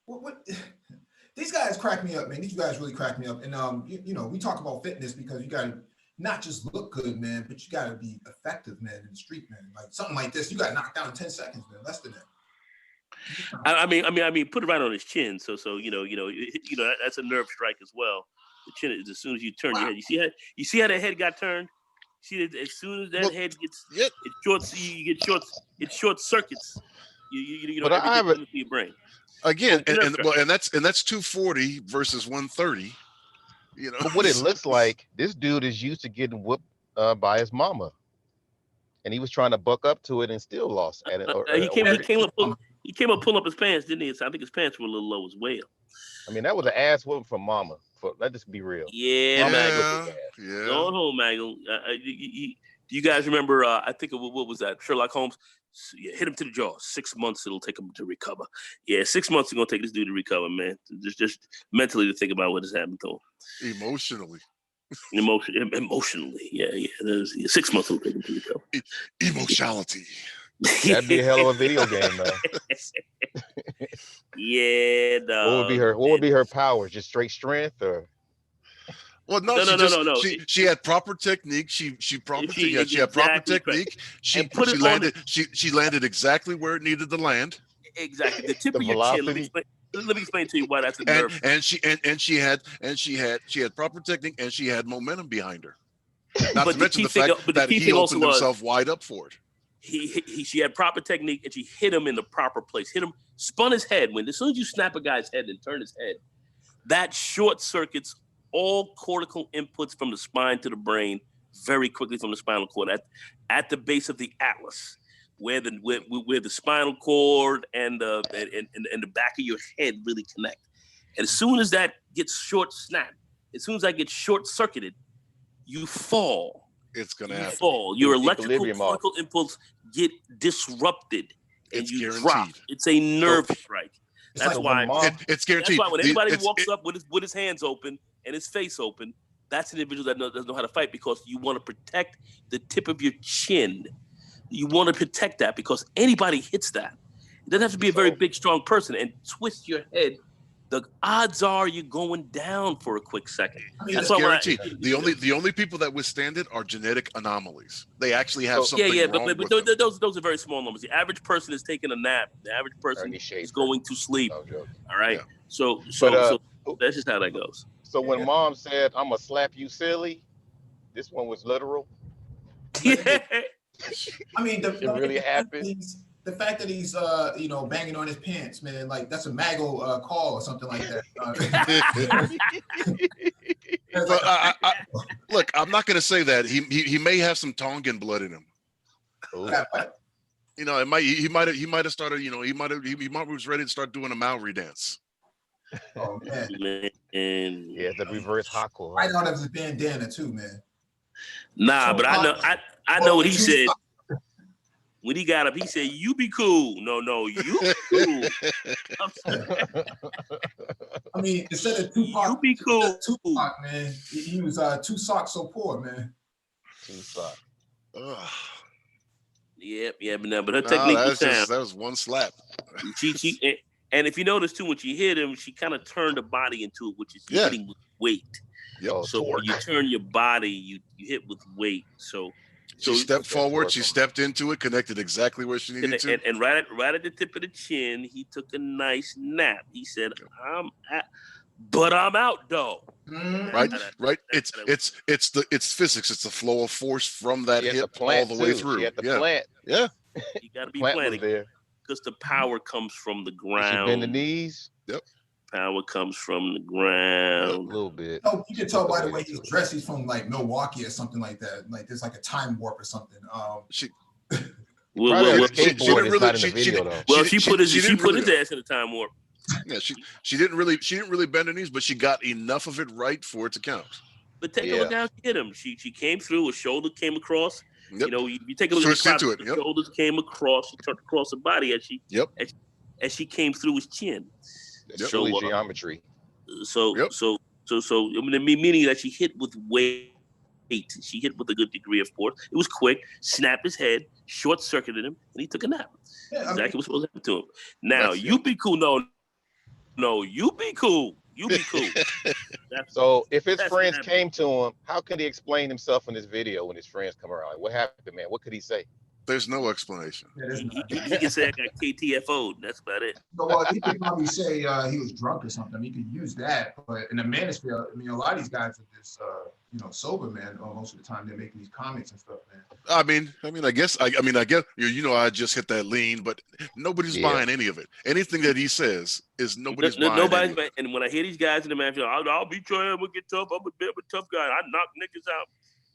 What these guys crack me up, man. These guys really crack me up. And you know, we talk about fitness because you gotta not just look good, man, but you gotta be effective, man, in the street, man. Like something like this, you got knocked down in 10 seconds, man. Less than that. I mean, put it right on his chin. So that's a nerve strike as well. The chin is as soon as you turn your head. You see how that head got turned. See that as soon as that head gets it shorts, you get shorts. It short circuits. You know But I everything into your brain. Again, and that's 240 versus 130. You know, But what it looks like, this dude is used to getting whooped by his mama, and he was trying to buck up to it and still lost at it. He came up pulling up his pants, didn't he? So I think his pants were a little low as well. I mean, that was an ass whooping from mama. Let's just be real. Yeah, man. Yeah. Going home, man. Do you guys remember? I think what was that? Sherlock Holmes. Hit him to the jaw. 6 months it'll take him to recover. Yeah, 6 months is gonna take this dude to recover, man. Just mentally to think about what has happened to him. Emotionally. Emotionally, yeah. 6 months will take him to recover. Emotionality. That'd be a hell of a video game, though. Yeah, no. What would be her powers? Just straight strength, or? Well, no. She had proper technique. She had proper technique. She landed exactly where it needed to land. Exactly. The tip of your chin. Let me explain to you why that's a nerve. And she had proper technique, and she had momentum behind her. Not to mention the fact that he opened himself wide up for it. She had proper technique, and she hit him in the proper place. Hit him, spun his head. As soon as you snap a guy's head and turn his head, that short circuits all cortical inputs from the spine to the brain very quickly from the spinal cord at the base of the atlas, where the spinal cord and the back of your head really connect. And as soon as that gets short circuited, you fall. It's gonna happen. Fall. Your electrical cortical impulse get disrupted, and it's you guaranteed. drop. It's a nerve strike. That's why it's guaranteed. That's why when anybody walks up with his hands open and his face open, that's an individual that doesn't know how to fight, because you want to protect the tip of your chin. You want to protect that because anybody hits that. It doesn't have to be a very big, strong person, and twist your head. The odds are you're going down for a quick second. That's guaranteed. The only people that withstand it are genetic anomalies. They actually have something wrong with them. Those are very small numbers. The average person is taking a nap. The average person is going to sleep. All right. Yeah. So that's just how that goes. So when mom said, "I'm gonna slap you silly," this one was literal. Yeah. I mean, it really happened. The fact that he's banging on his pants, man, like that's a Mago call or something like that. Look, I'm not gonna say that. He may have some Tongan blood in him. You know, he might have started. You know, he might was ready to start doing a Maori dance. Oh man. Yeah, the reverse hako. Right on his bandana too, man. Nah, but I know what he said. When he got up, he said, "You be cool." No, you be cool. I mean, instead of Tupac, you be cool. Tupac, man. He was two socks so poor, man. Two socks. Yeah, but her technique was sound. That was one slap. And if you notice too, when she hit him, she kind of turned her body into it, which is hitting with weight. Yep. So when you turn your body, you hit with weight. So she stepped forward, she stepped into it, connected exactly where she needed to. And right at the tip of the chin, he took a nice nap. He said, I'm out though. Right. It's physics. It's the flow of force from that hip all the way through. Plant. Yeah. You gotta be planting there. Because the power comes from the ground. She bend the knees. Yep. Power comes from the ground. A little bit. Oh, you can tell by the way he's dressed. He's from like Milwaukee or something like that. Like there's like a time warp or something. She put his ass in a time warp. Yeah, she didn't really bend her knees, but she got enough of it right for it to count. But take a look how she hit him. She came through. Her shoulder came across. Yep. You know, you take a look at the shoulders came across. She turned across her body as she came through his chin. That's really geometry. Meaning that she hit with weight. She hit with a good degree of force. It was quick. Snapped his head, short circuited him, and he took a nap. Yeah, exactly what's supposed to happen to him. Now you be cool. No, you be cool. You be cool. So if his that's friends what came to him, how could he explain himself in this video when his friends come around? Like, what happened, man? What could he say? There's no explanation. he can say I got KTFO'd. That's about it. Well, he could probably say he was drunk or something. He could use that, but in the manosphere, I mean, a lot of these guys are just, sober, man. Most of the time, they're making these comics and stuff, man. I guess, I get, I just hit that lean, but nobody's buying any of it. Anything that he says is nobody's buying. Nobody's buying. And when I hear these guys in the match, I'll be trying to get tough. I'm a tough guy. I knock niggas out.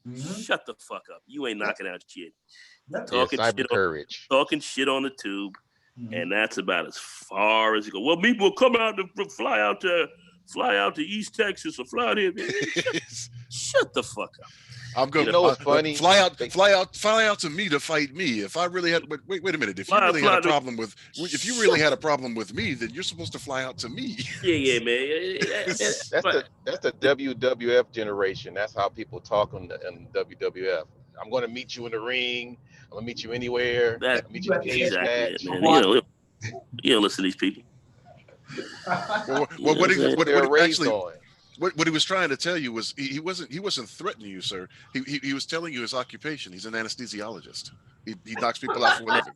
Mm-hmm. Shut the fuck up. You ain't knocking out shit. Talking shit on the tube, and that's about as far as you go. Well, people will come out to fly out to East Texas or fly out here. Shut the fuck up. I'm going. What's funny? Fly out to me to fight me. If I really had, wait a minute. If you really had a problem with me, then you're supposed to fly out to me. Yeah, man. That's the WWF generation. That's how people talk in WWF. I'm going to meet you in the ring. I'm gonna meet you anywhere. Meet you in the exactly, man. You don't listen to these people. What he was trying to tell you was he wasn't threatening you, sir. He was telling you his occupation. He's an anesthesiologist. He knocks people out for a living.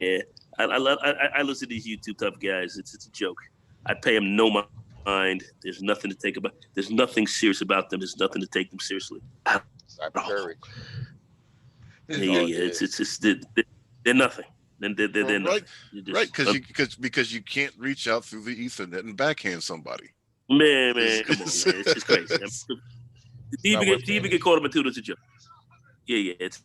Yeah. I listen to these YouTube tough guys. It's a joke. I pay them no mind. There's nothing to take about. There's nothing serious about them. There's nothing to take them seriously. Yeah. It's they're nothing. They're nothing. Right, because you can't reach out through the Ethernet and backhand somebody. Man, come on, man. It's just crazy. To even get caught up into it's a joke. Yeah, it's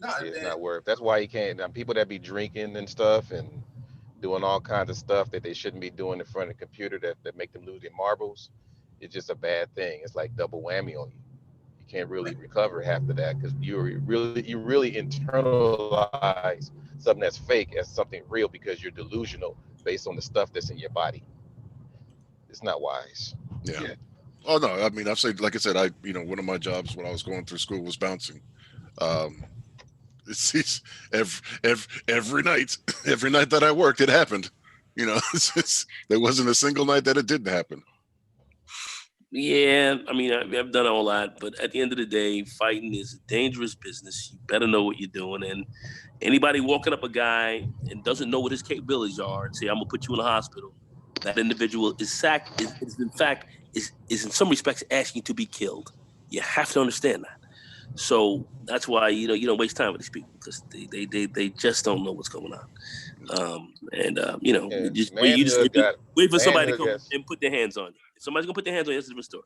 not worth. That's why you can't. People that be drinking and stuff and doing all kinds of stuff that they shouldn't be doing in front of the computer that make them lose their marbles. It's just a bad thing. It's like double whammy on you. You can't really recover after that because you really internalize something that's fake as something real because you're delusional based on the stuff that's in your body. It's not wise. Yeah. Oh no, I've said, like I said, one of my jobs when I was going through school was bouncing. It's every night that I worked, it happened. There wasn't a single night that it didn't happen. Yeah, I've done a whole lot, but at the end of the day, fighting is a dangerous business. You better know what you're doing. And anybody walking up a guy and doesn't know what his capabilities are and say, I'm gonna put you in the hospital, that individual is in some respects asking to be killed. You have to understand that. So that's why you don't waste time with these people because they just don't know what's going on. Just wait for somebody to come and put their hands on you. If somebody's gonna put their hands on you, that's a different story.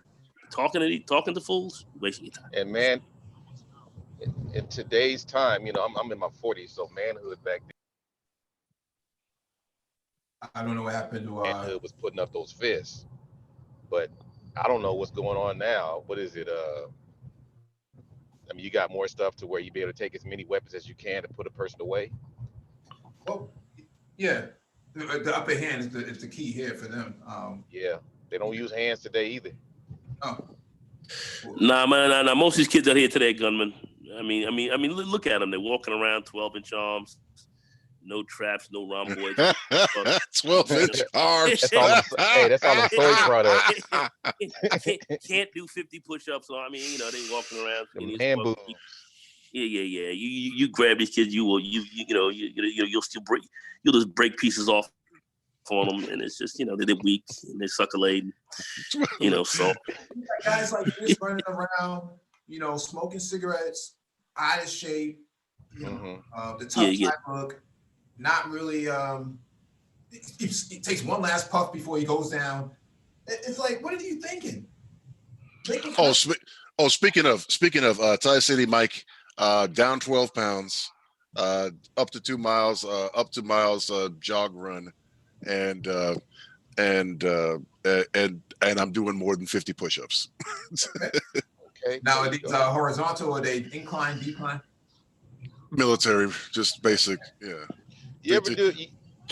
Talking to fools, wasting your time. And man, in today's time, I'm in my 40s, so manhood back then. I don't know what happened to manhood was putting up those fists, but I don't know what's going on now. What is it? You got more stuff to where you be able to take as many weapons as you can to put a person away. Well, yeah, the upper hand is the key here for them. Yeah, they don't use hands today either. Oh. Nah, man, most of these kids out here today, gunmen. Look at them. They're walking around 12-inch arms, no traps, no rhomboids. 12-inch arms. That's all the toy products. Can't do 50 push-ups. So they walking around. Hand boots. Yeah. You grab these kids, you'll still break. You'll just break pieces off on them, and it's just they're weak and they're sucker laden. So guys like this running around, smoking cigarettes, out of shape. The tough type look. Not really. He takes one last puff before he goes down. It's like, what are you thinking? Speaking of Tie City Mike, down 12 pounds, up to 2 miles, jog run, and I'm doing more than 50 push-ups. Okay. Now are these horizontal or are they incline, decline? Military, just basic, yeah. You ever do?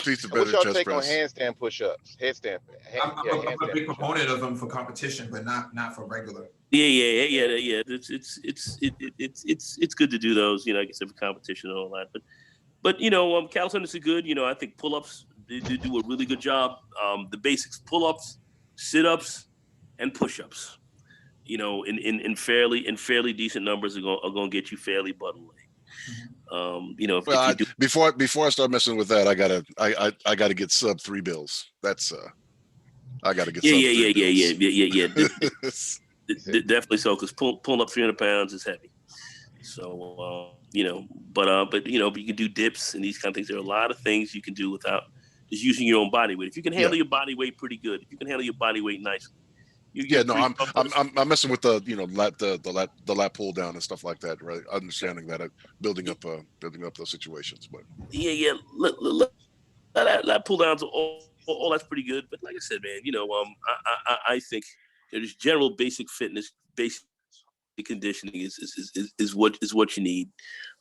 What's y'all take on handstand push-ups? Headstand. I'm a big proponent of them for competition, but not for regular. Yeah. It's good to do those. Like I said, for competition and all that. But But calisthenics is good. I think pull-ups they do a really good job. The basics: pull-ups, sit-ups, and push-ups. In fairly decent numbers are going to get you fairly butt away. If you do before I start messing with that, I gotta get sub 3 bills. That's I gotta get sub 3 bills. Definitely so, because pulling up 300 pounds is heavy. So but you can do dips and these kind of things. There are a lot of things you can do without just using your own body weight. If you can handle your body weight pretty good, if you can handle your body weight nicely. I'm messing with the lat pull down and stuff like that, right? Understanding that, building up those situations, but lat pull downs, all that's pretty good. But like I said, man, I think just general basic fitness, basic conditioning is what you need.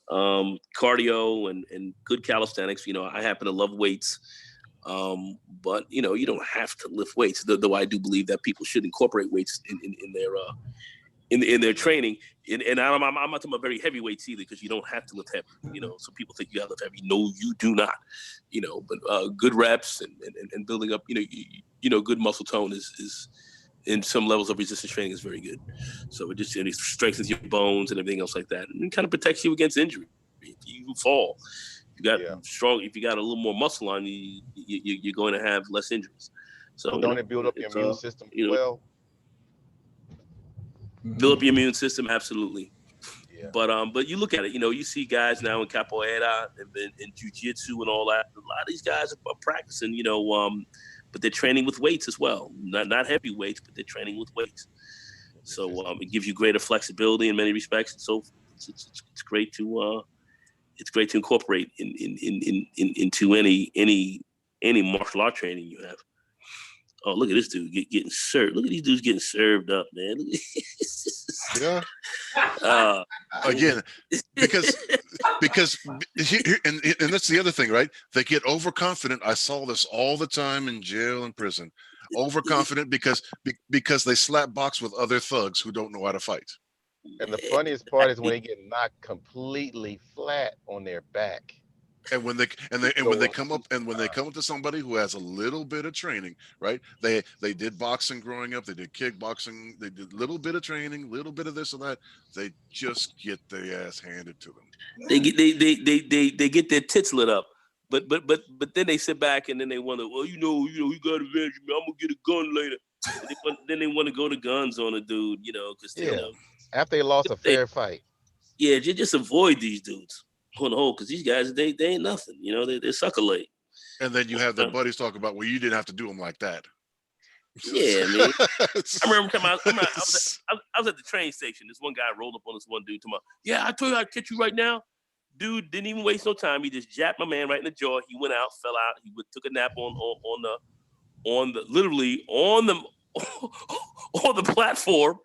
Cardio and good calisthenics. I happen to love weights. But you don't have to lift weights, though I do believe that people should incorporate weights in their training. And I'm not talking about very heavy weights either, because you don't have to lift heavy. So people think you got to lift heavy. No, you do not. But good reps and building up, good muscle tone is in some levels of resistance training is very good. So it just strengthens your bones and everything else like that, and it kind of protects you against injury if you fall. You got strong. If you got a little more muscle on you, you're going to have less injuries. So don't it build up your immune system well? Build up your immune system, absolutely. Yeah. But you look at it. You see guys now in Capoeira and Jiu-Jitsu and all that. A lot of these guys are practicing. But they're training with weights as well. Not heavy weights, but they're training with weights. So it gives you greater flexibility in many respects. So it's great to. It's great to incorporate into any martial art training you have. Oh, look at this dude getting served. Look at these dudes getting served up, man. Yeah. Again, because here, and that's the other thing, right? They get overconfident. I saw this all the time in jail and prison. Overconfident because they slap box with other thugs who don't know how to fight. And the funniest part is when they get knocked completely flat on their back. And when they come up to somebody who has a little bit of training, right? They did boxing growing up, they did kickboxing, they did a little bit of training, little bit of this and that. They just get their ass handed to them. They get their tits lit up. But then they sit back and then they wonder, well, you got to avenge me. I'm gonna get a gun later. Then they want to go to guns on a dude, because after they lost a fair fight. Yeah, just avoid these dudes on the whole, because these guys they ain't nothing. They're sucker late. And then you have their buddies talk about, well, you didn't have to do them like that. Yeah, man. I remember I was at the train station. This one guy rolled up on this one dude. Yeah, I told you I'd catch you right now. Dude didn't even waste no time. He just jabbed my man right in the jaw. He went out, fell out. He took a nap on the platform.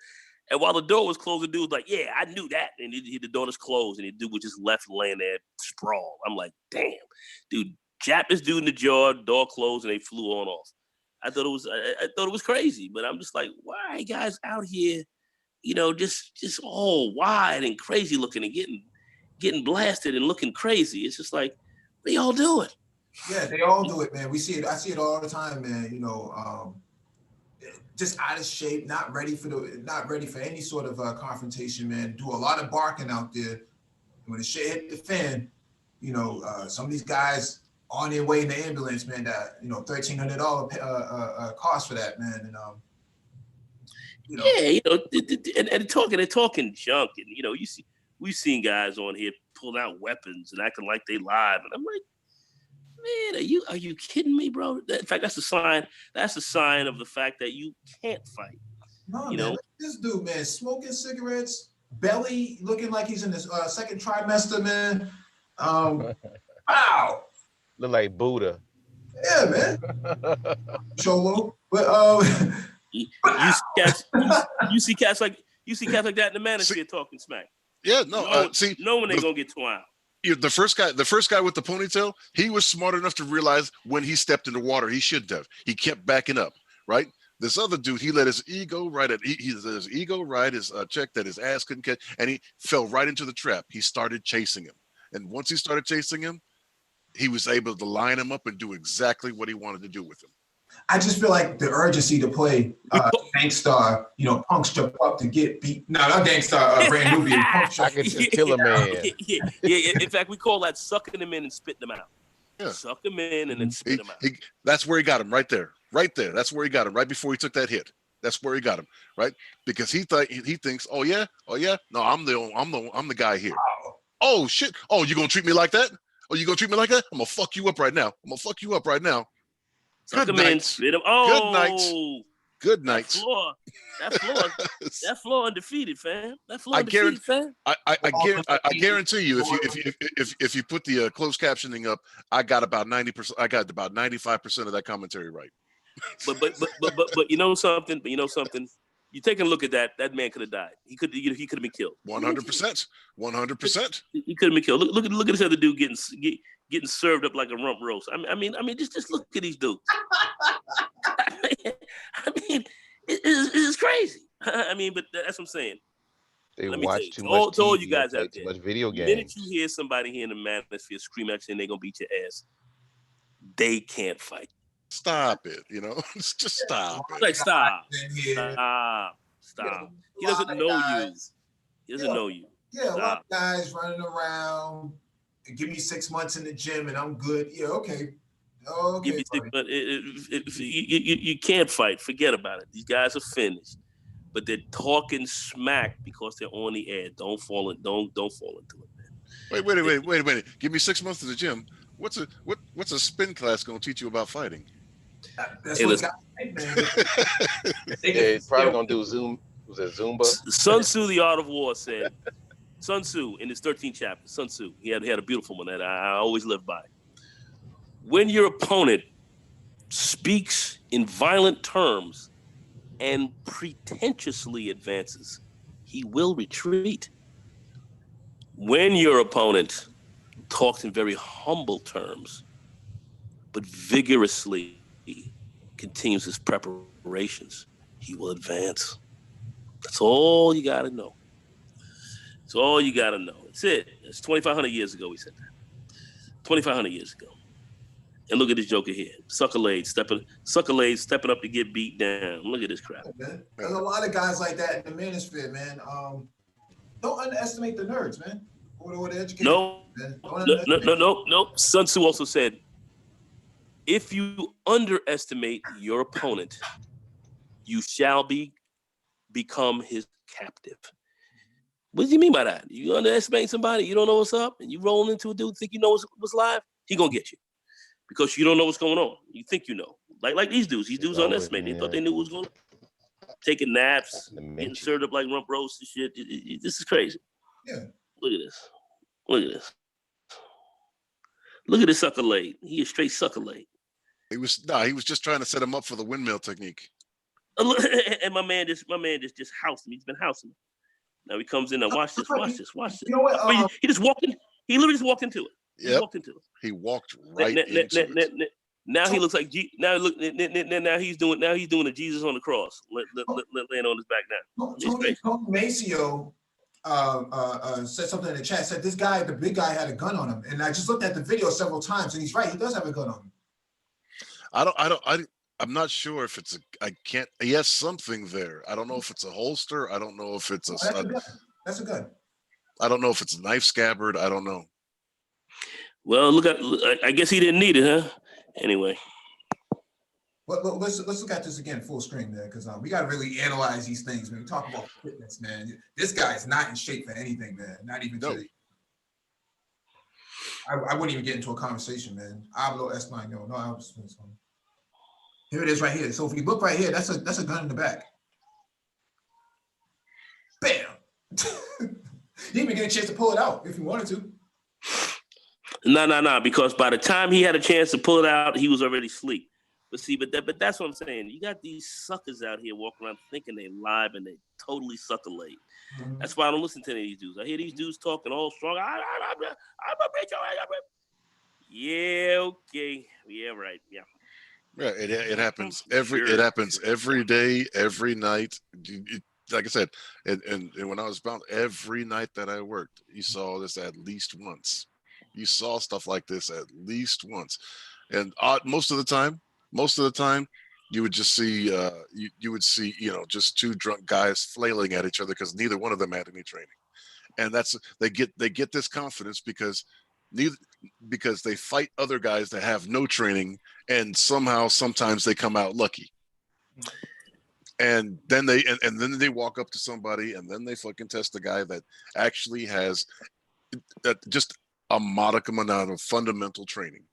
And while the door was closed, the dude was like, yeah, I knew that. And the door was closed, and the dude was just left laying there sprawled. I'm like, damn, dude, jabbed this dude in the jaw, door closed, and they flew on off. I thought it was crazy, but I'm just like, why are guys out here, just all wide and crazy looking and getting blasted and looking crazy? It's just like, they all do it. Yeah, they all do it, man. I see it all the time, man. Just out of shape, not ready for any sort of confrontation, man. Do a lot of barking out there. When the shit hit the fan, some of these guys on their way in the ambulance, man. That $1,300 cost for that, man. And and talking junk, and we've seen guys on here pulling out weapons and acting like they live, and I'm like, man, are you kidding me, bro? In fact, that's a sign. That's a sign of the fact that you can't fight. No, man. This dude, man, smoking cigarettes, belly looking like he's in his second trimester, man. Wow. Look like Buddha. Yeah, man. Cholo, but you see cats like that in the manosphere talking smack. Yeah, no. No one ain't gonna get torn out. The first guy with the ponytail, he was smart enough to realize when he stepped into water, he shouldn't have. He kept backing up, right? This other dude, he let his ego ride his check that his ass couldn't catch, and he fell right into the trap. He started chasing him, and once he started chasing him, he was able to line him up and do exactly what he wanted to do with him. I just feel like the urgency to play Gangstar, you know, punks jump up to get beat. No, not Gangstar, Brand Nubian. Punks I could just kill a man. Yeah. In fact, we call that sucking them in and spitting them out. Yeah. Suck them in and then spit them out. That's where he got him right there. Right there. That's where he got him right before he took that hit. That's where he got him, right? Because he thinks, oh yeah, no, I'm the guy here. Oh shit. Oh, you gonna treat me like that? Oh, you gonna treat me like that? I'm gonna fuck you up right now. Suck them in, spit them. Oh, good night. That floor undefeated, fam. That floor undefeated, fam. I guarantee you, if you put the closed captioning up, I got about 90%. I got about 95% of that commentary right. But you know something. You take a look at that. That man could have died. He could have been killed. 100%. 100%. He could have been killed. Look at this other dude getting served up like a rump roast. I mean, just look at these dudes. I mean, it's crazy. I mean, but that's what I'm saying. They Let me watch tell you, too to much all TV, you guys play out too there, much video the minute games. you hear somebody here in the manosphere scream at you and they're gonna beat your ass, they can't fight. Stop it. You know, just stop it. Like stop. He A doesn't lot of know guys. you. He doesn't know you. Yeah, a lot of guys running around. Give me 6 months in the gym and I'm good. Yeah, okay. Give me 6 months. You can't fight. Forget about it. These guys are finished. But they're talking smack because they're on the air. Don't fall into it, man. Wait a minute. Give me 6 months in the gym. What's a spin class gonna teach you about fighting? That's what guys think, man. It's probably gonna do Zoom. Was it Zumba? Sun Tzu, The Art of War, said. Sun Tzu in his 13th chapter. Sun Tzu. He had a beautiful one that I always live by. When your opponent speaks in violent terms and pretentiously advances, he will retreat. When your opponent talks in very humble terms, but vigorously continues his preparations, he will advance. That's all you got to know. That's all you got to know. That's it. It's 2,500 years ago we said that. 2,500 years ago. And look at this joker here. Sucker-laid stepping up to get beat down. Look at this crap. Man. There's a lot of guys like that in the manosphere, man. Don't underestimate the nerds, man. Or the educated. No. Sun Tzu also said, if you underestimate your opponent, you shall become his captive. What do you mean by that? You underestimate somebody, you don't know what's up, and you roll into a dude, think you know what's live, he gonna get you. Because you don't know what's going on. You think you know. Like these dudes. These dudes underestimated. They thought they knew what was going on. Taking naps, getting served up like rump roast and shit. This is crazy. Yeah. Look at this. Look at this sucker late. He is straight sucker late. He was just trying to set him up for the windmill technique. And my man just housed him. He's been housing him. Now he comes in and watch this. You know what? He just walked in. He literally just walked into it. Yeah. He walked right into it. Now he looks like now he's doing a Jesus on the cross, laying on his back now. Tony Maceo said something in the chat. Said this guy, the big guy, had a gun on him, and I just looked at the video several times, and he's right. He does have a gun on him. I'm not sure if it's he has something there. I don't know if it's a holster. I don't know if it's that's a gun. I don't know if it's a knife scabbard. I don't know. Well, I guess he didn't need it, huh? Anyway. Well, let's look at this again full screen, man, because we got to really analyze these things when we talk about fitness, man. This guy is not in shape for anything, man. Not even today. I wouldn't even get into a conversation, man. Hablo español. No, I was here it is right here. So if you look right here, that's a gun in the back. Bam! You didn't even get a chance to pull it out if you wanted to. No, because by the time he had a chance to pull it out, he was already asleep. But see, but that's what I'm saying. You got these suckers out here walking around thinking they live and they totally sucker late. Mm-hmm. That's why I don't listen to any of these dudes. I hear these dudes talking all strong. I'm a bitch. Yeah, okay. Yeah, right. Yeah. Yeah, it happens it happens every day, every night. Like I said, and when I was bound, every night that I worked, you saw this at least once. You saw stuff like this at least once, and most of the time, you would just see you would see just two drunk guys flailing at each other because neither one of them had any training, and they get this confidence because they fight other guys that have no training, and sometimes they come out lucky. And then they walk up to somebody, and then they fucking test the guy that actually has just a modicum amount of fundamental training,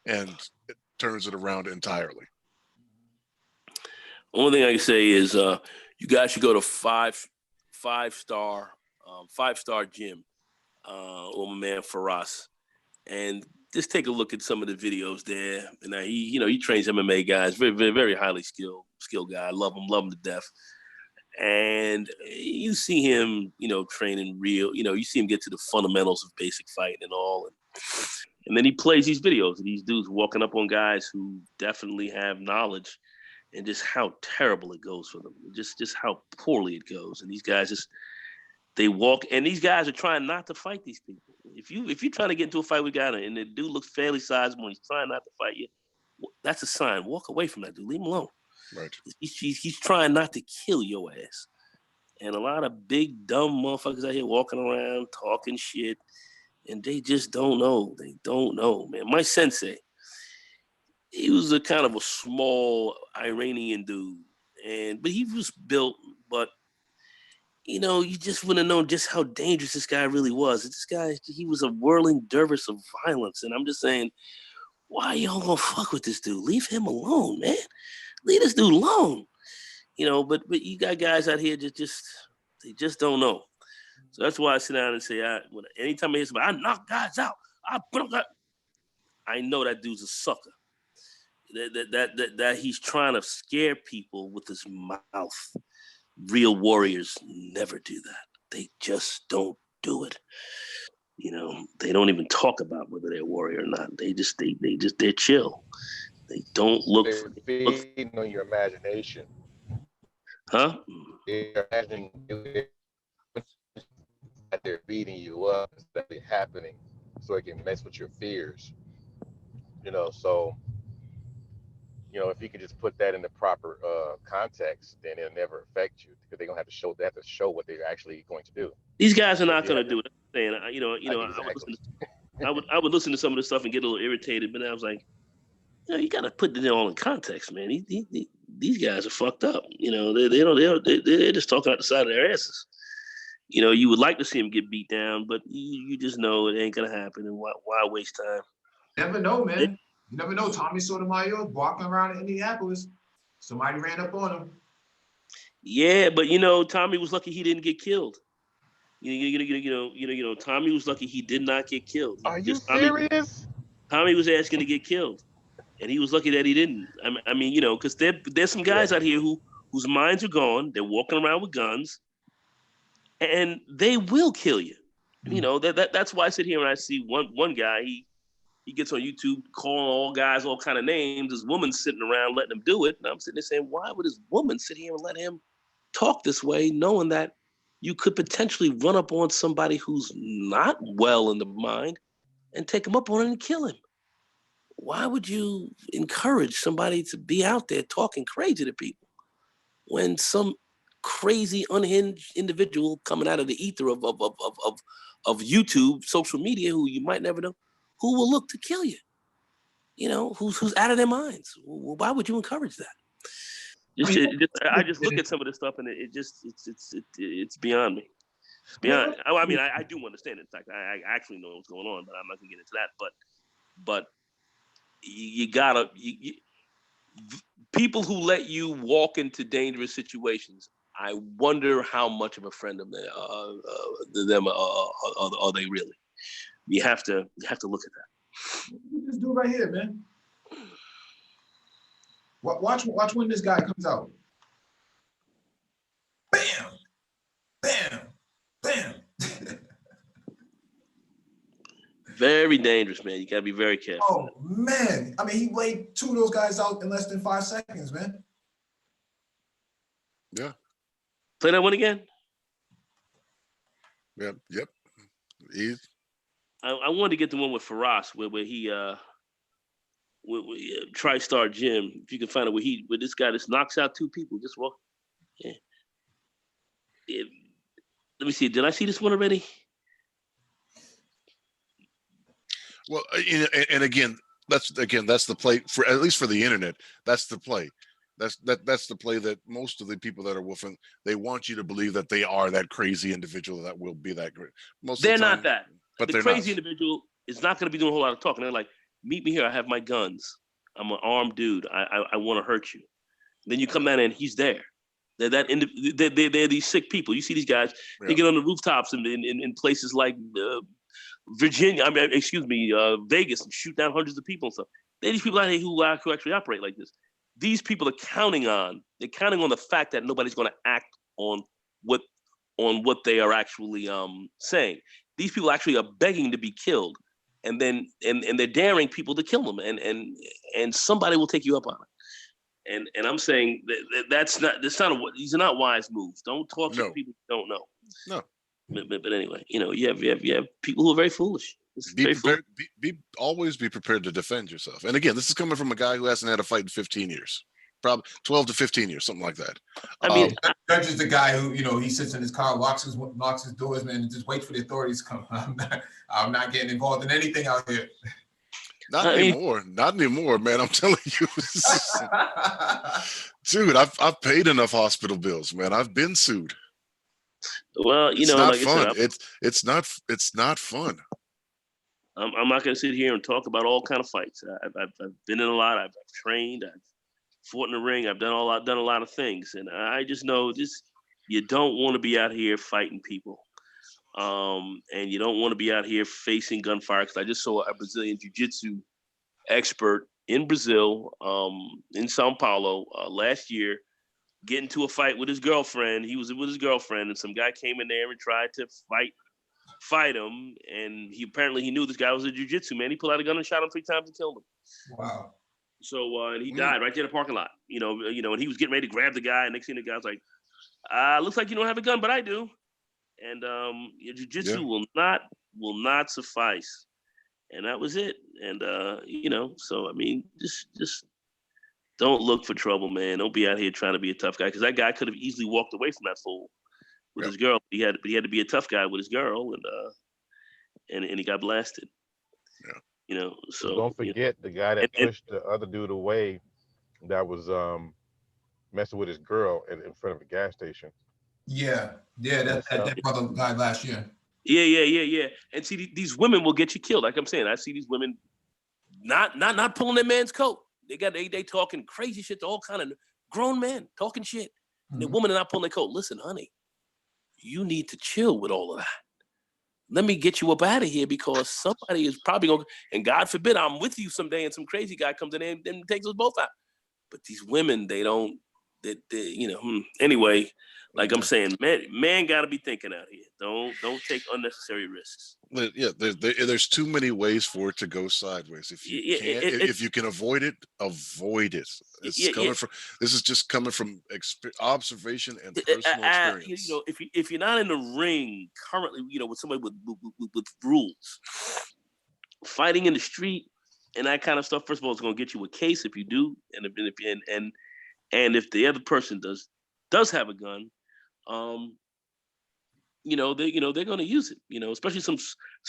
and it turns it around entirely. Only thing I can say is you guys should go to five-star gym with my man Faraz, and just take a look at some of the videos there. And he trains MMA guys, very, very, very highly skilled guy. I love him to death. And you see him, training real. You see him get to the fundamentals of basic fighting and all. And then he plays these videos of these dudes walking up on guys who definitely have knowledge, and just how terrible it goes for them. Just how poorly it goes. And these guys they walk, and these guys are trying not to fight these people. If you're trying to get into a fight with a guy and the dude looks fairly sizable and he's trying not to fight you, that's a sign. Walk away from that dude. Leave him alone. Right. He's trying not to kill your ass. And a lot of big, dumb motherfuckers out here walking around, talking shit, and they just don't know. They don't know, man. My sensei, he was a kind of a small Iranian dude, but he was built, but you just wouldn't have known just how dangerous this guy really was. This guy, he was a whirling dervish of violence. And I'm just saying, why y'all gonna fuck with this dude? Leave him alone, man. Leave this dude alone. But you got guys out here they just don't know. So that's why I sit down and say, anytime I hear somebody, I knock guys out. I know that dude's a sucker. That he's trying to scare people with his mouth. Real warriors never do that. They just don't do it. They don't even talk about whether they're a warrior or not. They're chill. They don't look They're feeding on your imagination. Huh? They're imagining that they're beating you up instead of happening, so it can mess with your fears. So if you could just put that in the proper context, then it'll never affect you, because they're gonna have to show what they're actually going to do. These guys are not going to do it. I'm saying, Exactly. I would listen to some of this stuff and get a little irritated, but I was like, you got to put it all in context, man. These guys are fucked up. They're just talking out the side of their asses. You would like to see them get beat down, but you just know it ain't gonna happen, and why waste time? Never know, man. You never know. Tommy Sotomayor walking around in Indianapolis. Somebody ran up on him. Yeah, but Tommy was lucky he didn't get killed. Tommy was lucky he did not get killed. Are you serious? Tommy was asking to get killed, and he was lucky that he didn't. I mean, because there's some guys out here whose minds are gone. They're walking around with guns, and they will kill you. That's why I sit here and I see one guy. He gets on YouTube calling all guys all kind of names. This woman's sitting around letting him do it. And I'm sitting there saying, why would this woman sit here and let him talk this way, knowing that you could potentially run up on somebody who's not well in the mind and take him up on it and kill him? Why would you encourage somebody to be out there talking crazy to people when some crazy, unhinged individual coming out of the ether of YouTube, social media, who you might never know, who will look to kill you? Who's out of their minds? Why would you encourage that? I just look at some of this stuff, and it's beyond me. It's beyond. I do understand it. In fact, I actually know what's going on, but I'm not gonna get into that. But you gotta people who let you walk into dangerous situations. I wonder how much of a friend of them are they really? You have to look at that. This dude right here, man. Watch when this guy comes out. Bam, bam, bam. Very dangerous, man. You gotta be very careful. Oh man, I mean, he laid two of those guys out in less than 5 seconds, man. Yeah. Play that one again. Yep. I wanted to get the one with Faraz where he TriStar Gym. If you can find it where this guy just knocks out two people, just walk. Yeah. Let me see. Did I see this one already? Well, and again, that's the play for, at least for the internet. That's the play. That's the play that most of the people that are woofing, they want you to believe that they are that crazy individual that will be that great. They're of the time, not that. But the they're crazy not. individual is not going to be doing a whole lot of talking. They're like, meet me here. I have my guns. I'm an armed dude. I want to hurt you. Then you come down and he's there. They're these sick people. You see these guys. Yeah. They get on the rooftops in places like Virginia. I mean, excuse me, Vegas, and shoot down hundreds of people and stuff. They're these people out here who actually operate like this. These people are counting on the fact that nobody's going to act on what they are actually saying. These people actually are begging to be killed, and then and they're daring people to kill them, and somebody will take you up on it. And I'm saying these are not wise moves. Don't talk to people you don't know. No. But anyway, you have people who are very foolish. Be prepared. Always be prepared to defend yourself. And again, this is coming from a guy who hasn't had a fight in 15 years, probably 12 to 15 years, something like that. I mean, Judge is the guy who, he sits in his car, locks his doors, man, and just waits for the authorities to come. I'm not getting involved in anything out here. Not anymore, man. I'm telling you, dude. I've paid enough hospital bills, man. I've been sued. Well, it's not like fun. I said, it's not fun. I'm not going to sit here and talk about all kind of fights. I've been in a lot. I've trained. I've fought in the ring. I've done a lot of things, and I just know this. You don't want to be out here fighting people, and you don't want to be out here facing gunfire. Because I just saw a Brazilian jiu-jitsu expert in Brazil, in Sao Paulo, last year, get into a fight with his girlfriend. He was with his girlfriend, and some guy came in there and tried to fight him, and he knew this guy was a jiu-jitsu man. He pulled out a gun and shot him 3 times and killed him. Wow. So and he died right there in the parking lot. And he was getting ready to grab the guy, and next thing the guy's like, looks like you don't have a gun, but I do. And your jiu-jitsu will not suffice. And that was it. And so I mean, just don't look for trouble, man. Don't be out here trying to be a tough guy, because that guy could have easily walked away from that fool with his girl. He had to be a tough guy with his girl, and he got blasted. Yeah. So don't forget the guy that pushed the other dude away, that was messing with his girl in front of a gas station. Yeah, that brother died last year. Yeah. And see, these women will get you killed. Like I'm saying, I see these women not pulling their man's coat. They talking crazy shit to all kind of grown men talking shit. And the woman are not pulling their coat. Listen, honey, you need to chill with all of that. Let me get you up out of here, because somebody is probably going to, and God forbid I'm with you someday and some crazy guy comes in there and takes us both out. But these women, anyway, like I'm saying, man got to be thinking out here. Don't take unnecessary risks. Yeah, there's too many ways for it to go sideways. If you if you can avoid it, avoid it. This is just coming from observation and personal experience. If you're not in the ring currently, with somebody with rules, fighting in the street and that kind of stuff. First of all, it's going to get you a case if you do, and if the other person does have a gun, they're going to use it. Especially some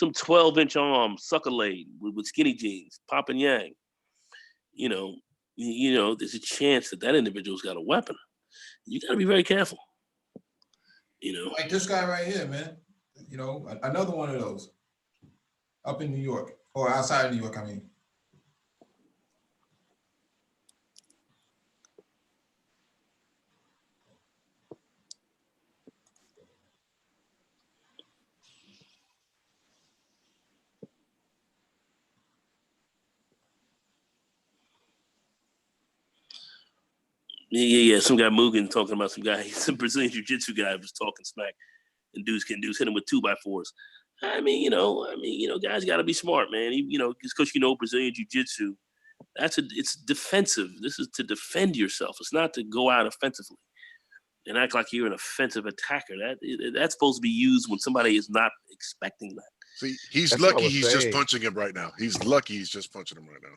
12-inch arm sucker lane with skinny jeans, pop and yang. There's a chance that individual's got a weapon. You got to be very careful. Like this guy right here, man. Another one of those up in New York, or outside of New York, I mean. Yeah. Some guy Mugen talking about some Brazilian jiu-jitsu guy was talking smack, and dudes hit him with 2x4s. Guys got to be smart, man. Just because Brazilian jiu-jitsu, it's defensive. This is to defend yourself. It's not to go out offensively and act like you're an offensive attacker. That's supposed to be used when somebody is not expecting that. See, he's That's what I lucky was he's just saying. punching him right now. He's lucky he's just punching him right now.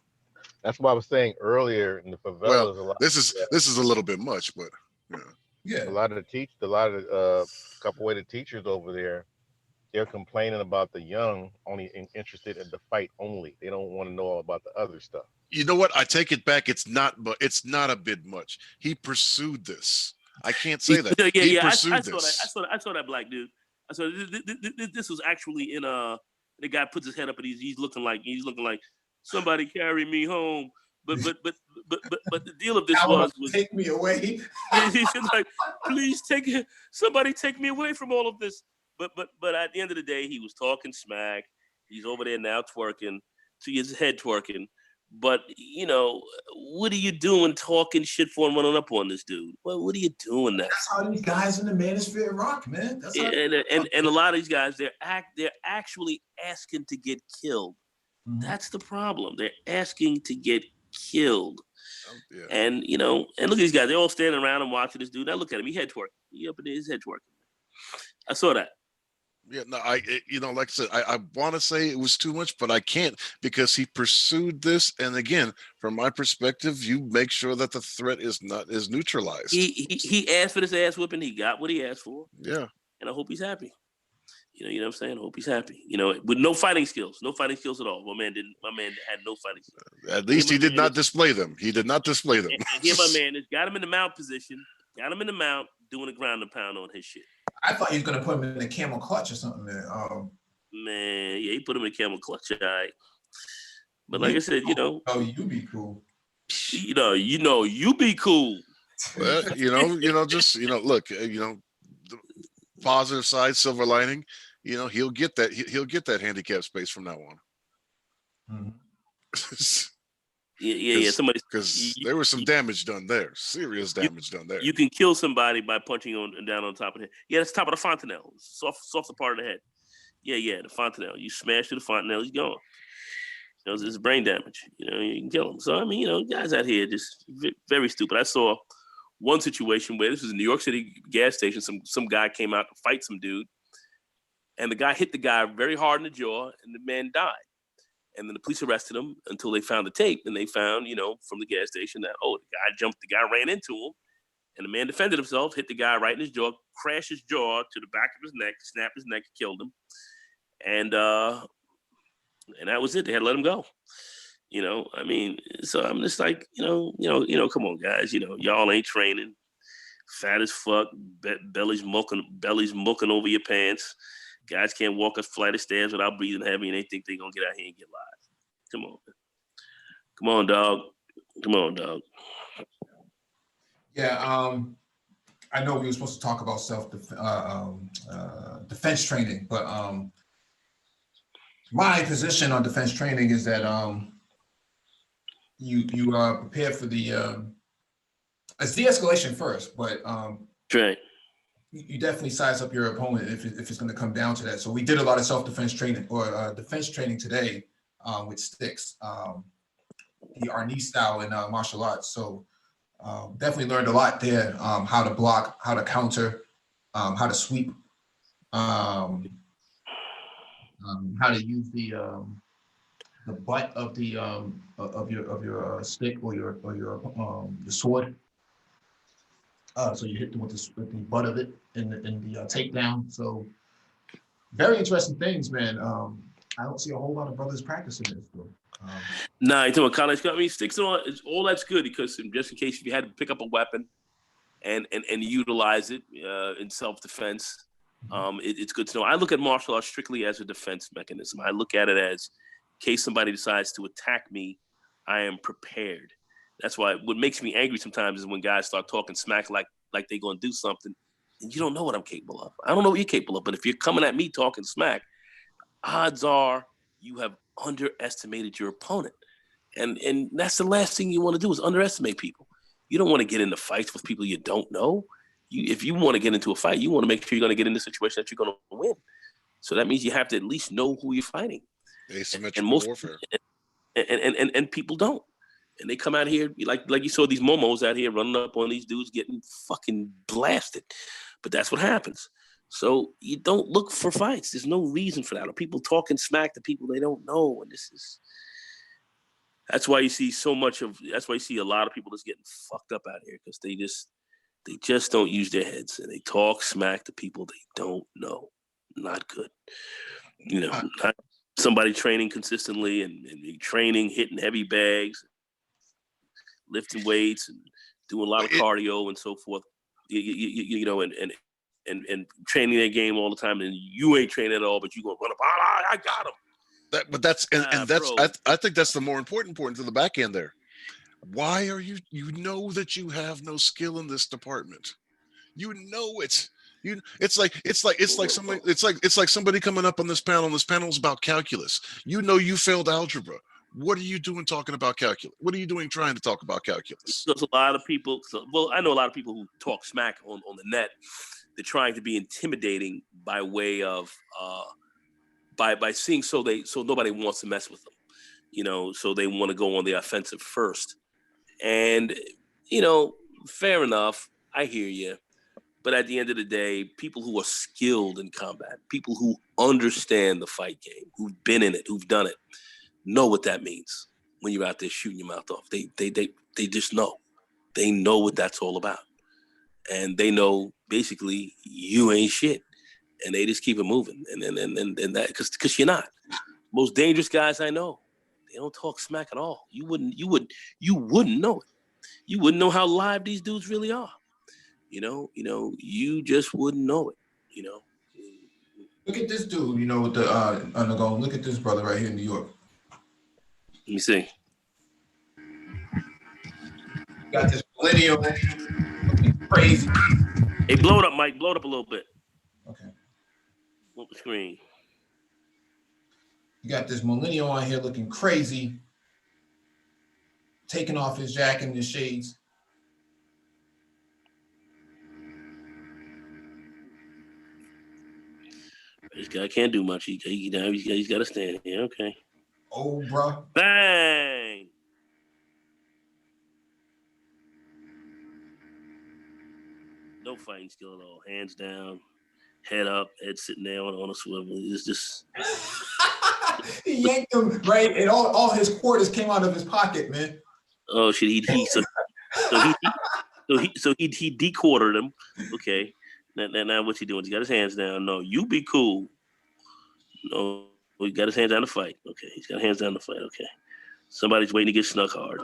That's why I was saying earlier in the favelas. Well, a lot, this is a little bit much, but Yeah. a lot of capoeira teachers over there, they're complaining about the young only interested in the fight only. They don't want to know about the other stuff. you know what? I take it back. It's not a bit much. He pursued this. I can't say that. Yeah, He yeah. I pursued saw this. that. I saw that black dude. I saw this was actually in the guy puts his head up and he's looking like somebody carry me home. But the deal of this was take me away. he's like, please somebody take me away from all of this. But at the end of the day, he was talking smack. He's over there now twerking, to his head twerking. But you know, what are you doing talking shit for and running up on this dude? Well, what are you doing now? That's how these guys in the manosphere rock, man. That's how and a lot of these guys, they're actually asking to get killed. Mhm. That's the problem. They're asking to get killed. Yeah. And you know, and look at these guys. They're all standing around and watching this dude. Now look at him. He head twerking. He up in there, his head twerking. I saw that. Yeah, no, like I said, I want to say it was too much, but I can't because he pursued this. And again, from my perspective, you make sure that the threat is neutralized. He asked for this ass whipping. He got what he asked for. Yeah. And I hope he's happy. You know what I'm saying? I hope he's happy. You know, with no fighting skills at all. My man had no fighting skills. At least he did not display them. He did not display them. And here my man is got him in the mount position, got him in the mount, doing a ground and pound on his shit. I thought he was gonna put him in a camel clutch or something, man. Man, yeah, he put him in a camel clutch, all right. But like I said, you know, you be cool. You be cool. Well, look, the positive side, silver lining, he'll get that handicap space from now on. Mhm. Yeah. Somebody, because there was some damage done there, serious damage done there. You can kill somebody by punching down on top of the head. Yeah, that's the top of the fontanelle, softer part of the head. Yeah, the fontanelle. You smash through the fontanelle, he's gone. It's brain damage. You can kill him. So I mean, guys out here just very stupid. I saw one situation where this was in New York City gas station. Some guy came out to fight some dude, and the guy hit the guy very hard in the jaw, and the man died. And then the police arrested him until they found the tape, and they found, from the gas station that, the guy ran into him, and the man defended himself, hit the guy right in his jaw, crashed his jaw to the back of his neck, snapped his neck, killed him, and that was it. They had to let him go. I mean, so I'm just like, come on, guys, y'all ain't training, fat as fuck, belly's mucking over your pants. Guys can't walk a flight of stairs without breathing heavy, and they think they're going to get out here and get live. Come on, man. Come on, dog. Yeah, I know we were supposed to talk about defense training, but my position on defense training is that you are prepared for the it's de-escalation first, but right. You definitely size up your opponent if it's going to come down to that. So we did a lot of self-defense training or defense training today with sticks, the Arnis style in martial arts. So definitely learned a lot there, how to block, how to counter, how to sweep, how to use the butt of the of your stick or your the sword. So you hit them with the butt of it in the takedown. So very interesting things, man. I don't see a whole lot of brothers practicing this though. Nah, you talking about college? I mean, sticks and all that's good because just in case if you had to pick up a weapon and utilize it in self-defense, it's good to know. I look at martial arts strictly as a defense mechanism. I look at it as in case somebody decides to attack me, I am prepared. That's why what makes me angry sometimes is when guys start talking smack like they're going to do something, and you don't know what I'm capable of. I don't know what you're capable of, but if you're coming at me talking smack, odds are you have underestimated your opponent. And that's the last thing you want to do is underestimate people. You don't want to get into fights with people you don't know. If you want to get into a fight, you want to make sure you're going to get in the situation that you're going to win. So that means you have to at least know who you're fighting. Asymmetrical warfare. And people don't. And they come out here like you saw these momos out here running up on these dudes getting fucking blasted. But that's what happens. So you don't look for fights. There's no reason for that. Or people talking smack to people they don't know. And that's why you see that's why you see a lot of people just getting fucked up out here, because they just don't use their heads and they talk smack to people they don't know. Not good. Not somebody training consistently and training, hitting heavy bags, lifting weights and doing a lot of cardio and so forth. And training their game all the time, and you ain't training at all, but you gonna run up. I got him. I think that's the more important to the back end there. Why are you know that you have no skill in this department? You know it. It's like somebody coming up on this panel. And this panel is about calculus. You know you failed algebra. What are you doing talking about calculus? What are you doing trying to talk about calculus? There's a lot of people. I know a lot of people who talk smack on the net. They're trying to be intimidating by way of by seeing so nobody wants to mess with them. So they want to go on the offensive first. And fair enough. I hear you. But at the end of the day, people who are skilled in combat, people who understand the fight game, who've been in it, who've done it, know what that means when you're out there shooting your mouth off. They just know. They know what that's all about. And they know basically you ain't shit. And they just keep it moving. And that because you're not. Most dangerous guys I know, they don't talk smack at all. You wouldn't know it. You wouldn't know how live these dudes really are. You just wouldn't know it. Look at this dude, with the undergo. Look at this brother right here in New York. Let me see. Got this millennial looking crazy. Hey, blow it up, Mike. Blow it up a little bit. Okay. Flip the screen. You got this millennial on here looking crazy, taking off his jacket and his shades. This guy can't do much. He's got to stand here. Okay. Oh, bro. Bang. No fighting skill at all. Hands down, head up, head sitting there on a swivel. It's just. He yanked him right, and all his quarters came out of his pocket, man. Oh shit! So he de-quartered him. Okay. Now what's he doing? He's got his hands down. No, you be cool. No, he got his hands down to fight. Okay, he's got hands down to fight. Okay. Somebody's waiting to get snuck hard.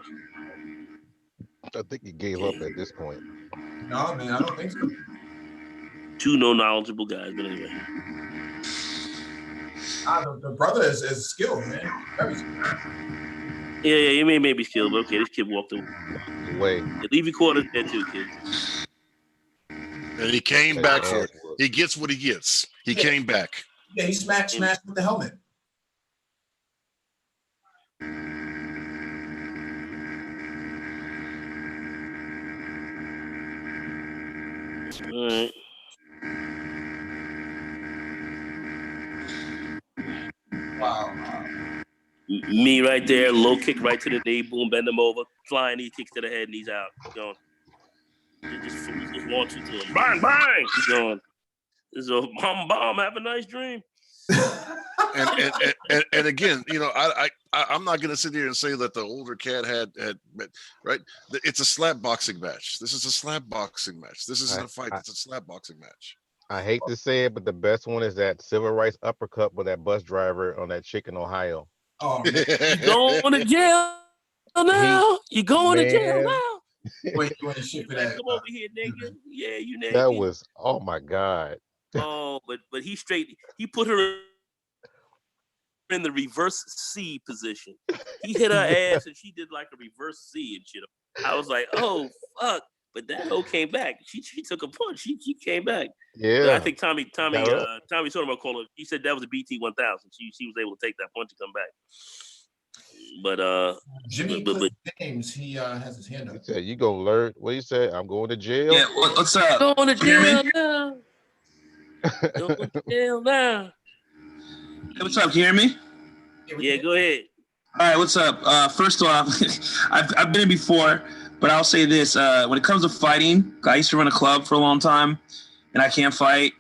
I think he gave up at this point. No, man, I don't think so. Two no knowledgeable guys, but anyway. The brother is skilled, man. Very skilled. Yeah, he may be skilled, but okay, this kid walked away. Leave your quarters there too, kid. And he came back for it. He gets what he gets. He came back. Yeah, he smashed with the helmet. All right. Wow. Me right there, low kick right to the knee, boom, bend him over, flying knee kicks to the head, and he's out. Going. Just launch into him. Bang, bang! He's going. This is a bomb. Have a nice dream. and again, I'm not going to sit here and say that the older cat had right. It's a slap boxing match. This is a slap boxing match. This isn't a fight. It's a slap boxing match. I hate to say it, but the best one is that civil rights uppercut with that bus driver on that chick in Ohio. Oh, you going to jail now? You going to jail now? Wait, shit for that. Come over here, nigga. Yeah, you nigga. That was, oh my God. Oh, but he put her in the reverse C position. He hit her ass and she did like a reverse C and shit. I was like, oh fuck. But that hoe came back. She took a punch. She came back. Yeah. I think Tommy Sotomayor called her. He said that was a BT 1000. She was able to take that punch and come back. But Jimmy James, he has his hand up. He said, "You gonna learn?" What you say? I'm going to jail. Yeah, what's up? Going to jail now. Going to jail now. Hey, what's up? Can you hear me? Yeah, go ahead. All right, what's up? First off, I've been in before, but I'll say this: when it comes to fighting, I used to run a club for a long time, and I can't fight.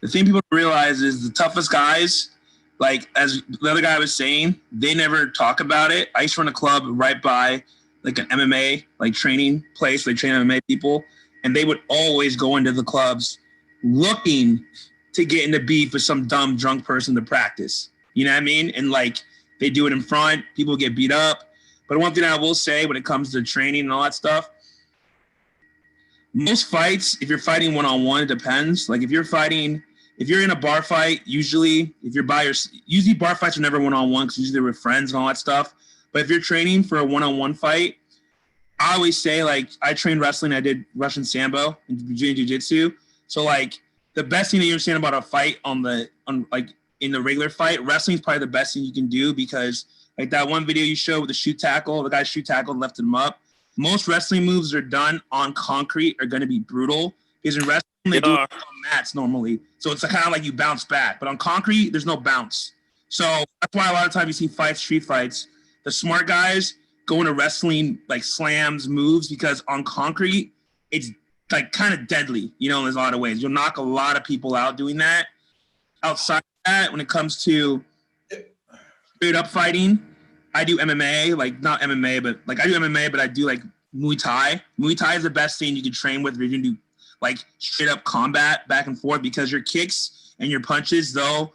the thing people realize is the toughest guys, like as the other guy was saying, they never talk about it. I used to run a club right by like an MMA like training place where they train MMA people, and they would always go into the clubs looking to get into beef with some dumb drunk person to practice. You know what I mean? And like they do it in front, people get beat up. But one thing I will say when it comes to training and all that stuff, most fights, if you're fighting one-on-one, it depends. Like if you're in a bar fight, usually bar fights are never one-on-one because usually they're with friends and all that stuff. But if you're training for a one-on-one fight, I always say, like, I trained wrestling. I did Russian Sambo and Brazilian Jiu-Jitsu. So, like, the best thing that you understand about a fight in the regular fight, wrestling is probably the best thing you can do because, like, that one video you showed with the shoot tackle, the guy shoot tackled, left him up. Most wrestling moves are done on concrete are going to be brutal because in wrestling, they do it on mats normally. So it's kind of like you bounce back. But on concrete, there's no bounce. So that's why a lot of times you see fights, street fights, the smart guys go into wrestling like slams, moves, because on concrete, it's like kind of deadly, you know, in a lot of ways. You'll knock a lot of people out doing that. Outside of that, when it comes to straight up fighting, I do MMA, like not MMA, but like I do MMA, but I do like Muay Thai. Muay Thai is the best thing you can train with if you're going to do like straight up combat back and forth because your kicks and your punches, though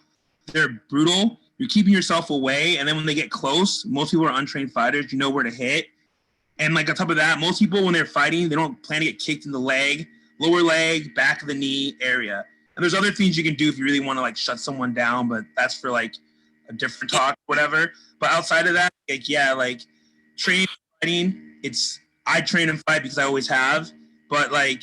they're brutal, you're keeping yourself away. And then when they get close, most people are untrained fighters. You know where to hit. And like on top of that, most people when they're fighting, they don't plan to get kicked in the leg, lower leg, back of the knee area. And there's other things you can do if you really want to like shut someone down, but that's for like a different talk, whatever. But outside of that, like, yeah, like training, fighting, I train and fight because I always have. But like,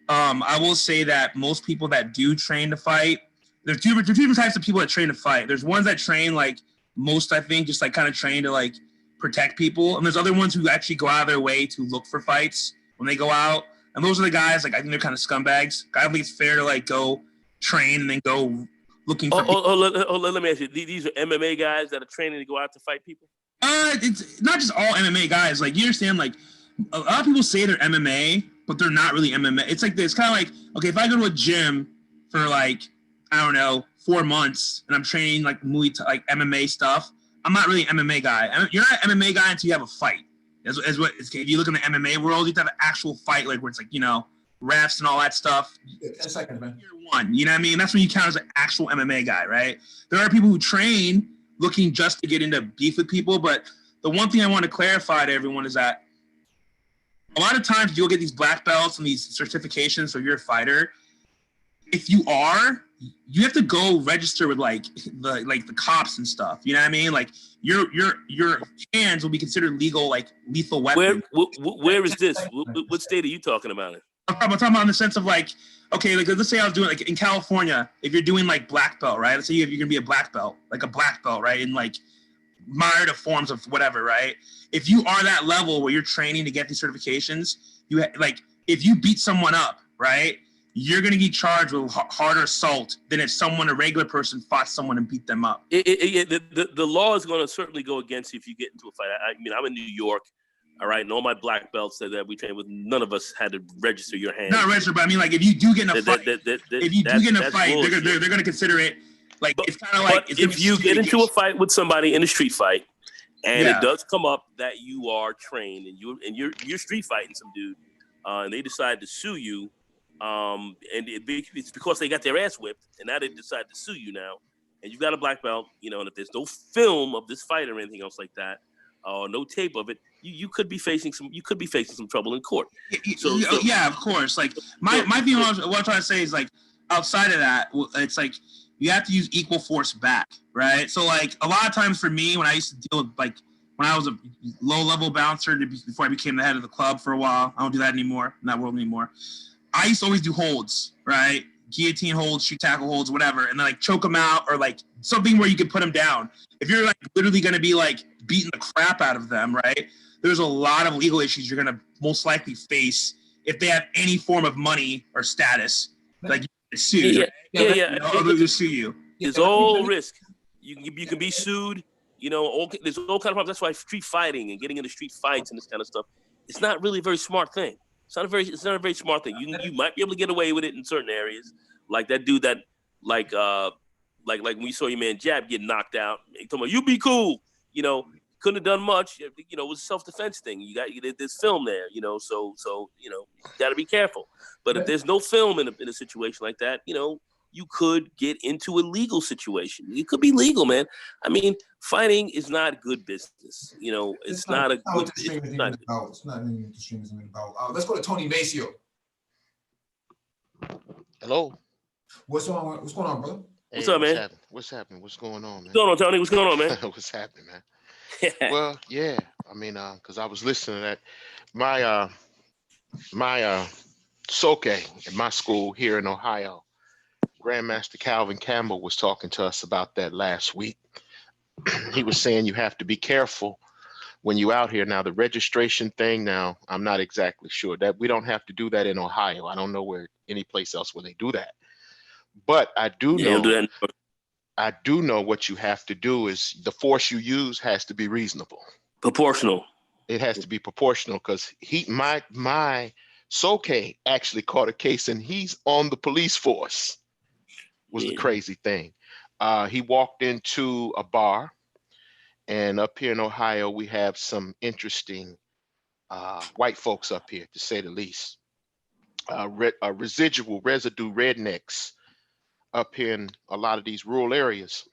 I will say that most people that do train to fight, there's two different types of people that train to fight. There's ones that train like most, I think, just like kind of train to like protect people. And there's other ones who actually go out of their way to look for fights when they go out. And those are the guys, like, I think they're kind of scumbags. I don't think it's fair to like go train and then go looking for people. Let me ask you, these are MMA guys that are training to go out to fight people? It's not just all MMA guys. Like, you understand, like, a lot of people say they're MMA, but they're not really MMA. It's like this, kind of like, okay, if I go to a gym for like, I don't know, 4 months and I'm training like Muay Thai, like MMA stuff, I'm not really an MMA guy. You're not an MMA guy until you have a fight. If you look in the MMA world, you have to have an actual fight, like where it's like, you know, refs and all that stuff. 10 seconds, man. Year one, you know what I mean? That's when you count as an actual MMA guy, right? There are people who train looking just to get into beef with people, but the one thing I want to clarify to everyone is that a lot of times you'll get these black belts and these certifications, so you're a fighter. If you are, you have to go register with like the cops and stuff. You know what I mean? Like your hands will be considered lethal weapons. Where is this? What state are you talking about it? I'm talking about in the sense of like, okay, like let's say I was doing like in California, if you're doing like black belt, right? Let's say you're gonna be a black belt, right? In like myriad of forms of whatever, right? If you are that level where you're training to get these certifications, if you beat someone up, right? You're going to get charged with harder assault than if a regular person fought someone and beat them up. The law is going to certainly go against you if you get into a fight. I mean, I'm in New York, all right, and all my black belts that we trained with, none of us had to register your hand. Not register, but I mean, like, if you do get in a fight, they're going to consider it, like, it's kind of like... If you get into a fight with somebody in a street fight, and it does come up that you are trained, and you're street fighting some dude, and they decide to sue you, and it's because they got their ass whipped, and now they decide to sue you now, and you've got a black belt, you know, and if there's no film of this fight or anything else like that, or no tape of it, you could be facing some trouble in court. So yeah, of course. Like my thing, what I'm trying to say is like outside of that, it's like you have to use equal force back, right? So like a lot of times for me, when I used to deal with like when I was a low level bouncer before I became the head of the club for a while, I don't do that anymore, in that world anymore. I used to always do holds, right? Guillotine holds, shoot tackle holds, whatever, and then like choke them out or like something where you could put them down. If you're like literally going to be like beating the crap out of them, right? There's a lot of legal issues you're going to most likely face if they have any form of money or status. Like you can sue, they'll sue you. There's all risk. You can be sued. You know, there's all kind of problems. That's why street fighting and getting into street fights and this kind of stuff, it's not really a very smart thing. It's not a very smart thing. You might be able to get away with it in certain areas, like that dude that like when we saw your man Jab get knocked out. He told me, "You be cool," you know. Couldn't have done much, you know. It was a self-defense thing. You did this film there, you know. So you know, you got to be careful. But if there's no film in a situation like that, you know, you could get into a legal situation. It could be legal, man. I mean, fighting is not good business. You know, it's not a good. What the stream is even about. It's not even what the stream is even about. Let's go to Tony Maceo. Hello. What's going on, brother? Hey, what's up, man? What's happening? What's going on, man? What's going on, Tony? What's going on, man? What's happening, man? Well, yeah. I mean, because I was listening to that. My soke at my school here in Ohio, Grandmaster Calvin Campbell was talking to us about that last week. He was saying you have to be careful when you out here. Now, the registration thing, now, I'm not exactly sure that we don't have to do that in Ohio. I don't know where any place else where they do that. But I do know. I do know what you have to do is the force you use has to be reasonable. Proportional. It has to be proportional because my soke actually caught a case and he's on the police force. Was the crazy thing. He walked into a bar, and up here in Ohio, we have some interesting white folks up here, to say the least. Residue rednecks up here in a lot of these rural areas.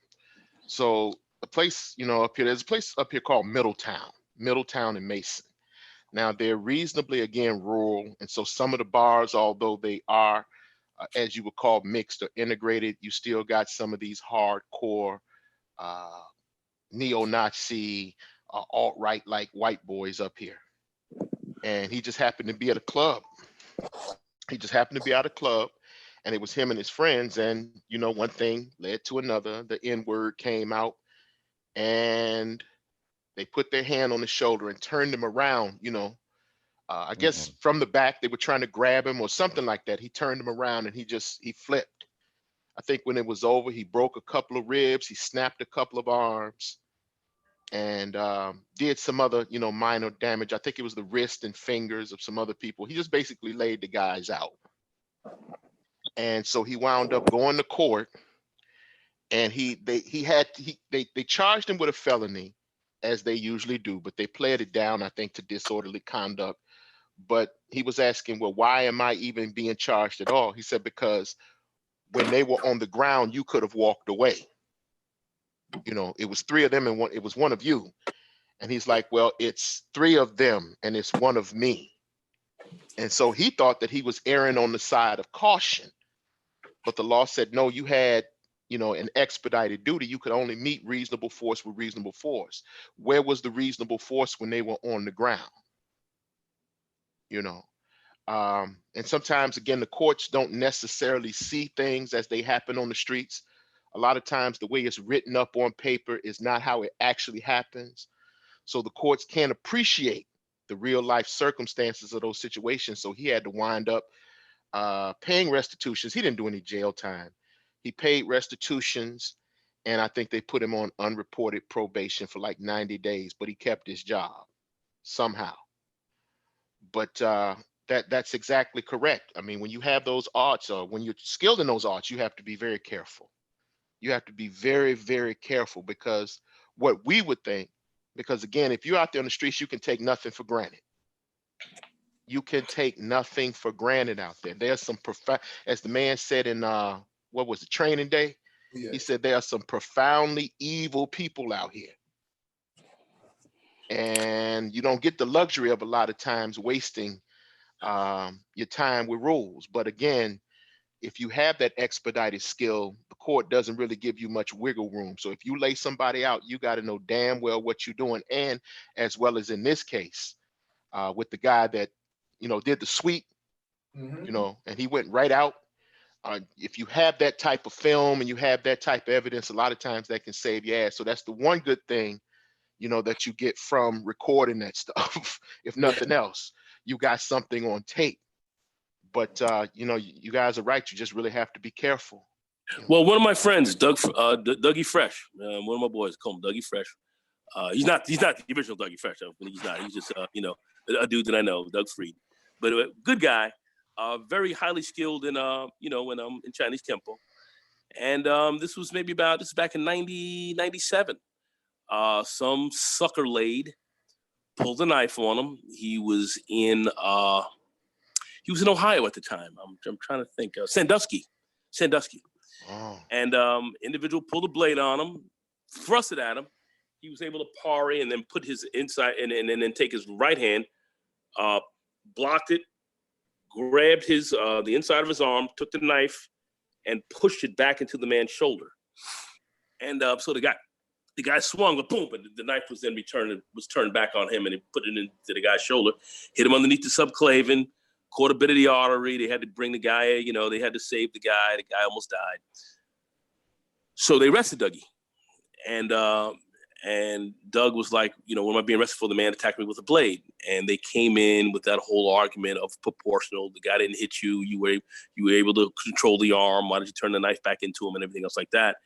So a place, you know, up here, there's a place up here called Middletown and Mason. Now they're reasonably, again, rural. And so some of the bars, although they are, as you would call, mixed or integrated, you still got some of these hardcore neo-Nazi, alt-right like white boys up here. And he just happened to be at a club. And it was him and his friends, and you know, one thing led to another. The N-word came out, and they put their hand on his shoulder and turned him around. You know, I guess from the back they were trying to grab him or something like that. He turned him around and he flipped. I think when it was over, he broke a couple of ribs, he snapped a couple of arms, and did some other, you know, minor damage. I think it was the wrist and fingers of some other people. He just basically laid the guys out. And so he wound up going to court, and they charged him with a felony, as they usually do, but they played it down, I think, to disorderly conduct. But he was asking, well, why am I even being charged at all? He said, because when they were on the ground, you could have walked away. You know, it was three of them and it was one of you. And he's like, well, it's three of them and it's one of me. And so he thought that he was erring on the side of caution. But the law said, no, you had, you know, an expedited duty. You could only meet reasonable force with reasonable force. Where was the reasonable force when they were on the ground? You know, and sometimes, again, the courts don't necessarily see things as they happen on the streets. A lot of times the way it's written up on paper is not how it actually happens. So the courts can't appreciate the real life circumstances of those situations. So he had to wind up paying restitutions. He didn't do any jail time. He paid restitutions, and I think they put him on unreported probation for like 90 days, but he kept his job somehow. But that's exactly correct. I mean, when you have those arts, or when you're skilled in those arts, you have to be very careful. You have to be very, very careful, because what we would think, because again, if you're out there on the streets, you can take nothing for granted. You can take nothing for granted out there. There's some as the man said in what was it, Training Day? Yeah. He said there are some profoundly evil people out here. And you don't get the luxury of a lot of times wasting your time with rules. But again, if you have that expedited skill, the court doesn't really give you much wiggle room. So if you lay somebody out, you got to know damn well what you're doing. And as well as in this case, with the guy that, you know, did the sweep, you know, and he went right out. If you have that type of film and you have that type of evidence, a lot of times that can save your ass. So that's the one good thing, you know, that you get from recording that stuff. If nothing else, you got something on tape. But you know, you guys are right. You just really have to be careful. Well, one of my friends, Dougie Fresh, one of my boys, call him Dougie Fresh. He's not the original Dougie Fresh. He's not. He's just you know, a dude that I know, Doug Freed. But a good guy, very highly skilled in you know, in Chinese Kempo. And this was back in 97. Some sucker laid pulled a knife on him. He was in Ohio at the time. I'm trying to think. Sandusky. Oh, And individual pulled a blade on him, thrust it at him. He was able to parry and then put his inside and then take his right hand, blocked it, grabbed his the inside of his arm, took the knife, and pushed it back into the man's shoulder. And so the guy swung, but boom, and the knife was then turned back on him, and he put it into the guy's shoulder, hit him underneath the subclavian, caught a bit of the artery. They had to bring the guy, they had to save the guy. The guy almost died. So they arrested Dougie. And Doug was like, what am I being arrested for? The man attacked me with a blade. And they came in with that whole argument of proportional. The guy didn't hit you. You were able to control the arm. Why did you turn the knife back into him and everything else like that?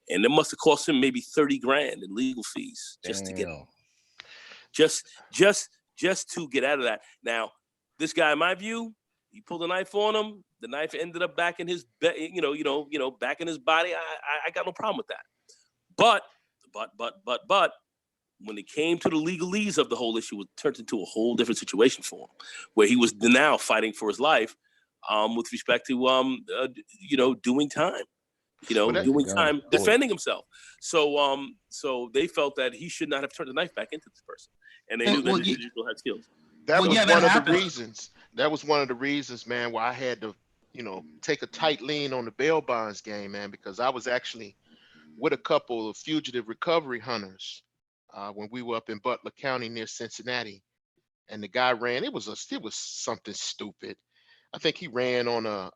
And it must have cost him maybe $30,000 in legal fees just to get just to get out of that. Now, this guy, in my view, he pulled a knife on him. The knife ended up back in his back in his body. I got no problem with that. But when it came to the legalese of the whole issue, it turned into a whole different situation for him, where he was now fighting for his life, with respect to doing time. Defending himself. So they felt that he should not have turned the knife back into this person, and they knew that the individual had skills. That was one of the reasons. That was one of the reasons, man, why I had to, take a tight lean on the bail bonds game, man, because I was actually with a couple of fugitive recovery hunters when we were up in Butler County near Cincinnati, and the guy ran. It was something stupid. I think he ran on a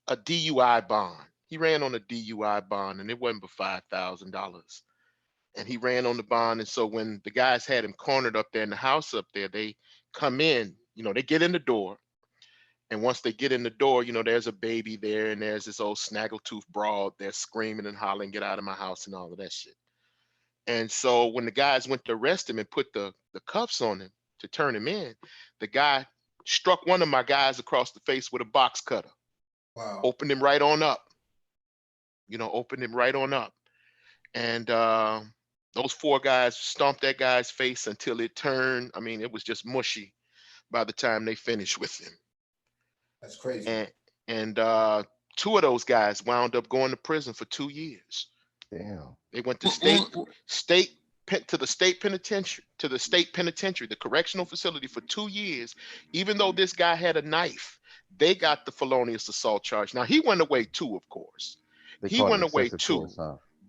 a DUI bond. He ran on a DUI bond, and it wasn't but $5,000. And he ran on the bond. And so when the guys had him cornered up there in the house up there, they come in, they get in the door. And once they get in the door, there's a baby there, and there's this old snaggletooth broad. They're screaming and hollering, "Get out of my house," and all of that shit. And so when the guys went to arrest him and put the cuffs on him to turn him in, the guy struck one of my guys across the face with a box cutter. Wow. Opened him right on up. And those four guys stomped that guy's face until it turned. I mean, it was just mushy by the time they finished with him. That's crazy. And two of those guys wound up going to prison for 2 years. Damn. They went to the state penitentiary, the correctional facility for 2 years. Even though this guy had a knife, they got the felonious assault charge. Now he went away too, of course. He went away too.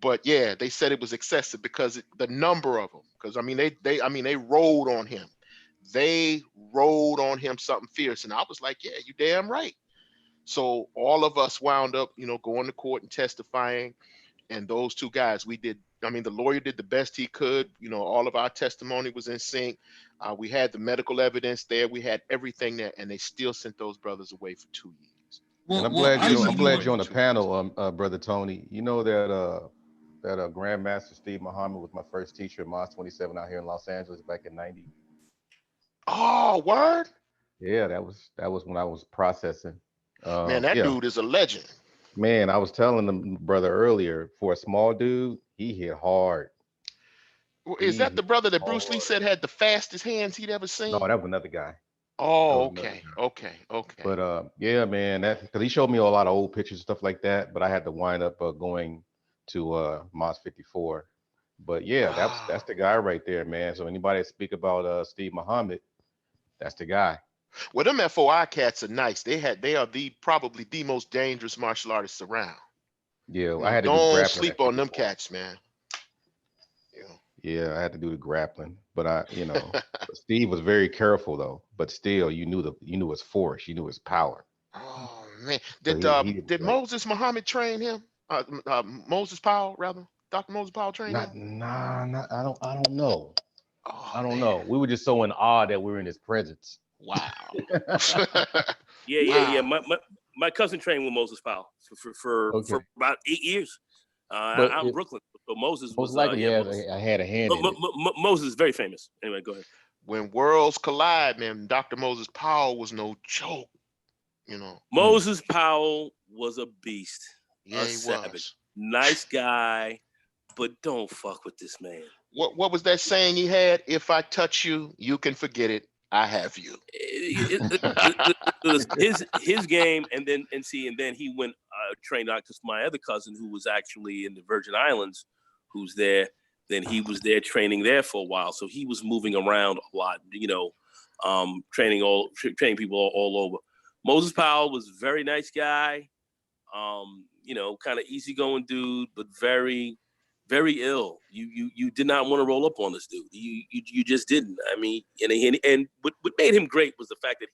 But yeah, they said it was excessive because the number of them. Because they rolled on him. They rolled on him something fierce, and I was like, yeah, you damn right. So all of us wound up, going to court and testifying. And those two guys, the lawyer did the best he could. All of our testimony was in sync. We had the medical evidence there. We had everything there, and they still sent those brothers away for 2 years. And I'm glad you're on the panel, Brother Tony. You know that Grandmaster Steve Muhammad was my first teacher at Mos 27 out here in Los Angeles back in '90. Oh, word? Yeah, that was when I was processing. Man, that dude is a legend. Man, I was telling the brother earlier, for a small dude, he hit hard. Is that the brother that Bruce Lee said had the fastest hands he'd ever seen? No, that was another guy. Oh, okay. But yeah, man, because he showed me a lot of old pictures and stuff like that, but I had to wind up going to Mos 54. But yeah, Wow. that's the guy right there, man. So anybody that speak about Steve Muhammad, that's the guy. Well, them FOI cats are nice. They are probably the most dangerous martial artists around. Yeah, I had to don't sleep on them cats, man. Yeah, I had to do the grappling, but Steve was very careful though. But still, you knew his force, you knew his power. Oh man, did Moses Muhammad train him? Moses Powell, rather, Dr. Moses Powell trained him? I don't know. Oh, I don't know. We were just so in awe that we were in his presence. Wow. Yeah. My cousin trained with Moses Powell for about 8 years. Out in Brooklyn. So Moses was likely, I had a hand in it. Moses is very famous. Anyway, go ahead. When worlds collide, man, Dr. Moses Powell was no joke. You know. Moses Powell was a beast. Yeah, he savage. was. Nice guy, but don't fuck with this man. What was that saying he had? If I touch you, you can forget it. I have you. His game, and then he went trained out because my other cousin, who was actually in the Virgin Islands, who's there. Then he was there training there for a while, so he was moving around a lot. Training people all over. Moses Powell was a very nice guy. Kind of easygoing dude, but very, very ill. You did not want to roll up on this dude. You just didn't. I mean, and what made him great was the fact that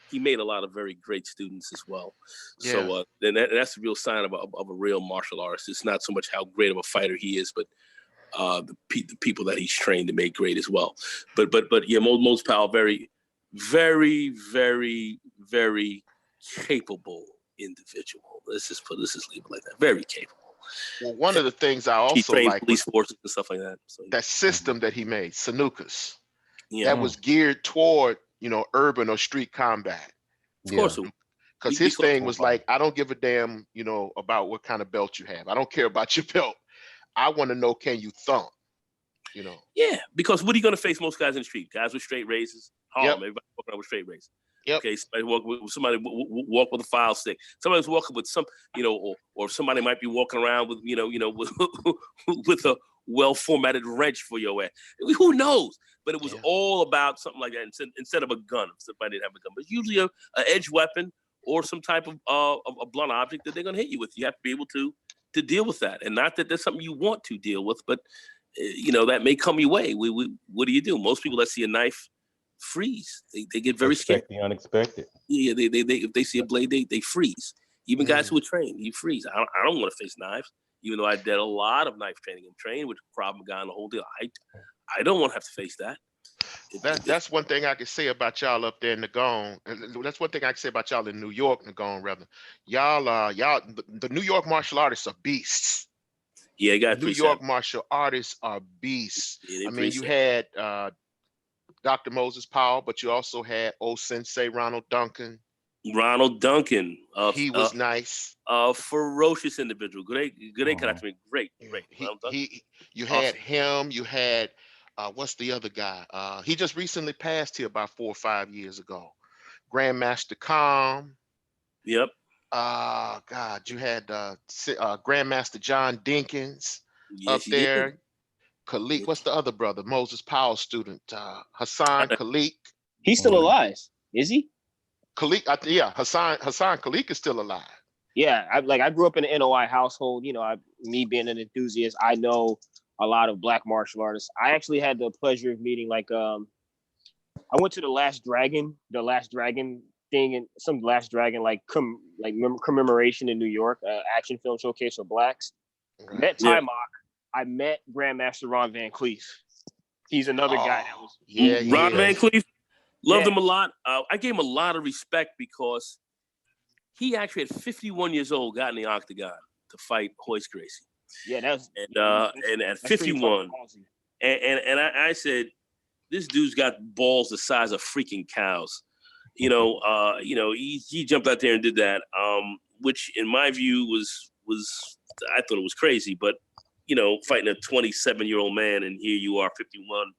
he made a lot of very great students as well. Yeah. So that's a real sign of a real martial artist. It's not so much how great of a fighter he is, but the people that he's trained to make great as well. But yeah, Moses Powell, very, very, very, very capable individual. Let's just leave it like that. Very capable. Well, one of the things I He also trained like police was forces and stuff like that. So, that system that he made, Sanukas, yeah, that was geared toward, urban or street combat. of course. Because his thing was like, I don't give a damn, about what kind of belt you have. I don't care about your belt. I want to know, can you thump? Yeah, because what are you going to face most guys in the street? Guys with straight razors. Harlem, Yep. everybody walking around with straight razors. Yep. Okay, somebody walk with a file stick. Somebody's walking with some, or somebody might be walking around with, with a well-formatted wrench for your ass. Who knows? But it was all about something like that instead of a gun. If somebody didn't have a gun, but usually a edge weapon or some type of a blunt object that they're going to hit you with. You have to be able to deal with that, and not that there's something you want to deal with, but that may come your way. What do you do? Most people that see a knife freeze. They get very scared. The unexpected. Yeah, they if they see a blade, they freeze. Even guys who are trained, you freeze. I don't want to face knives, even though I did a lot of knife training and trained with problem guy and the whole deal. I don't want to have to face that. That's one thing I can say about y'all up there in the Gone. That's one thing I can say about y'all in New York, in the Gone, rather. Y'all, the New York martial artists are beasts. Yeah, you got New York martial artists are beasts. Yeah, I mean, you had Dr. Moses Powell, but you also had old Sensei Ronald Duncan. Ronald Duncan. He was nice. A ferocious individual. Great karate. Great. You had him. You had what's the other guy? He just recently passed here about 4 or 5 years ago. Grandmaster Calm. Yep. God, you had Grandmaster John Dinkins up Yes, there. did. Khalik, what's the other brother? Moses Powell student, Hassan Khalik. He's still alive, is he? Khalik, Hassan Khalik is still alive. Yeah, I grew up in an NOI household. Me being an enthusiast, I know a lot of Black martial artists. I actually had the pleasure of meeting I went to the Last Dragon thing, and some Last Dragon commemoration in New York, action film showcase for Blacks. Right. Met Timok. I met Grandmaster Ron Van Cleef. He's another guy that was Ron Van Cleef. Loved him a lot. I gave him a lot of respect because he actually at 51 years old got in the octagon to fight Hoist Gracie. Yeah, that's and at 51, and I said, this dude's got balls the size of freaking cows. He jumped out there and did that, which in my view was I thought it was crazy, but fighting a 27-year-old man, and here you are, 51,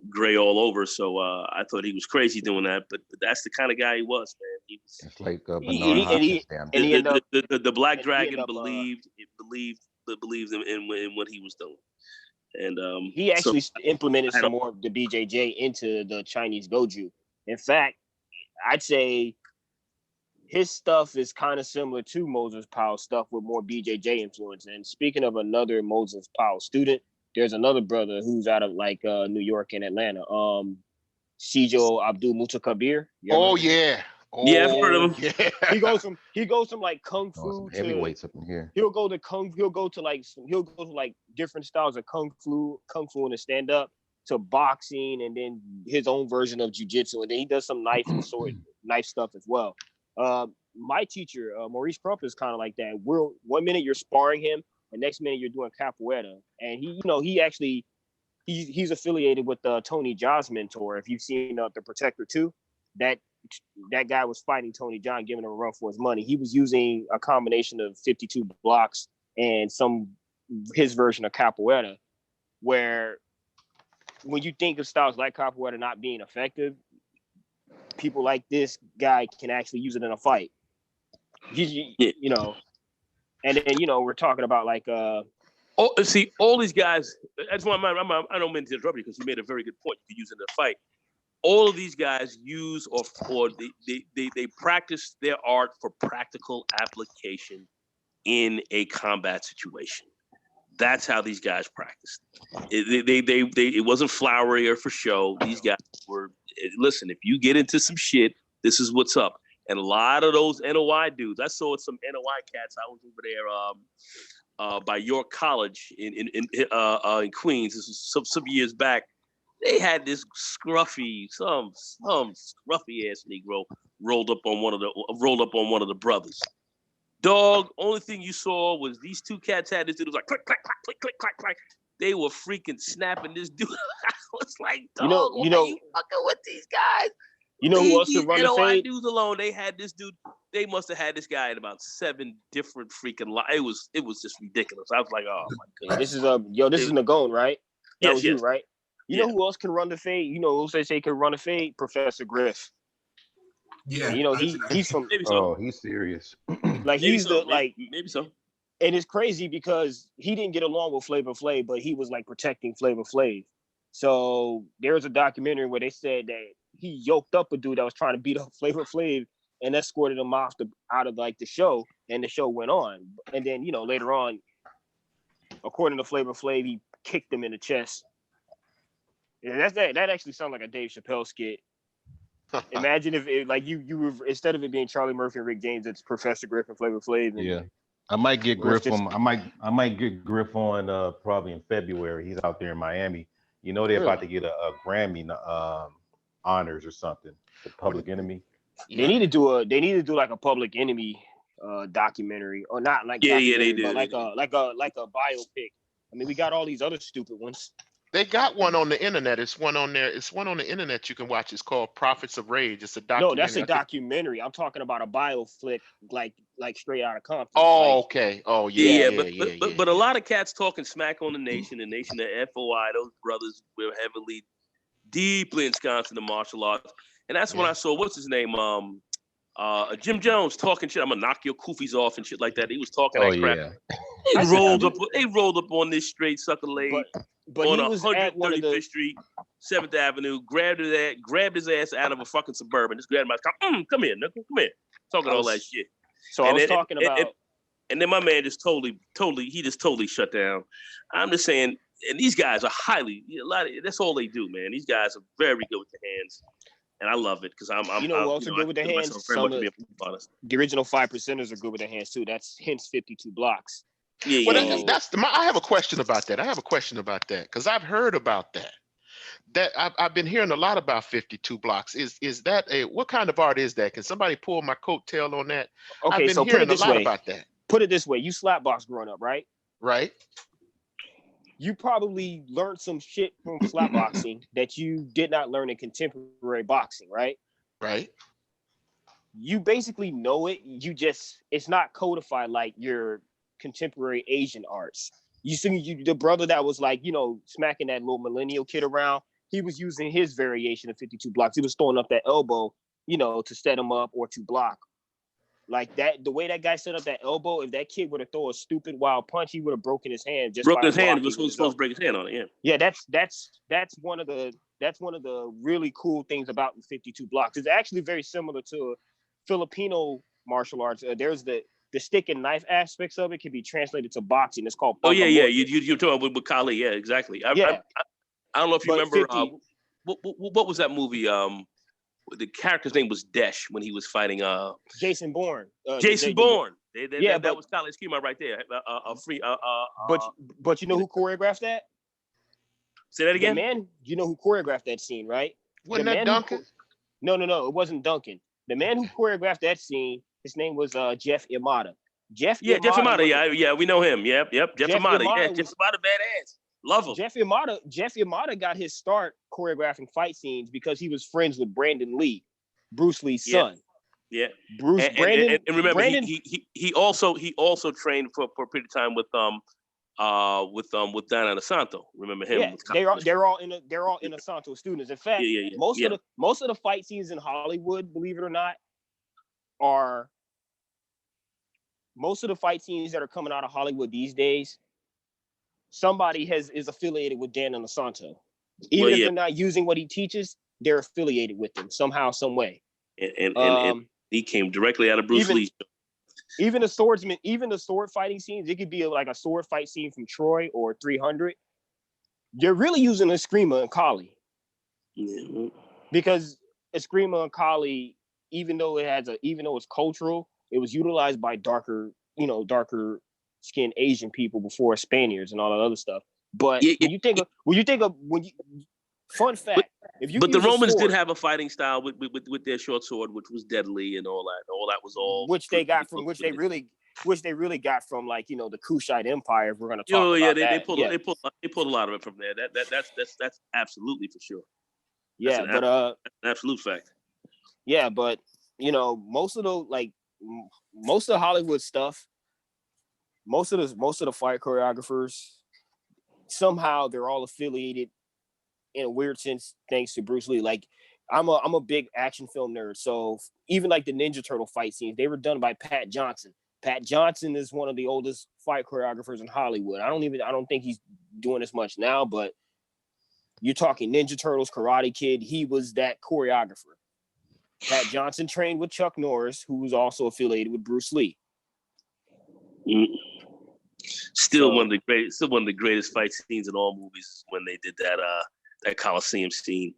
gray all over. So I thought he was crazy doing that, but that's the kind of guy he was, man. He was. It's like Bernard The Black Dragon believed in what he was doing, and he actually implemented some more of the BJJ into the Chinese Goju. In fact, I'd say his stuff is kind of similar to Moses Powell's stuff with more BJJ influence. And speaking of another Moses Powell student, there's another brother who's out of New York and Atlanta. Sijo Abdul Mutakabir. Oh yeah. Yeah, I've heard of him. Yeah. He goes from kung fu to heavyweights up in here. He'll go to different styles of kung fu and a stand up to boxing, and then his own version of jiu-jitsu, and then he does some knife and sword knife stuff as well. My teacher, Maurice Crump, is kind of like that. One minute you're sparring him, the next minute you're doing capoeira, and he's affiliated with Tony Jaa's mentor. If you've seen The Protector 2, that that guy was fighting Tony John, giving him a run for his money. He was using a combination of 52 blocks and his version of Capoeira, where when you think of styles like Capoeira not being effective, people like this guy can actually use it in a fight. You know, and then, you know, we're talking about like see, all these guys. That's why I don't mean to interrupt you because you made a very good point. You could use it in a fight. All of these guys use or they practice their art for practical application in a combat situation. That's how these guys practiced. It wasn't flowery or for show. These guys were, listen, if you get into some shit, this is what's up. And a lot of those NOI dudes, I saw some NOI cats. I was over there by York College in Queens. This was some years back. They had this scruffy, some scruffy ass Negro rolled up on one of the brothers. Dog, only thing you saw was these two cats had this dude. It was like click, clack, clack, click, click, clack, clack. They were freaking snapping this dude. I was like, dog, why are you fucking with these guys? You know who else could run the fade? Dudes alone, they had this dude. They must have had this guy in about 7 different freaking lives. It was just ridiculous. I was like, oh my god. This is Nagone, right? That was you, right? You know who else can run the fade? You know who else they say can run the fade? Professor Griff. Yeah, you know he's from. Oh, he's serious. Like maybe he's so, the maybe so. And it's crazy because he didn't get along with Flavor Flav, but he was like protecting Flavor Flav. So there was a documentary where they said that he yoked up a dude that was trying to beat up Flavor Flav and escorted him out of like the show, and the show went on. And then, you know, later on, according to Flavor Flav, he kicked him in the chest. Yeah, that actually sounds like a Dave Chappelle skit. Imagine if it, like you were, instead of it being Charlie Murphy and Rick James, it's Professor Griff and Flavor Flav. And yeah, I might get Griff on. I might get Griff on probably in February. He's out there in Miami. You know they're about to get a Grammy honors or something. The Public Enemy. They need to do like a Public Enemy documentary, or not like they do, but like a biopic. I mean, we got all these other stupid ones. They got one on the internet. It's one on there. It's one on the internet you can watch. It's called Prophets of Rage. It's a documentary. No, that's a documentary. I'm talking about a bioflick, like Straight Outta Compton. Oh, like, okay. Oh, yeah. But a lot of cats talking smack on the nation, the FOI. Those brothers were deeply ensconced in the martial arts, and that's when I saw what's his name, Jim Jones talking shit. I'm gonna knock your koofies off and shit like that. He was talking that crap. Yeah. They rolled up on this straight sucker lady. But on he was at one of 135th the Street, 7th Avenue, grabbed his ass out of a fucking Suburban. Just grabbed him out. Come here, Nickel. Come here. Talking all that shit. So I was talking about. And then my man just totally shut down. I'm just saying, and these guys are that's all they do, man. These guys are very good with the hands. And I love it because I'm you know who else are good with their hands? The original 5%ers are good with their hands too. That's hence 52 blocks. Yeah, well, I have a question about that. Because I've heard about that. That I've been hearing a lot about 52 blocks. Is that what kind of art is that? Can somebody pull my coattail on that? Okay, I've been so hearing a lot about that. Put it this way: you slap box growing up, right? Right. You probably learned some shit from slap boxing that you did not learn in contemporary boxing, right? Right. You basically know it. It's not codified like your contemporary Asian arts. You see, the brother that was like, you know, smacking that little millennial kid around, he was using his variation of 52 blocks. He was throwing up that elbow, you know, to set him up or to block. Like that, the way that guy set up that elbow, if that kid would have thrown a stupid wild punch, he would have broken his hand. He was supposed to break his hand on it. Yeah, that's one of the really cool things about the 52 blocks. It's actually very similar to Filipino martial arts. There's the stick and knife aspects of it can be translated to boxing. It's called. Oh yeah. You're talking with Kali. Yeah, exactly. I don't know if you remember. What was that movie? The character's name was Desh when he was fighting Jason Bourne. Jason Bourne. That was Kali Schema right there. But you know who choreographed that? Say that again. The man, you know who choreographed that scene, right? Wasn't that Duncan? No, it wasn't Duncan. The man who choreographed that scene, his name was Jeff Imada. Jeff Imada. Yeah, we know him. Yep. Jeff Imada. Jeff Imada, badass. Love him. Jeff Imada got his start choreographing fight scenes because he was friends with Brandon Lee. Bruce Lee's Yeah. son. Yeah. Brandon. And remember, Brandon, he also trained for a period of time with Dan Inosanto. Remember him? yeah, with they're all Inosanto students. In fact, Yeah. most of the fight scenes in Hollywood, believe it or not, are most of the fight scenes that are coming out of Hollywood these days. Somebody is affiliated with Dan Inosanto. Even if they're not using what he teaches, they're affiliated with him somehow, some way. And he came directly out of Bruce Lee. Even the sword fighting scenes, it could be like a sword fight scene from Troy or 300. You're really using Eskrima and Kali. Yeah. Because Eskrima and Kali, even though it's cultural, it was utilized by darker skinned Asian people before Spaniards and all that other stuff. But fun fact, but the Romans did have a fighting style with their short sword, which was deadly and all that. All that was all which they really got from like the Kushite Empire. If we're going to talk about that, they pulled a lot of it from there. That's absolutely for sure. That's an absolute fact. Yeah, but most of the Hollywood stuff, most of the fight choreographers, somehow they're all affiliated in a weird sense thanks to Bruce Lee. Like I'm a big action film nerd, so even like the Ninja Turtle fight scenes, they were done by Pat Johnson. Pat Johnson is one of the oldest fight choreographers in Hollywood. I don't think he's doing as much now, but you're talking Ninja Turtles, Karate Kid. He was that choreographer. Pat Johnson trained with Chuck Norris, who was also affiliated with Bruce Lee. Still one of the greatest fight scenes in all movies when they did that Coliseum scene,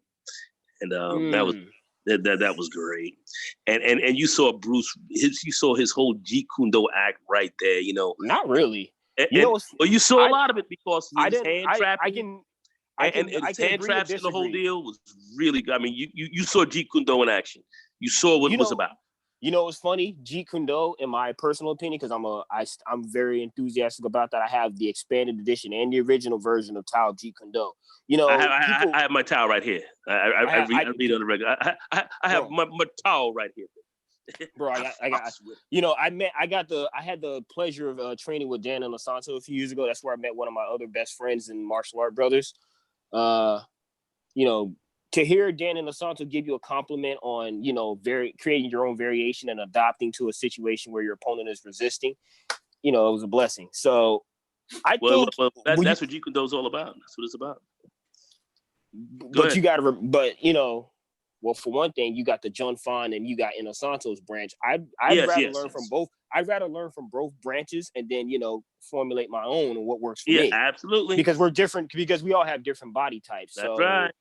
and that was great. And you saw you saw his whole Jeet Kune Do act right there. Not really. You saw a lot of it because his hand trapping. His hand traps and the whole deal was really good. I mean, you saw Jeet Kune Do in action. You saw what it was about. It's funny, Jeet Kune Do, in my personal opinion, because I'm very enthusiastic about that. I have the expanded edition and the original version of Tao Jeet Kune Do. I have my towel right here. I read on the regular. I have my towel right here. Bro, I had the pleasure of training with Dan Inosanto a few years ago. That's where I met one of my other best friends and martial art brothers. To hear Dan Inosanto give you a compliment on, creating your own variation and adapting to a situation where your opponent is resisting, it was a blessing. So that's what Jeet Kune Do is all about. That's what it's about. For one thing, you got the Jun Fan and you got Inosanto's branch. I'd rather learn from both. I'd rather learn from both branches and then, formulate my own and what works for me. Yeah, absolutely. Because we're different, because we all have different body types. That's so, right.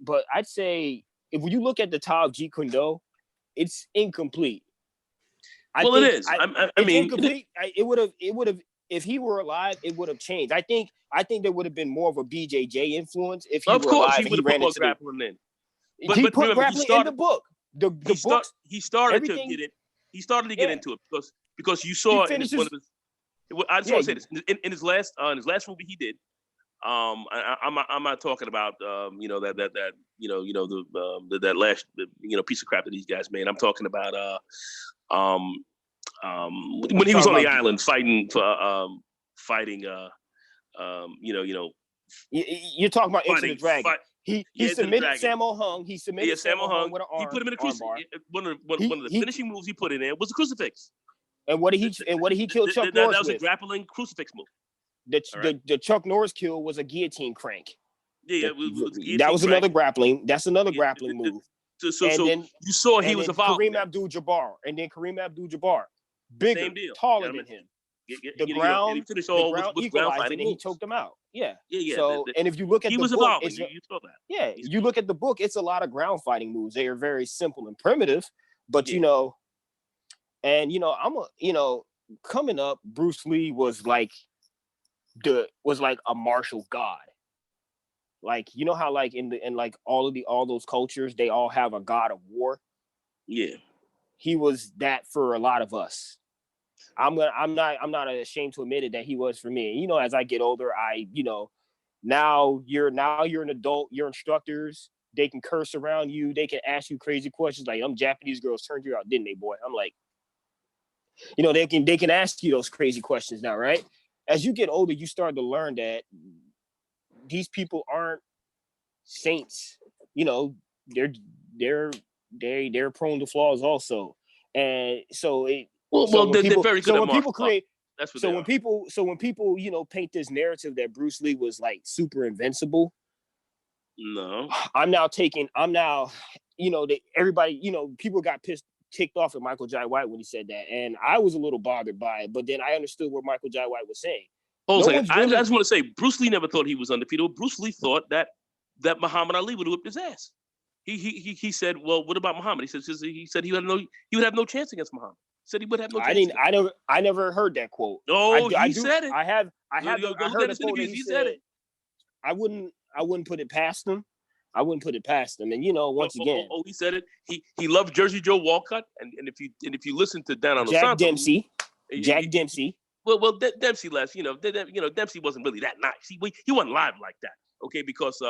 But I'd say if you look at the Tao of Jeet Kune Do, it's incomplete. It is. It's incomplete. It would have. If he were alive, it would have changed. I think there would have been more of a BJJ influence if he were alive. He would have put grappling in. He put grappling in the book. He started to get it. He started to get into it because you saw in one of his. I just want to say this in his last movie he did. I'm not talking about that last piece of crap that these guys made. I'm talking about when he was on the island fighting for you're talking about Into the Dragon. He submitted Sammo Hung. He submitted Sammo Hung with an arm. He put him in a crucifix. One of the finishing moves he put in there was a crucifix. And what did he kill Chuck Norris with? That was a grappling crucifix move. The Chuck Norris kill was a guillotine crank. Yeah, that was another grappling. That's another grappling move. So then you saw he was evolved. Kareem Abdul-Jabbar, bigger, taller than him. The ground equalized it, and he choked him out. Yeah. So, and if you look at the book, evolving. You saw that. Yeah, you look at the book, it's a lot of ground fighting moves. They are very simple and primitive, but coming up, Bruce Lee was like a martial god. Like, how like in all those cultures, they all have a god of war. Yeah. He was that for a lot of us. I'm not ashamed to admit it that he was for me. As I get older, now you're an adult, your instructors, They can curse around you. They can ask you crazy questions like, "Them Japanese girls turned you out, didn't they, boy?" I'm like, they can ask you those crazy questions now, right? As you get older, you start to learn that these people aren't saints. They're prone to flaws also, and so they're very good at when people martial arts. create. That's what So they when are. people paint this narrative that Bruce Lee was like super invincible, No. everybody, people got ticked off at Michael Jai White when he said that, and I was a little bothered by it, but then I understood what Michael Jai White was saying. Hold on a second. I just want to say, Bruce Lee never thought he was undefeatable. Bruce Lee thought that Muhammad Ali would have whipped his ass. He said, "Well, what about Muhammad?" He said he would have no chance against Muhammad. He said he would have no chance. I never heard that quote. No, he said it. I heard a quote that he said it. I wouldn't put it past him. I wouldn't put it past him. And once again, he said it. He loved Jersey Joe Walcott, and if you listen to Dan on Jack Dempsey. Well, Dempsey left. Dempsey wasn't really that nice. He wasn't live like that. Okay, because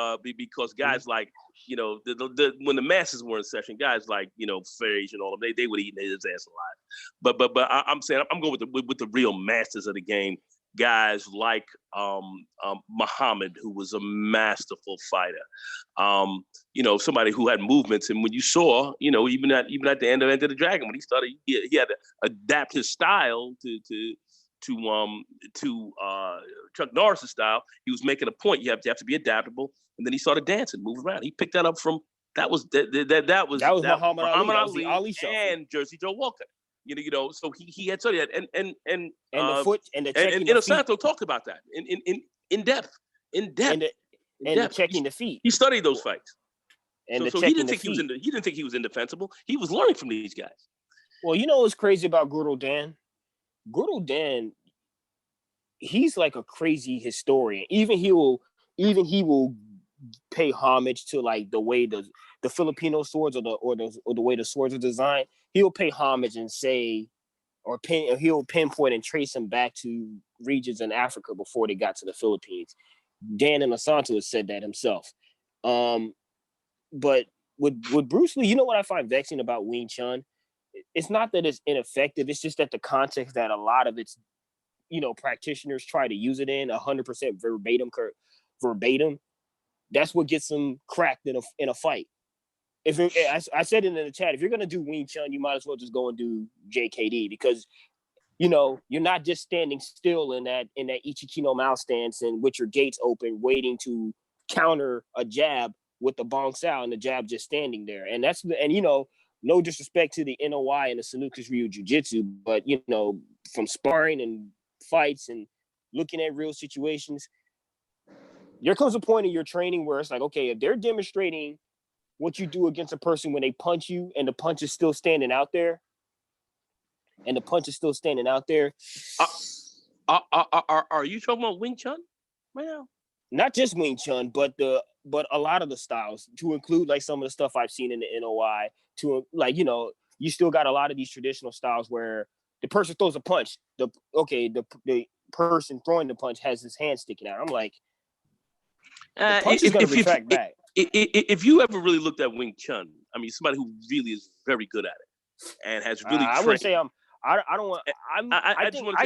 guys like when the masses were in session, guys like Ferge and all of them, they would eat his ass alive. But I'm saying I'm going with the real masters of the game, guys like Muhammad, who was a masterful fighter. Somebody who had movements, and when you saw, even at the end of the Dragon, when he started, he had to adapt his style to Chuck Norris's style. He was making a point. You have to be adaptable, and then he started dancing, moving around. He picked that up from that was Muhammad Ali, Ali and Jersey Joe Walker. So he had studied that, and the foot and the checking and Inosanto talked about that in depth. The checking the feet. He studied those fights, and so he didn't think he didn't think he was indefensible. He was learning from these guys. Well, what's crazy about Gordo Dan? Gordo Dan, he's like a crazy historian. Even he will pay homage to like the way the Filipino swords or the way the swords are designed. He'll pay homage and say, he'll pinpoint and trace them back to regions in Africa before they got to the Philippines. Dan Inosanto has said that himself. But with Bruce Lee, what I find vexing about Wing Chun? It's not that it's ineffective. It's just that the context that a lot of its, practitioners try to use it in 100% verbatim. That's what gets them cracked in a fight. I said it in the chat, if you're gonna do Wing Chun, you might as well just go and do JKD, because you're not just standing still in that Ichikino Mao stance and with your gates open, waiting to counter a jab with the Bong Sao and the jab just standing there. And no disrespect to the NOI and the Sanukas Ryu Jiu-Jitsu, but from sparring and fights and looking at real situations, there comes a point in your training where it's like, okay, if they're demonstrating what you do against a person when they punch you and the punch is still standing out there, Are you talking about Wing Chun right now? Not just Wing Chun, but a lot of the styles, to include like some of the stuff I've seen in the NOI, to like, you still got a lot of these traditional styles where the person throws a punch. The person throwing the punch has his hand sticking out. I'm like, the punch is going to retract back. If you ever really looked at Wing Chun, I mean, somebody who really is very good at it and has really I wouldn't say I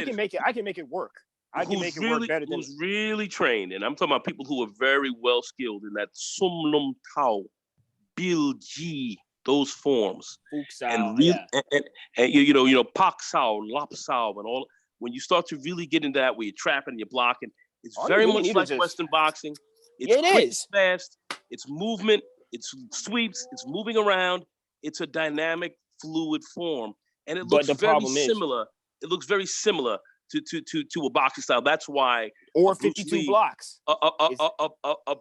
can make it work. I can make it work better than who's really trained, and I'm talking about people who are very well skilled in that Sum Lum Tao, Bil Ji, those forms, and really, and Pak Sao, Lap Sao, and all. When you start to really get into that, where you're trapping, you're blocking, it's very much like Western boxing. It's quick, fast. It's movement. It's sweeps. It's moving around. It's a dynamic, fluid form, and it looks similar. It looks very similar to a boxing style. That's why 52 blocks.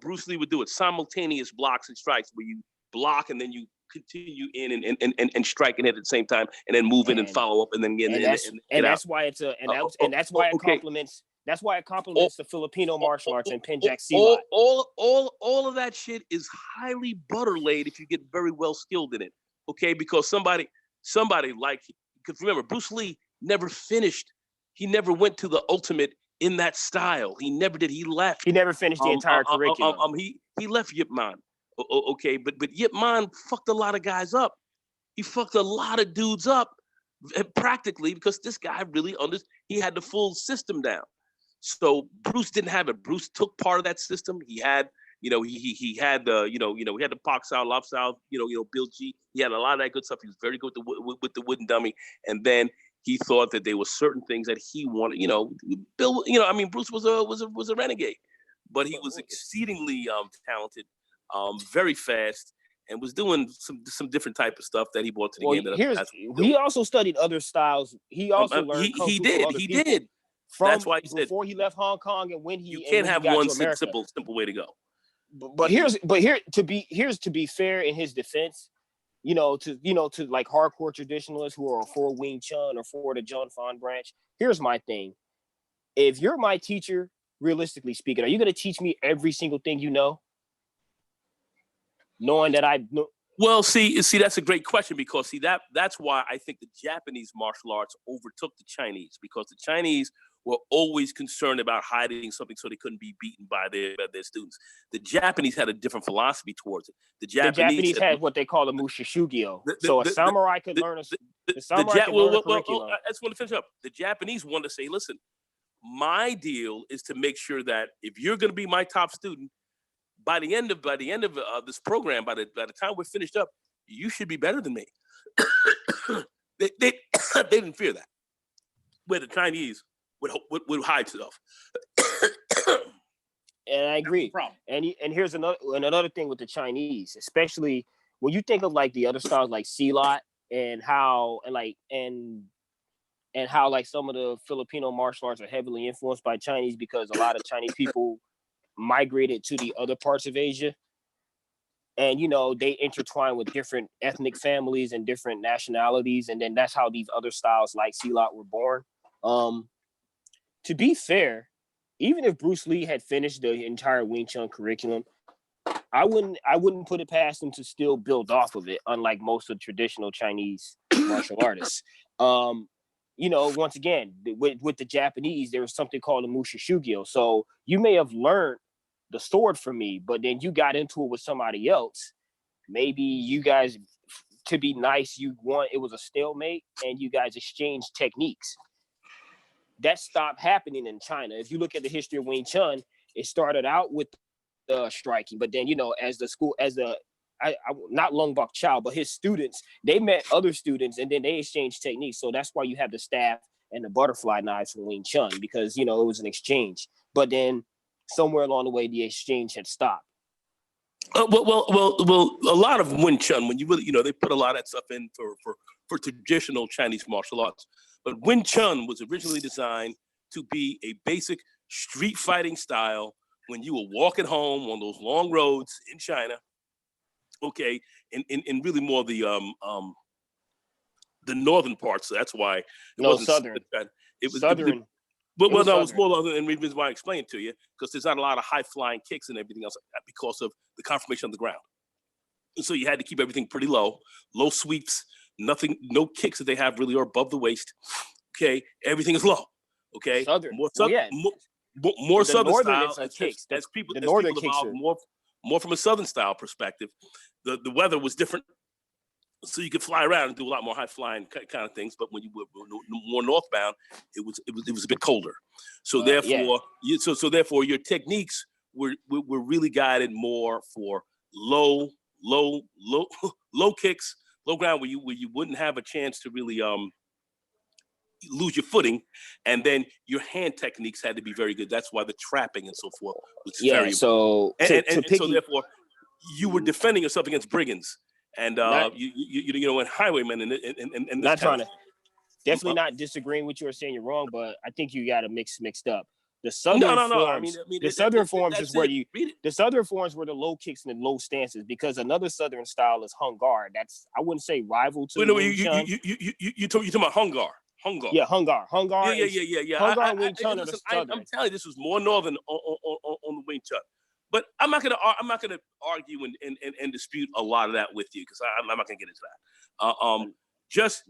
Bruce Lee would do it. Simultaneous blocks and strikes, where you block and then you continue in and strike and hit at the same time, and then move in and follow up, and then get in. That's why it complements the Filipino martial arts and Penjak Silat. All of that shit is highly butter laid if you get very well skilled in it. Okay, because somebody like, because remember, Bruce Lee never finished. He never went to the ultimate in that style. He never did. He left. He never finished the entire curriculum. He left Yip Man. Okay, but Yip Man fucked a lot of guys up. He fucked a lot of dudes up practically because this guy really he had the full system down. So Bruce didn't have it. Bruce took part of that system. He had, he had the, he had the Pak Sao, Lop Sao, Bill G. He had a lot of that good stuff. He was very good with the wooden dummy. And then he thought that there were certain things that he wanted, Bill, Bruce was a renegade, but he was exceedingly talented, very fast, and was doing some different type of stuff that he brought to the game. He also studied other styles. He also learned Kung Fu from other people. Did. That's why he said before he left Hong Kong and when he you can't have one simple way to go. But here's to be fair in his defense, to like hardcore traditionalists who are for Wing Chun or for the John Fan branch. Here's my thing: if you're my teacher, realistically speaking, are you going to teach me every single thing you know? Knowing that I know. Well, see, that's a great question because that's why I think the Japanese martial arts overtook the Chinese, because the Chinese were always concerned about hiding something so they couldn't be beaten by their students. The Japanese had a different philosophy towards it. The Japanese had what they call a mushishugyo. So a samurai could learn a curriculum. I just want to finish up. The Japanese wanted to say, listen, my deal is to make sure that if you're going to be my top student, by the end of this program, by the time we're finished up, you should be better than me. they didn't fear that. Where the Chinese would hide stuff. And I agree. And here's another thing with the Chinese, especially when you think of like the other styles like Silat and how some of the Filipino martial arts are heavily influenced by Chinese because a lot of Chinese people migrated to the other parts of Asia, and they intertwine with different ethnic families and different nationalities, and then that's how these other styles like Silat were born. To be fair, even if Bruce Lee had finished the entire Wing Chun curriculum, I wouldn't put it past him to still build off of it, unlike most of the traditional Chinese martial artists. Once again, with the Japanese, there was something called a mushishugyo. So you may have learned the sword from me, but then you got into it with somebody else. Maybe you guys, to be nice, it was a stalemate and you guys exchanged techniques. That stopped happening in China. If you look at the history of Wing Chun, it started out with striking, but then, not Lung Bok Chow, but his students, they met other students and then they exchanged techniques. So that's why you have the staff and the butterfly knives from Wing Chun, because, it was an exchange. But then somewhere along the way, the exchange had stopped. Well, a lot of Wing Chun, when you really, they put a lot of that stuff in for traditional Chinese martial arts. But Wing Chun was originally designed to be a basic street fighting style when you were walking home on those long roads in China. Okay, in really more the northern parts. So that's why it wasn't southern. It was southern. It was more other, and reasons why I explained to you, because there's not a lot of high flying kicks and everything else like that because of the conformation of the ground. And so you had to keep everything pretty low sweeps, nothing, no kicks that they have really are above the waist. Okay, everything is low. Okay, southern. More southern style. As people evolved more from a southern style perspective, the weather was different. So you could fly around and do a lot more high flying kind of things, but when you were more northbound, it was a bit colder. So therefore, your techniques were really guided more for low kicks, low ground where you wouldn't have a chance to really lose your footing, and then your hand techniques had to be very good. That's why the trapping and so forth was very important. So so therefore, you were defending yourself against brigands. And and highwaymen and not trying to definitely not disagreeing with you or saying you're wrong, but I think you got to mixed up. The southern forms, the southern forms is where the southern forms were the low kicks and the low stances, because another southern style is Hung Gar. That's, I wouldn't say rival to. You talking about Hung Gar. Yeah, Hung Gar. Yeah. Hung Gar and Wing Chun are the southern. I'm telling you, this was more northern on the Wing Chun. But I'm not gonna argue and dispute a lot of that with you, because I'm not gonna get into that.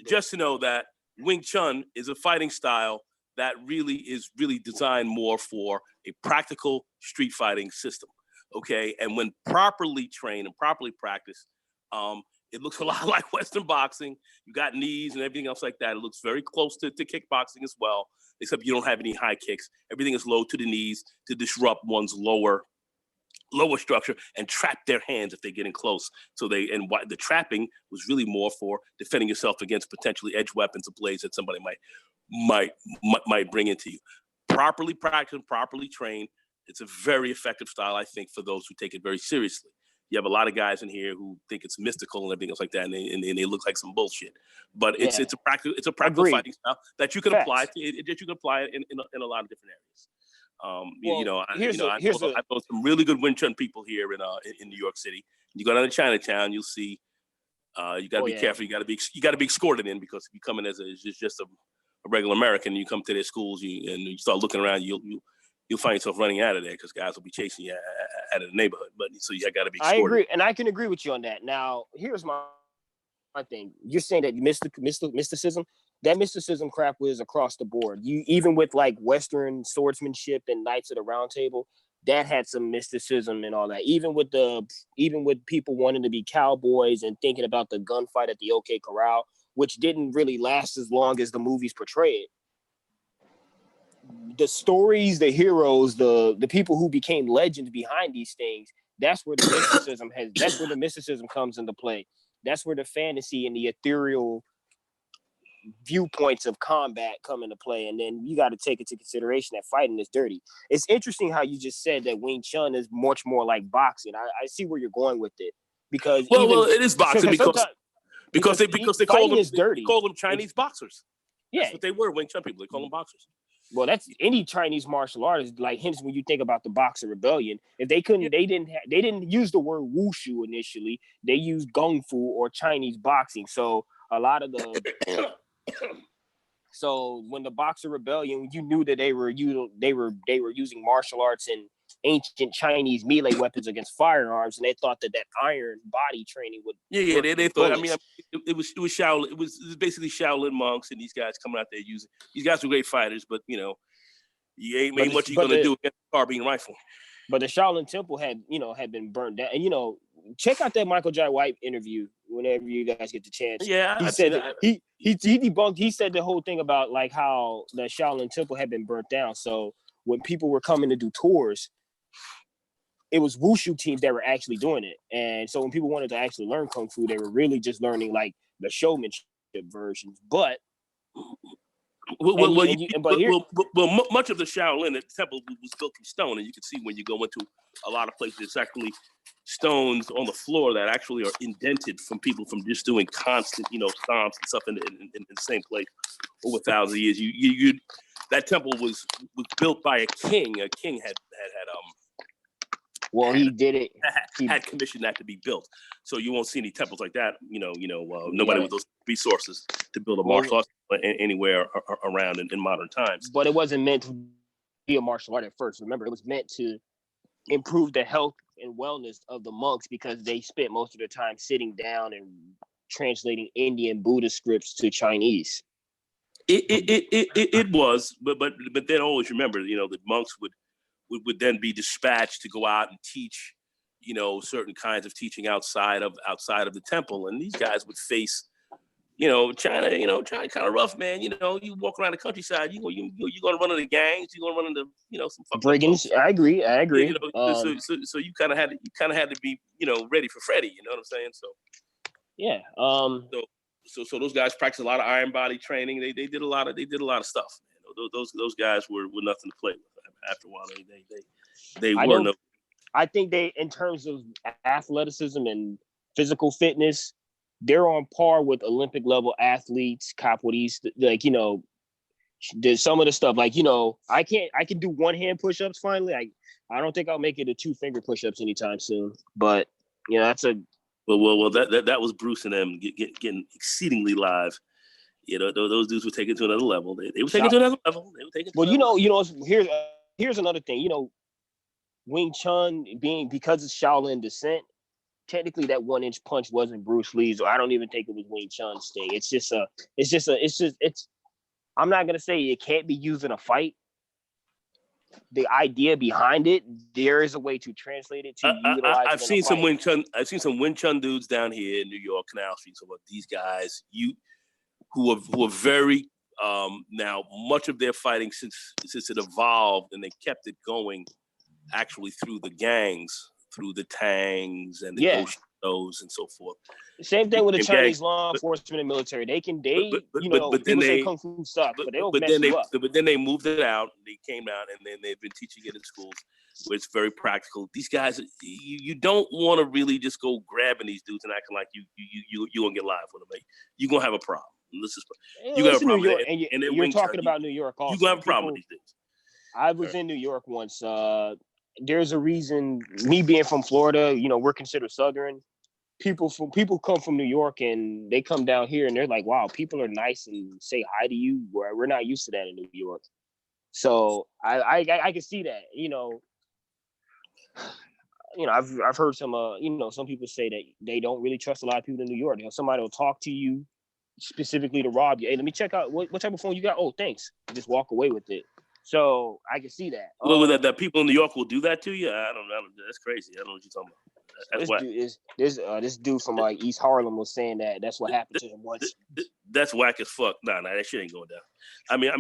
Just to know that Wing Chun is a fighting style that really is designed more for a practical street fighting system. Okay, and when properly trained and properly practiced, it looks a lot like Western boxing. You got knees and everything else like that. It looks very close to kickboxing as well, except you don't have any high kicks. Everything is low to the knees to disrupt one's lower structure and trap their hands if they're getting close. So the trapping was really more for defending yourself against potentially edge weapons or blades that somebody might bring into you. Properly practiced, properly trained. It's a very effective style, I think, for those who take it very seriously. You have a lot of guys in here who think it's mystical and everything else like that, and they look like some bullshit. But it's a practical fighting style that you can apply in a lot of different areas. I know some really good Wing Chun people here in New York City. You go down to Chinatown, you'll see. You got to be careful. You got to be escorted in, because if you come in as just a regular American, and you come to their schools, and you start looking around, you'll find yourself running out of there because guys will be chasing you out of the neighborhood. But so you got to be escorted. I agree, and I can agree with you on that. Now, here's my thing. You're saying that mysticism. That mysticism crap was across the board. You even with like Western swordsmanship and Knights of the Round Table, that had some mysticism and all that. Even with people wanting to be cowboys and thinking about the gunfight at the OK Corral, which didn't really last as long as the movies portray it. The stories, the heroes, the people who became legends behind these things, that's where the mysticism comes into play. That's where the fantasy and the ethereal viewpoints of combat come into play. And then you got to take into consideration that fighting is dirty. It's interesting how you just said that Wing Chun is much more like boxing. I see where you're going with it, because it is boxing because they call them Chinese boxers. Yeah, that's what they were. Wing Chun people, they call them boxers. Well, that's any Chinese martial artist. Like, hence when you think about the Boxer Rebellion, if they didn't use the word wushu initially. They used gung fu or Chinese boxing. So a lot of so when the Boxer Rebellion, you knew that they were using martial arts and ancient Chinese melee weapons against firearms, and they thought that iron body training would. Yeah, they thought. I mean, it was Shaolin. It was basically Shaolin monks, and these guys coming out there using. These guys were great fighters, but you ain't made much you gonna do against a carbine rifle. But the Shaolin Temple had been burned down, and check out that Michael Jai White interview whenever you guys get the chance. Yeah, he said that he debunked. He said the whole thing about like how the Shaolin Temple had been burnt down. So when people were coming to do tours, it was wushu teams that were actually doing it. And so when people wanted to actually learn kung fu, they were really just learning like the showmanship versions. But much of the Shaolin temple was built from stone, and you can see when you go into a lot of places, it's actually stones on the floor that actually are indented from people from just doing constant, stomps and stuff in the same place over thousands of years. That temple was built by a king. A king had he did it. Had commissioned that to be built. So you won't see any temples like that. Nobody with those resources to build a martial arts anywhere around in modern times. But it wasn't meant to be a martial art at first. Remember, it was meant to improve the health and wellness of the monks, because they spent most of their time sitting down and translating Indian Buddhist scripts to Chinese. It was, but then always remember, the monks would then be dispatched to go out and teach, certain kinds of teaching outside of the temple, and these guys would face, China kind of rough, man. You walk around the countryside, you're gonna run into gangs, you're gonna run into some brigands. I agree. So you kind of had to be ready for Freddy. You know what I'm saying? So yeah. So those guys practiced a lot of iron body training. They did a lot of stuff. Man. Those guys were nothing to play with. After a while, they were no. I think they, in terms of athleticism and physical fitness, they're on par with Olympic level athletes. Capoeiras, like some of the stuff, like I can do one hand push-ups finally. I don't think I'll make it to 2-finger push-ups anytime soon. But that's a well that was Bruce and them getting exceedingly live. Those dudes were taken to another level. They were taken to another level. Here's another thing. Wing Chun because it's Shaolin descent, technically that 1-inch punch wasn't Bruce Lee's, or I don't even think it was Wing Chun's thing. I'm not gonna say it can't be used in a fight, the idea behind it, there is a way to translate it to utilize I've it in seen a some fight. Wing Chun. I've seen some Wing Chun dudes down here in New York, Canal Street. So, these guys, who are very now. Much of their fighting since it evolved, and they kept it going, actually through the gangs, through the Tangs and the Oshinos and so forth. Same thing with the Became Chinese gangs. law enforcement and military. They can, But people then say they, kung fu sucks, but they'll but mess then you up. they moved it out. They came out, and then they've been teaching it in schools where it's very practical. These guys, you don't want to really just go grabbing these dudes and acting like you gonna get live with them. You're gonna have a problem. You got a problem. New York, and you're talking about New York also. You gonna have a problem with these dudes. I was in New York once. There's a reason. Me being from Florida, we're considered Southern. People come from New York and they come down here and they're like, wow, people are nice and say hi to you. We're not used to that in New York. So I can see that. I've heard some some people say that they don't really trust a lot of people in New York. Somebody will talk to you specifically to rob you. Hey, let me check out what type of phone you got. Oh, thanks. Just walk away with it. So I can see that. Well, that people in New York will do that to you. I don't know. That's crazy. I don't know what you're talking about. This dude from East Harlem was saying that's what happened to him once. That's whack as fuck. Nah, that shit ain't going down. I mean,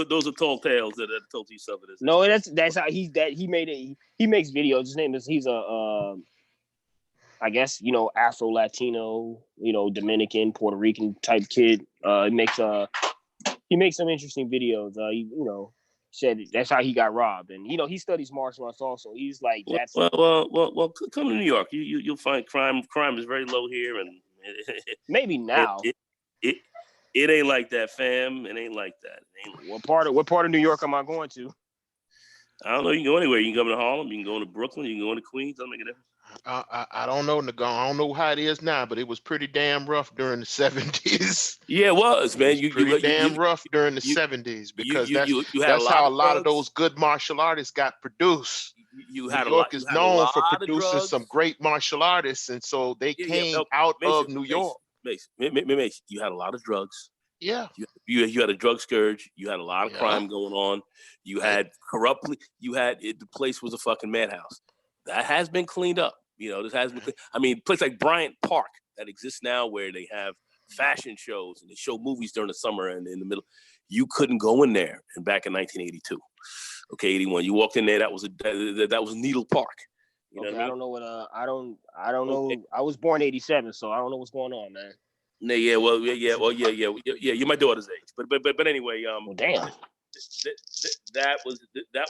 those are tall tales that are told to you something. No, that's how he made it. He makes videos. His name is he's a I guess Afro Latino, Dominican, Puerto Rican type kid. He makes some interesting videos. Said that's how he got robbed, and he studies martial arts also. He's like that's well. Come to New York. You'll find crime. Crime is very low here, and maybe now it ain't like that, fam. It ain't like that. What part of New York am I going to? I don't know. You can go anywhere. You can go to Harlem. You can go to Brooklyn. You can go to Queens. Doesn't make a difference. I don't know, I don't know how it is now, but it was pretty damn rough during the 70s. Yeah, it was, man. Pretty damn rough during the 70s because that's how a lot of those good martial artists got produced. New York is known for producing some great martial artists, and so they came out of New York. You had a lot of drugs. Yeah. You had a drug scourge. You had a lot of crime going on. You had the place was a fucking madhouse. That has been cleaned up. This has been. A place like Bryant Park that exists now, where they have fashion shows and they show movies during the summer and in the middle. You couldn't go in there. And back in 1982, 81, you walked in there. That was Needle Park. You know what I mean? I don't know what. I don't know. I was born 87, so I don't know what's going on, man. Yeah. You're my daughter's age, but anyway. Well, damn. That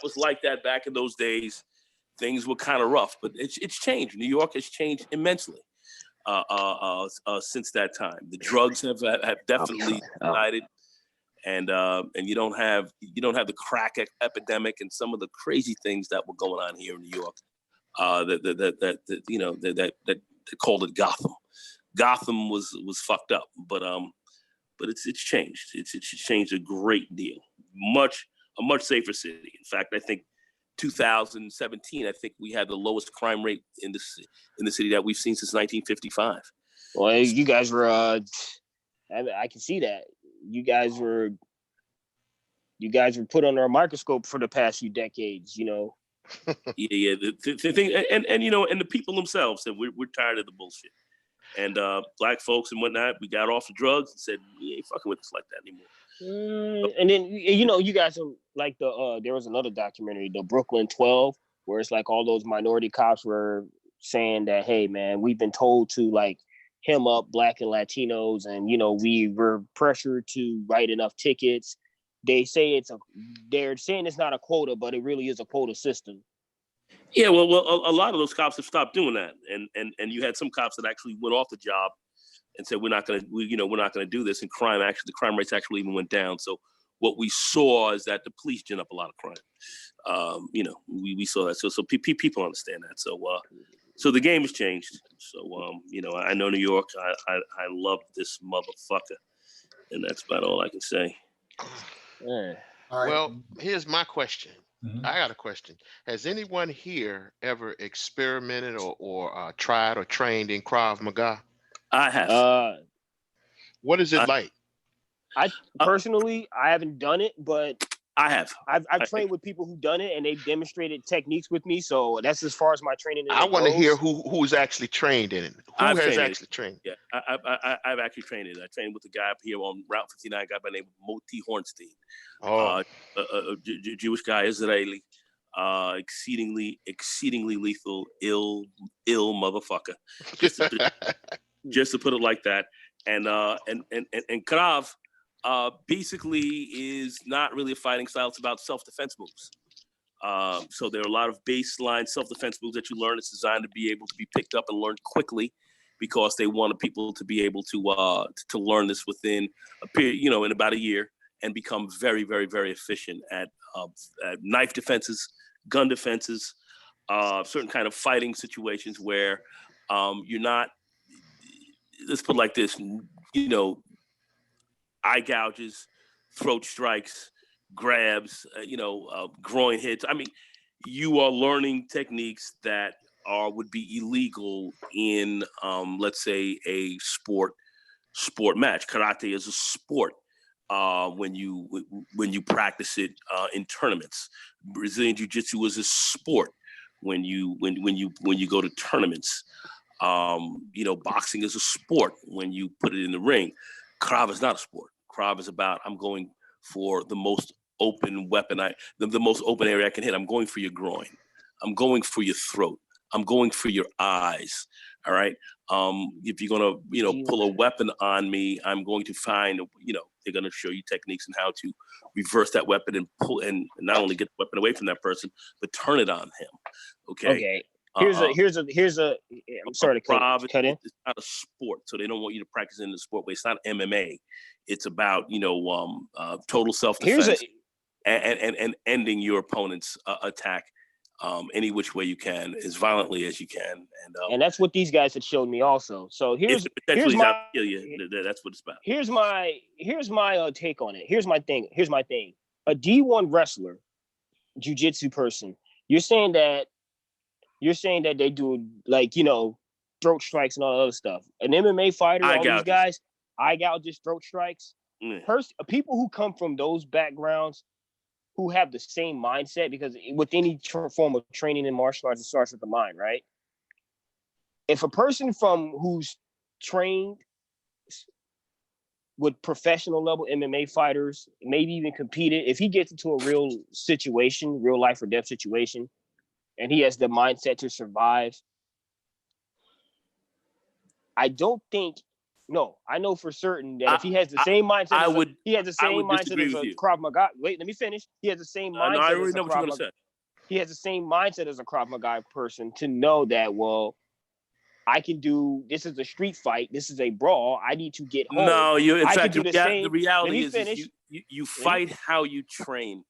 was like that back in those days. Things were kind of rough, but it's changed. New York has changed immensely since that time. The drugs have definitely died, and you don't have the crack epidemic and some of the crazy things that were going on here in New York. That they called it Gotham. Gotham was fucked up, but it's changed. It's changed a great deal. A much safer city. In fact, I think 2017, I think we had the lowest crime rate in the city that we've seen since 1955. Well, you guys were. I can see that you guys were put under a microscope for the past few decades. Yeah. The thing, and and the people themselves said we're tired of the bullshit. And black folks and whatnot, we got off the drugs and said we ain't fucking with us like that anymore. And then you guys are like there was another documentary, the Brooklyn 12, where it's like all those minority cops were saying that, hey man, we've been told to like hem up Black and Latinos, and we were pressured to write enough tickets. They say they're saying it's not a quota, but it really is a quota system. Yeah, well, a lot of those cops have stopped doing that, and you had some cops that actually went off the job and said we're not going to do this, and the crime rates actually even went down. So what we saw is that the police gin up a lot of crime. We saw that. So people understand that. So the game has changed. So I know New York. I love this motherfucker, and that's about all I can say. Yeah. All right. Well, here's my question. Mhm. I got a question. Has anyone here ever experimented or tried or trained in Krav Maga? I have. What is it like? I personally, I haven't done it, but I've trained with people who've done it, and they've demonstrated techniques with me. So that's as far as my training. I want to hear who's actually trained in it. Who has actually trained? Yeah, I've actually trained it. I trained with a guy up here on Route 59, a guy by the name of Moti Hornstein. Oh, A Jewish guy, Israeli, exceedingly lethal, ill motherfucker. Just to put it like that. And Krav basically is not really a fighting style. It's about self-defense moves. So there are a lot of baseline self-defense moves that you learn. It's designed to be able to be picked up and learned quickly, because they wanted people to be able to learn this within a period, in about a year, and become very, very, very efficient at knife defenses, gun defenses, certain kind of fighting situations where you're not. Let's put it like this, eye gouges, throat strikes, grabs, groin hits. I mean, you are learning techniques that would be illegal in, let's say, a sport match. Karate is a sport when you practice it in tournaments. Brazilian Jiu-Jitsu is a sport when you go to tournaments. Boxing is a sport when you put it in the ring. Krav is not a sport. Krav is about, I'm going for the most open weapon, the most open area I can hit. I'm going for your groin. I'm going for your throat. I'm going for your eyes. All right. If you're gonna, pull a weapon on me, I'm going to find, they're gonna show you techniques on how to reverse that weapon and pull, and not only get the weapon away from that person, but turn it on him. Okay. Here's a. I'm sorry to cut in. It's not a sport, so they don't want you to practice in the sport way. It's not MMA. It's about total self-defense and ending your opponent's attack any which way you can, as violently as you can. And that's what these guys had showed me also. So here's my that's what it's about. Here's my take on it. Here's my thing. A D1 wrestler, jiu-jitsu person. You're saying that they do throat strikes and all that other stuff. An MMA fighter, these guys, eye gouges, throat strikes. People who come from those backgrounds, who have the same mindset, because with any form of training in martial arts, it starts with the mind, right? If a person who's trained with professional level MMA fighters, maybe even competed, if he gets into a real situation, real life or death situation, and he has the mindset to survive, I know for certain that if he has the same mindset, he has the same mindset as a Krav Maga. Wait, let me finish. He has the same mindset. No, I already know what you're going to say. He has the same mindset as a Krav Maga person to know that, well, I can do, this is a street fight. This is a brawl. I need to get home. No, the reality is you fight how you train.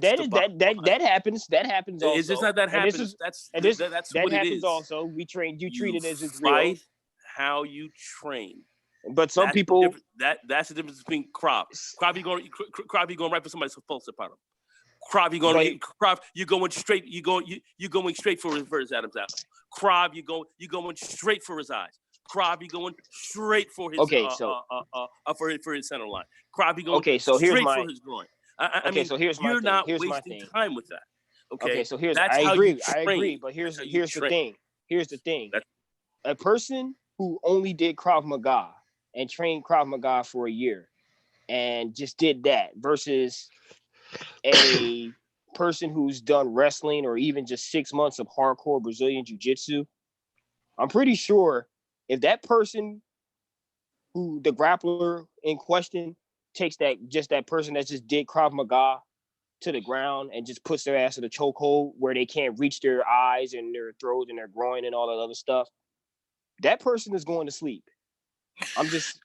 That happens. That happens also. It's just not that happens. That's what it happens is. Also. You treat it as it's real. Fight how you train. But some people that's the difference between Krav. Krav, you going right for somebody's supposed to him. Krav, you're going straight. You're going straight for his Adam's apple. Krav, you're going straight for his eyes. Krav, you're going straight for his for his center line. Krav, you're going straight for his groin. You're not wasting time with that. Okay, so I agree. But here's the thing. Here's the thing. A person who only did Krav Maga and trained Krav Maga for a year and just did that versus a person who's done wrestling or even just 6 months of hardcore Brazilian Jiu-Jitsu, I'm pretty sure if that person who the grappler in question takes that person that just did Krav Maga to the ground and just puts their ass in a chokehold where they can't reach their eyes and their throat and their groin and all that other stuff, that person is going to sleep. Listen,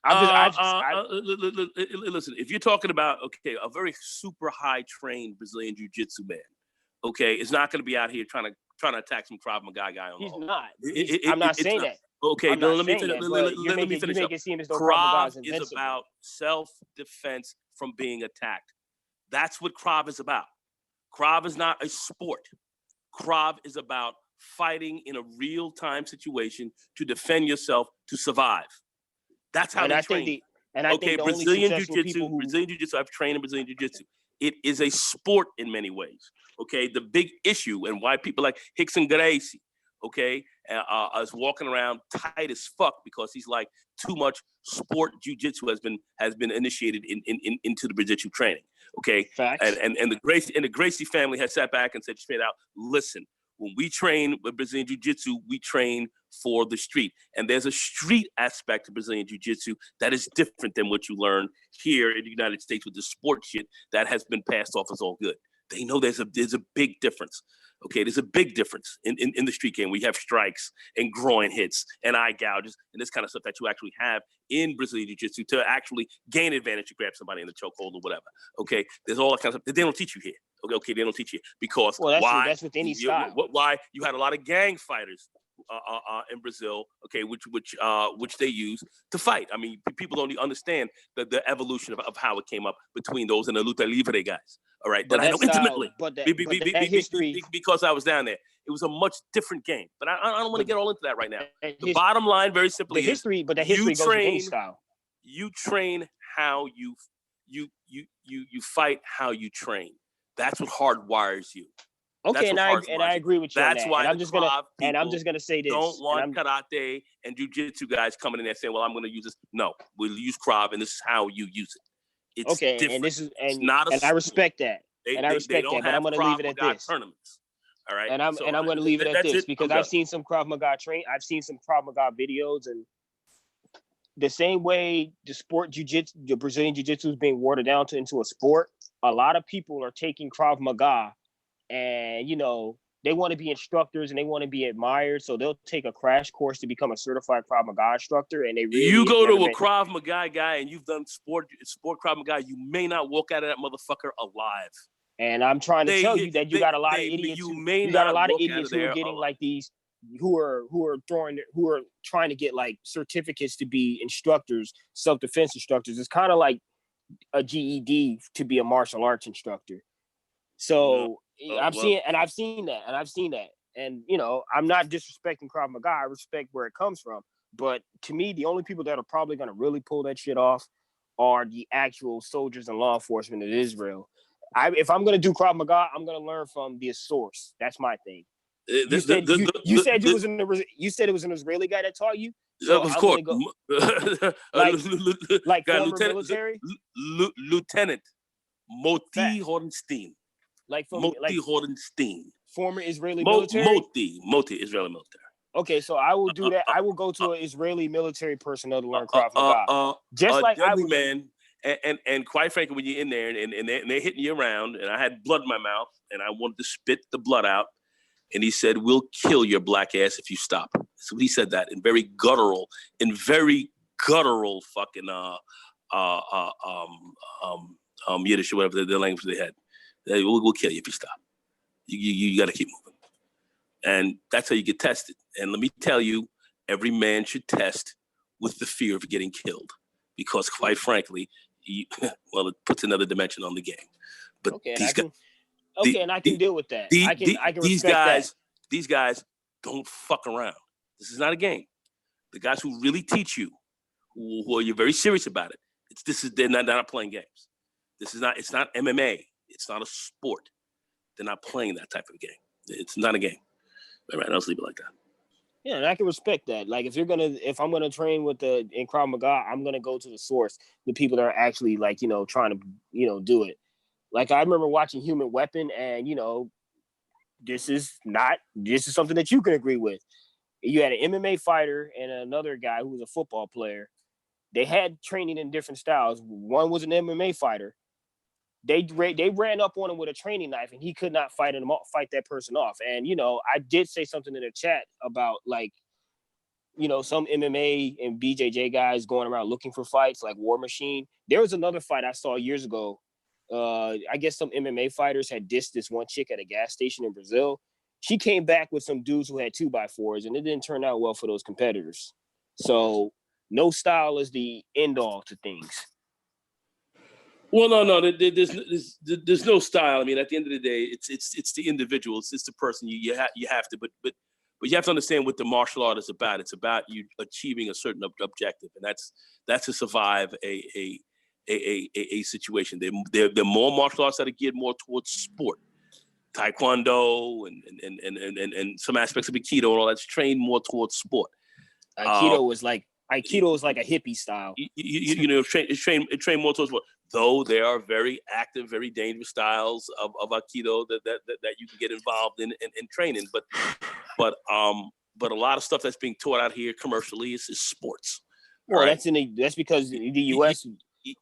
if you're talking about, a very super high trained Brazilian Jiu-Jitsu man, it's not going to be out here trying to attack some Krav Maga guy on. He's not. I'm not saying that. Okay, let me finish up. Krav is about self-defense from being attacked. That's what Krav is about. Krav is not a sport. Krav is about fighting in a real-time situation to defend yourself, to survive. That's how they train. And I think the only successful people who Brazilian Jiu-Jitsu, I've trained in Brazilian Jiu-Jitsu. It is a sport in many ways. Okay, the big issue and why people like Rickson Gracie, okay, is walking around tight as fuck because he's like too much sport jiu-jitsu has been initiated into the Brazilian training. Okay, facts. And the Gracie family has sat back and said straight out, listen, when we train with Brazilian Jiu-Jitsu, we train for the street. And there's a street aspect to Brazilian Jiu-Jitsu that is different than what you learn here in the United States with the sport shit that has been passed off as all good. They know there's a big difference. Okay, there's a big difference in the street game. We have strikes and groin hits and eye gouges and this kind of stuff that you actually have in Brazilian Jiu-Jitsu to actually gain advantage to grab somebody in the chokehold or whatever. Okay, there's all that kind of stuff that they don't teach you here. Okay, they don't teach you because why? That's with any style. Why you had a lot of gang fighters in Brazil, okay, which they use to fight. I mean, people don't understand the evolution of how it came up between those and the luta libre guys. All right, but that I know intimately. But that history, because I was down there, it was a much different game. But I don't want to get all into that right now. The bottom line, very simply, the history goes with any style. You train how you fight how you train. That's what hardwires you. Okay, and I agree with you. That's on that. why and I'm just gonna say this. Don't want karate and jiu-jitsu guys coming in there saying, "Well, I'm going to use this." No, we'll use Krav, and this is how you use it. It's okay, different. and this is and, not and I respect that. They don't but I'm going to leave it at this. Tournaments. All right, and I'm going to leave it at this because I've seen some Krav Maga I've seen some Krav Maga videos, and the same way the sport jiu-jitsu, the Brazilian jiu-jitsu is being watered down into a sport. A lot of people are taking Krav Maga, and they want to be instructors and they want to be admired, so they'll take a crash course to become a certified Krav Maga instructor. And they really you go to a Krav Maga guy and you've done sport Krav Maga, you may not walk out of that motherfucker alive. And I'm trying to tell you that you got a lot of idiots. You got a lot of idiots who are getting like these, who are trying to get like certificates to be instructors, self-defense instructors. It's kind of like a GED to be a martial arts instructor. So I've seen that. And I'm not disrespecting Krav Maga. I respect where it comes from. But to me, the only people that are probably going to really pull that shit off are the actual soldiers and law enforcement of Israel. If I'm going to do Krav Maga, I'm going to learn from the source. That's my thing. You said it was an Israeli guy that taught you. So of course, like former military, Lieutenant Moti Horenstein. Horenstein. Former Israeli military. Moti Israeli military. Okay, so I will do that. I will go to an Israeli military personnel to learn Krav Maga. Just like I would, man. And quite frankly, when you're in there and they're hitting you around, and I had blood in my mouth, and I wanted to spit the blood out, and he said, "We'll kill your black ass if you stop." So he said that in very guttural fucking Yiddish or whatever the language they had. We'll kill you if you stop. You got to keep moving, and that's how you get tested. And let me tell you, every man should test with the fear of getting killed, because quite frankly, it puts another dimension on the game. But and I can deal with that. I can respect these guys don't fuck around. This is not a game. The guys who really teach you, who are you very serious about it, they're not playing games. It's not MMA. It's not a sport. They're not playing that type of game. It's not a game. All right, I'll just leave it like that. Yeah, and I can respect that. Like if I'm gonna train in Krav Maga, I'm gonna go to the source, the people that are actually like, trying to, do it. Like I remember watching Human Weapon, and this is something that you can agree with. You had an MMA fighter and another guy who was a football player. They had training in different styles. One was an MMA fighter. They ran up on him with a training knife, and he could not fight that person off. And I did say something in the chat about like, some MMA and BJJ guys going around looking for fights like War Machine. There was another fight I saw years ago. I guess some MMA fighters had dissed this one chick at a gas station in Brazil. She came back with some dudes who had 2x4s, and it didn't turn out well for those competitors. So no style is the end all to things. Well, no, there's no style. I mean, at the end of the day, it's the individual, it's the person. You have to, but But you have to understand what the martial art is about. It's about you achieving a certain objective, and that's to survive a situation. There are more martial arts that are geared more towards sport. Taekwondo and some aspects of Aikido and all that's trained more towards sport. Aikido is like a hippie style. It train more towards sport. Though there are very active, very dangerous styles of Aikido that you can get involved in training. But a lot of stuff that's being taught out here commercially is sports. Well, right? That's because the U.S.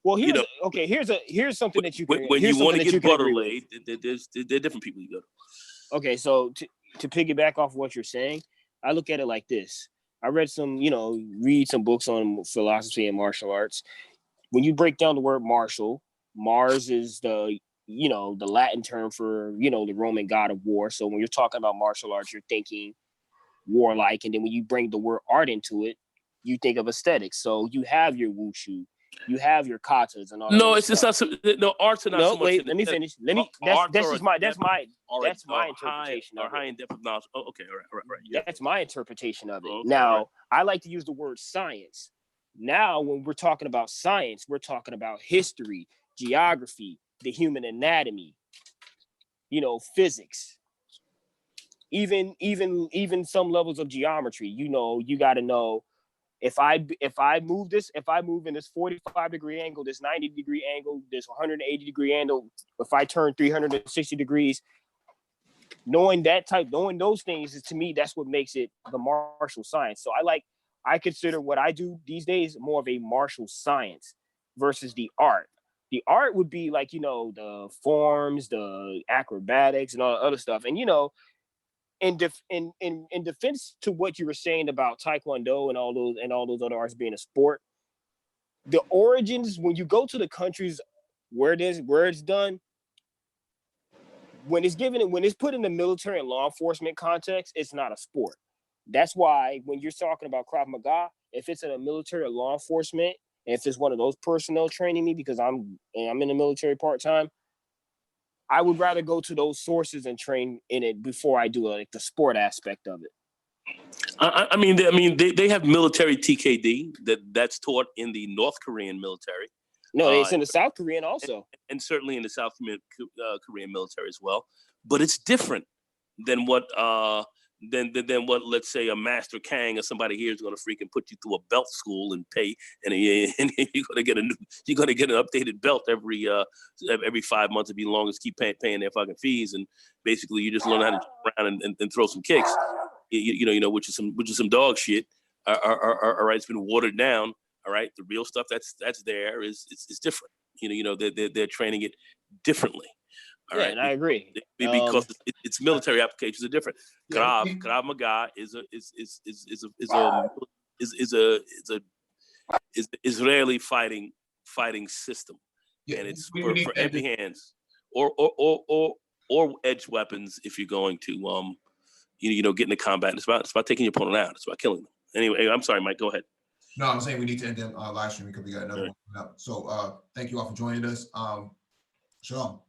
Well, here's something that you can. When you want to get butter laid, there are different people you go to. Okay, so to piggyback off what you're saying, I look at it like this. I read read some books on philosophy and martial arts. When you break down the word martial, Mars is the Latin term for, the Roman god of war. So when you're talking about martial arts, you're thinking warlike. And then when you bring the word art into it, you think of aesthetics. So you have your wushu, you have your katas and all that. No, it's just not. No, arts are not. No, so much wait. Let me finish. That's my interpretation of it. High in depth of knowledge. Oh, okay, all right. Yeah. That's my interpretation of it. Okay, now, right. I like to use the word science. Now, when we're talking about science, we're talking about history, geography, the human anatomy, physics, even some levels of geometry. You got to know if I move in this 45-degree angle, this 90-degree angle, this 180-degree angle, if I turn 360 degrees, knowing those things is, to me, that's what makes it the martial science. So I consider what I do these days more of a martial science versus the art. The art would be like, the forms, the acrobatics and all the other stuff. And, in defense to what you were saying about Taekwondo and all those other arts being a sport, the origins, when you go to the countries where it's done, when it's put in the military and law enforcement context, it's not a sport. That's why when you're talking about Krav Maga, if it's in a military or law enforcement, and if it's one of those personnel training me because I'm in the military part-time, I would rather go to those sources and train in it before I do the sport aspect of it. They have military TKD that's taught in the North Korean military. No, it's in the South Korean also, and certainly in the South Korean military as well. But it's different than what let's say a Master Kang or somebody here is going to freaking put you through a belt school and pay, and you're going to get an updated belt every 5 months if you long as keep paying their fucking fees, and basically you just learn how to jump around and throw some kicks, which is some dog shit. All right, it's been watered down. All right, the real stuff that's there is different. They're training it differently. All right, and I agree because its military applications are different. Krav Maga is Israeli fighting system, and it's for empty hands or edge weapons if you're going to get into combat. It's about taking your opponent out. It's about killing them. Anyway, I'm sorry, Mike. Go ahead. No, I'm saying we need to end the live stream because we got another one coming up. So thank you all for joining us. Shalom.